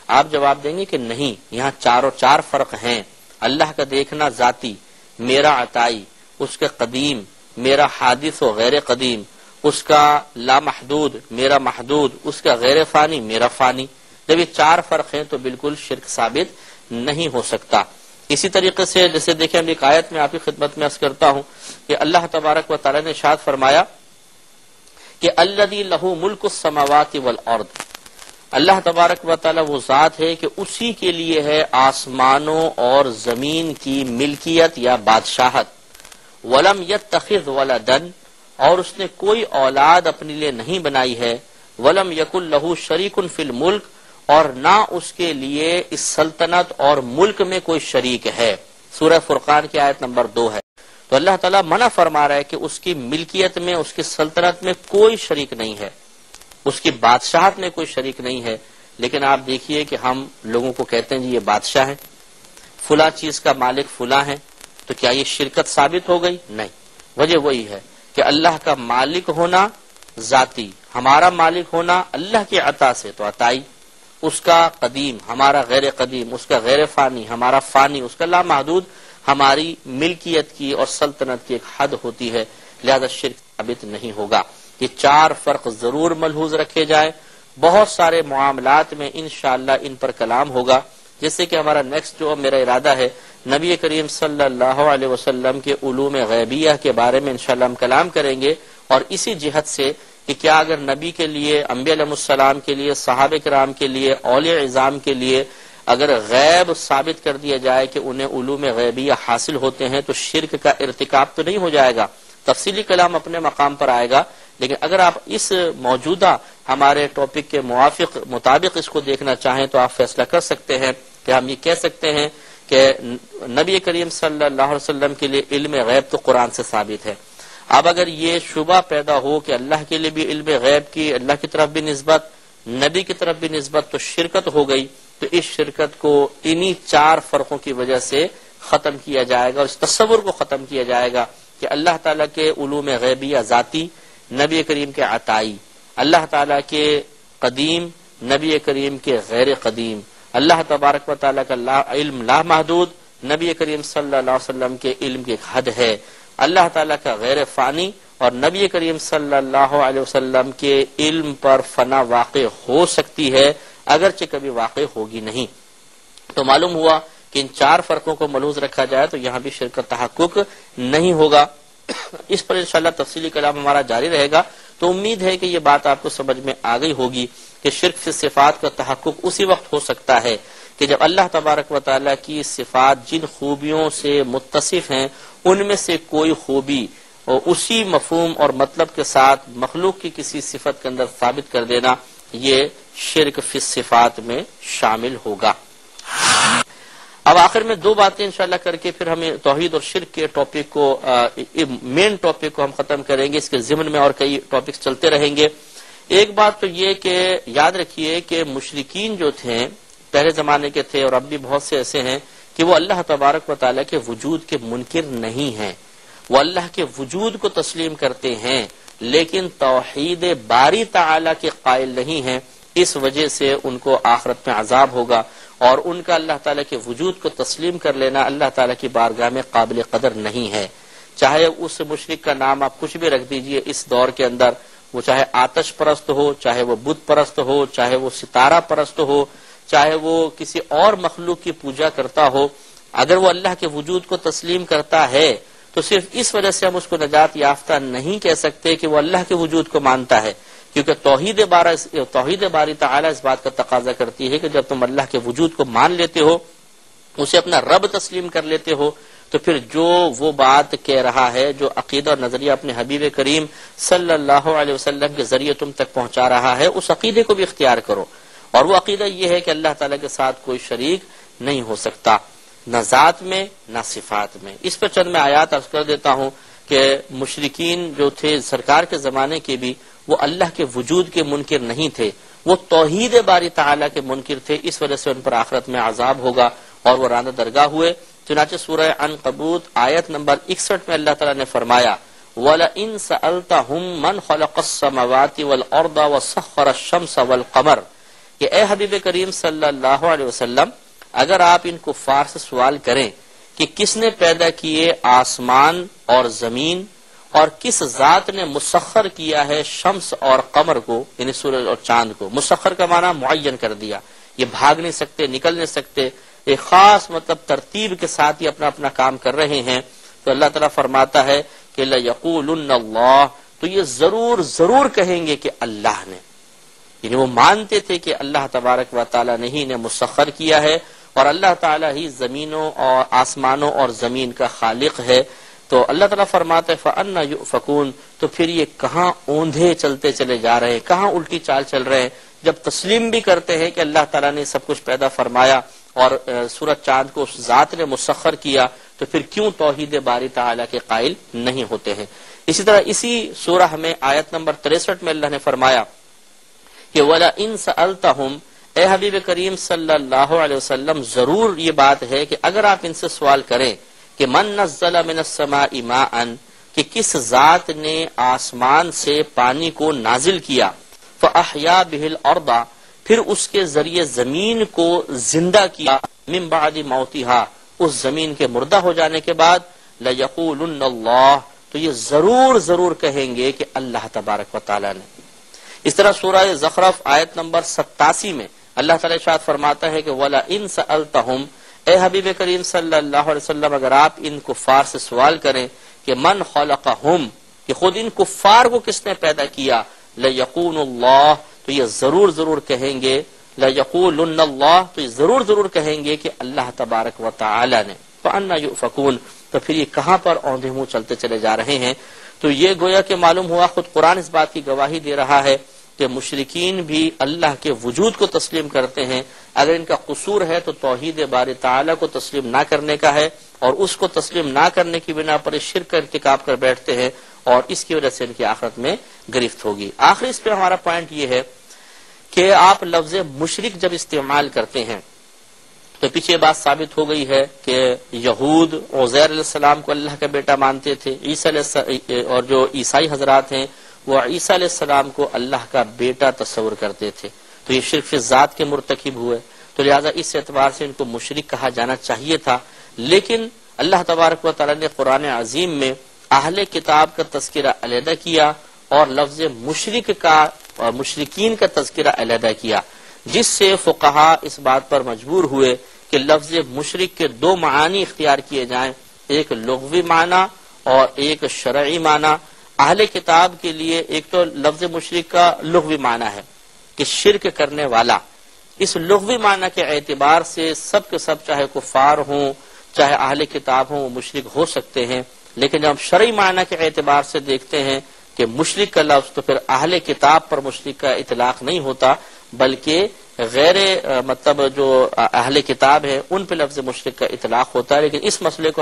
آپ جواب دیں گے کہ نہیں، یہاں چار فرق ہیں. اللہ کا دیکھنا ذاتی، میرا عطائی، اس کا قدیم، میرا حادث و غیر قدیم، اس کا لامحدود، میرا محدود، اس کا غیر فانی، میرا فانی. جب یہ چار فرق ہیں تو بالکل شرک ثابت نہیں ہو سکتا. اسی طریقے سے جیسے دیکھیں ایک آیت میں آپ کی خدمت میں عرض کرتا ہوں کہ اللہ تبارک و تعالی نے ارشاد فرمایا کہ الذی لہ ملک السماوات والارض، اللہ تبارک و تعالی وہ ذات ہے کہ اسی کے لیے ہے آسمانوں اور زمین کی ملکیت یا بادشاہت. ولم یتخذ ولدا، اور اس نے کوئی اولاد اپنے لیے نہیں بنائی ہے. ولم یکن لہ شریک فی الملک، اور نہ اس کے لیے اس سلطنت اور ملک میں کوئی شریک ہے. سورہ فرقان کی آیت نمبر 2 ہے. تو اللہ تعالیٰ منع فرما رہا ہے کہ اس کی ملکیت میں، اس کی سلطنت میں کوئی شریک نہیں ہے، اس کی بادشاہت میں کوئی شریک نہیں ہے. لیکن آپ دیکھیے کہ ہم لوگوں کو کہتے ہیں جی یہ بادشاہ ہے، فلاں چیز کا مالک فلاں ہے، تو کیا یہ شرکت ثابت ہو گئی؟ نہیں. وجہ وہی ہے کہ اللہ کا مالک ہونا ذاتی، ہمارا مالک ہونا اللہ کی عطا سے تو عطائی، اس کا قدیم، ہمارا غیر قدیم، اس کا غیر فانی، ہمارا فانی، اس کا لامحدود. ہماری ملکیت کی اور سلطنت کی ایک حد ہوتی ہے، لہذا شرک ثابت نہیں ہوگا. یہ چار فرق ضرور ملحوظ رکھے جائیں. بہت سارے معاملات میں انشاءاللہ ان پر کلام ہوگا. جیسے کہ ہمارا نیکسٹ جو میرا ارادہ ہے نبی کریم صلی اللہ علیہ وسلم کے علوم غیبیہ کے بارے میں انشاءاللہ ہم کلام کریں گے، اور اسی جہت سے کہ کیا اگر نبی کے لیے، انبیاء علیہ السلام کے لیے، صحابہ کرام کے لیے، اولیاء عظام کے لیے اگر غیب ثابت کر دیا جائے کہ انہیں علوم غیبیہ حاصل ہوتے ہیں تو شرک کا ارتکاب تو نہیں ہو جائے گا. تفصیلی کلام اپنے مقام پر آئے گا، لیکن اگر آپ اس موجودہ ہمارے ٹاپک کے مطابق اس کو دیکھنا چاہیں تو آپ فیصلہ کر سکتے ہیں کہ ہم یہ کہہ سکتے ہیں کہ نبی کریم صلی اللہ علیہ وسلم کے لیے علم غیب تو قرآن سے ثابت ہے. اب اگر یہ شبہ پیدا ہو کہ اللہ کے لیے بھی علم غیب کی، اللہ کی طرف بھی نسبت، نبی کی طرف بھی نسبت، تو شرکت ہو گئی، تو اس شرکت کو انہی 4 فرقوں کی وجہ سے ختم کیا جائے گا، اور اس تصور کو ختم کیا جائے گا کہ اللہ تعالیٰ کے علوم غیبیہ ذاتی، نبی کریم کے عطائی، اللہ تعالیٰ کے قدیم، نبی کریم کے غیر قدیم، اللہ تبارک و تعالیٰ کا علم لا محدود، نبی کریم صلی اللہ علیہ وسلم کے علم کی ایک حد ہے، اللہ تعالیٰ کا غیر فانی، اور نبی کریم صلی اللہ علیہ وسلم کے علم پر فنا واقع ہو سکتی ہے، اگرچہ کبھی واقع ہوگی نہیں۔ تو معلوم ہوا کہ ان 4 فرقوں کو ملحوظ رکھا جائے تو یہاں بھی شرک کا تحقق نہیں ہوگا۔ اس پر انشاءاللہ تفصیلی کلام ہمارا جاری رہے گا، تو امید ہے کہ یہ بات آپ کو سمجھ میں آ گئی ہوگی کہ شرک فی صفات کا تحقق اسی وقت ہو سکتا ہے کہ جب اللہ تبارک و تعالیٰ کی صفات جن خوبیوں سے متصف ہیں ان میں سے کوئی خوبی اور اسی مفہوم اور مطلب کے ساتھ مخلوق کی کسی صفت کے اندر ثابت کر دینا، یہ شرک فی صفات میں شامل ہوگا۔ اب آخر میں 2 باتیں انشاءاللہ کر کے پھر ہمیں توحید اور شرک کے ٹاپک کو، مین ٹاپک کو ہم ختم کریں گے، اس کے ضمن میں اور کئی ٹاپکس چلتے رہیں گے۔ ایک بات تو یہ کہ یاد رکھیے کہ مشرکین جو تھے پہلے زمانے کے تھے، اور اب بھی بہت سے ایسے ہیں کہ وہ اللہ تبارک و تعالیٰ کے وجود کے منکر نہیں ہیں، وہ اللہ کے وجود کو تسلیم کرتے ہیں لیکن توحید باری تعالیٰ کے قائل نہیں ہیں، اس وجہ سے ان کو آخرت میں عذاب ہوگا، اور ان کا اللہ تعالیٰ کے وجود کو تسلیم کر لینا اللہ تعالیٰ کی بارگاہ میں قابل قدر نہیں ہے۔ چاہے اس مشرک کا نام آپ کچھ بھی رکھ دیجئے اس دور کے اندر، وہ چاہے آتش پرست ہو، چاہے وہ بت پرست ہو، چاہے وہ ستارہ پرست ہو، چاہے وہ کسی اور مخلوق کی پوجا کرتا ہو، اگر وہ اللہ کے وجود کو تسلیم کرتا ہے تو صرف اس وجہ سے ہم اس کو نجات یافتہ نہیں کہہ سکتے کہ وہ اللہ کے وجود کو مانتا ہے، کیونکہ توحید باری تعالیٰ اس بات کا تقاضا کرتی ہے کہ جب تم اللہ کے وجود کو مان لیتے ہو، اسے اپنا رب تسلیم کر لیتے ہو، تو پھر جو وہ بات کہہ رہا ہے، جو عقیدہ اور نظریہ اپنے حبیب کریم صلی اللہ علیہ وسلم کے ذریعے تم تک پہنچا رہا ہے، اس عقیدے کو بھی اختیار کرو، اور وہ عقیدہ یہ ہے کہ اللہ تعالیٰ کے ساتھ کوئی شریک نہیں ہو سکتا، نہ ذات میں نہ صفات میں۔ اس پر چند میں آیات عرض کر دیتا ہوں کہ مشرکین جو تھے سرکار کے زمانے کے بھی، وہ اللہ کے وجود کے منکر نہیں تھے، وہ توحید باری تعالیٰ کے منکر تھے، اس وجہ سے ان پر آخرت میں عذاب ہوگا اور وہ راندہ درگاہ ہوئے۔ چنانچہ سورہ عنکبوت آیت نمبر 61 میں اللہ تعالیٰ نے فرمایا وَلَئِن سَأَلْتَهُم مَّنْ خَلَقَ السَّمَاوَاتِ وَالْأَرْضَ وَسَخَّرَ الشَّمْسَ وَالْقَمَرَ، کہ اے حبیب کریم صلی اللہ علیہ وسلم، اگر آپ ان کفار سے سوال کریں کہ کس نے پیدا کیے آسمان اور زمین، اور کس ذات نے مسخر کیا ہے شمس اور قمر کو، یعنی سورج اور چاند کو، مسخر کا معنی معین کر دیا، یہ بھاگ نہیں سکتے، نکل نہیں سکتے، ایک خاص مطلب ترتیب کے ساتھ ہی اپنا اپنا کام کر رہے ہیں، تو اللہ تعالیٰ فرماتا ہے کہ لَيَقُولُنَّ اللَّهُ، تو یہ ضرور کہیں گے کہ اللہ نے، یعنی وہ مانتے تھے کہ اللہ تبارک و تعالیٰ نے ہی انہیں مسخر کیا ہے، اور اللہ تعالیٰ ہی زمینوں اور آسمانوں اور زمین کا خالق ہے۔ تو اللہ تعالیٰ فرماتا ہے فَأَنَّ يُؤْفَكُونَ، تو پھر یہ کہاں اوندھے چلتے چلے جا رہے ہیں، کہاں الٹی چال چل رہے ہیں، جب تسلیم بھی کرتے ہیں کہ اللہ تعالیٰ نے سب کچھ پیدا فرمایا اور سورج چاند کو اس ذات نے مسخر کیا، تو پھر کیوں توحید باری تعالیٰ کے قائل نہیں ہوتے ہیں۔ اسی طرح اسی سورہ میں آیت نمبر 63 میں اللہ نے فرمایا کہ وَلَئِن سَأَلْتَهُمْ، اے حبیب کریم صلی اللہ علیہ وسلم، ضرور یہ بات ہے کہ اگر آپ ان سے سوال کریں کہ من نزل من السماء ماء، کہ کس ذات نے آسمان سے پانی کو نازل کیا، فأحیا به الارض، پھر اس کے ذریعے زمین کو زندہ کیا، من بعد موتها، اس زمین کے مردہ ہو جانے کے بعد، لَيَقُولُنَّ اللَّهُ، تو یہ ضرور کہیں گے کہ اللہ تبارک و تعالی نے۔ اس طرح سورہ زخرف آیت نمبر 87 میں اللہ تعالیٰ ارشاد فرماتا ہے کہ وَلَئِن سَأَلْتَهُمْ، اے حبیب کریم صلی اللہ علیہ وسلم، اگر آپ ان کفار سے سوال کریں کہ من خلقہم، کہ خود ان کفار کو کس نے پیدا کیا، لَيَقُولُ اللَّهُ، تو یہ ضرور کہیں گے، لَيَقُولُنَّ اللَّهُ، تو یہ ضرور کہیں گے کہ اللہ تبارک و تعالی نے۔ فَأَنَّ يُؤْفَكُونَ، تو پھر یہ کہاں پر اوندھے منہ چلتے چلے جا رہے ہیں۔ تو یہ گویا کہ معلوم ہوا، خود قرآن اس بات کی گواہی دے رہا ہے کہ مشرکین بھی اللہ کے وجود کو تسلیم کرتے ہیں، اگر ان کا قصور ہے تو توحید باری تعالیٰ کو تسلیم نہ کرنے کا ہے، اور اس کو تسلیم نہ کرنے کی بنا پر شرک کا ارتکاب کر بیٹھتے ہیں، اور اس کی وجہ سے ان کی آخرت میں گرفت ہوگی۔ آخری اس پہ ہمارا پوائنٹ یہ ہے کہ آپ لفظ مشرک جب استعمال کرتے ہیں تو پیچھے یہ بات ثابت ہو گئی ہے کہ یہود عزیر علیہ السلام کو اللہ کا بیٹا مانتے تھے، اور جو عیسائی حضرات ہیں وہ عیسیٰ علیہ السلام کو اللہ کا بیٹا تصور کرتے تھے، تو یہ شرک فی ذات کے مرتکب ہوئے، تو لہٰذا اس اعتبار سے ان کو مشرک کہا جانا چاہیے تھا۔ لیکن اللہ تبارک و تعالیٰ نے قرآن عظیم میں اہل کتاب کا تذکرہ علیحدہ کیا اور لفظ مشرک کا اور مشرکین کا تذکرہ علیحدہ کیا، جس سے فقہا اس بات پر مجبور ہوئے کہ لفظ مشرک کے دو معانی اختیار کیے جائیں، ایک لغوی معنی اور ایک شرعی معنی۔ اہل کتاب کے لیے ایک تو لفظ مشرک کا لغوی معنی ہے کہ شرک کرنے والا، اس لغوی معنی کے اعتبار سے سب کے سب چاہے کفار ہوں چاہے اہل کتاب ہوں وہ مشرک ہو سکتے ہیں، لیکن جب ہم شرعی معنی کے اعتبار سے دیکھتے ہیں کہ مشرک کا لفظ تو پھر اہل کتاب پر مشرک کا اطلاق نہیں ہوتا، بلکہ غیر مطلب جو اہل کتاب ہے ان پہ لفظ مشرک کا اطلاق ہوتا ہے۔ لیکن اس مسئلے کو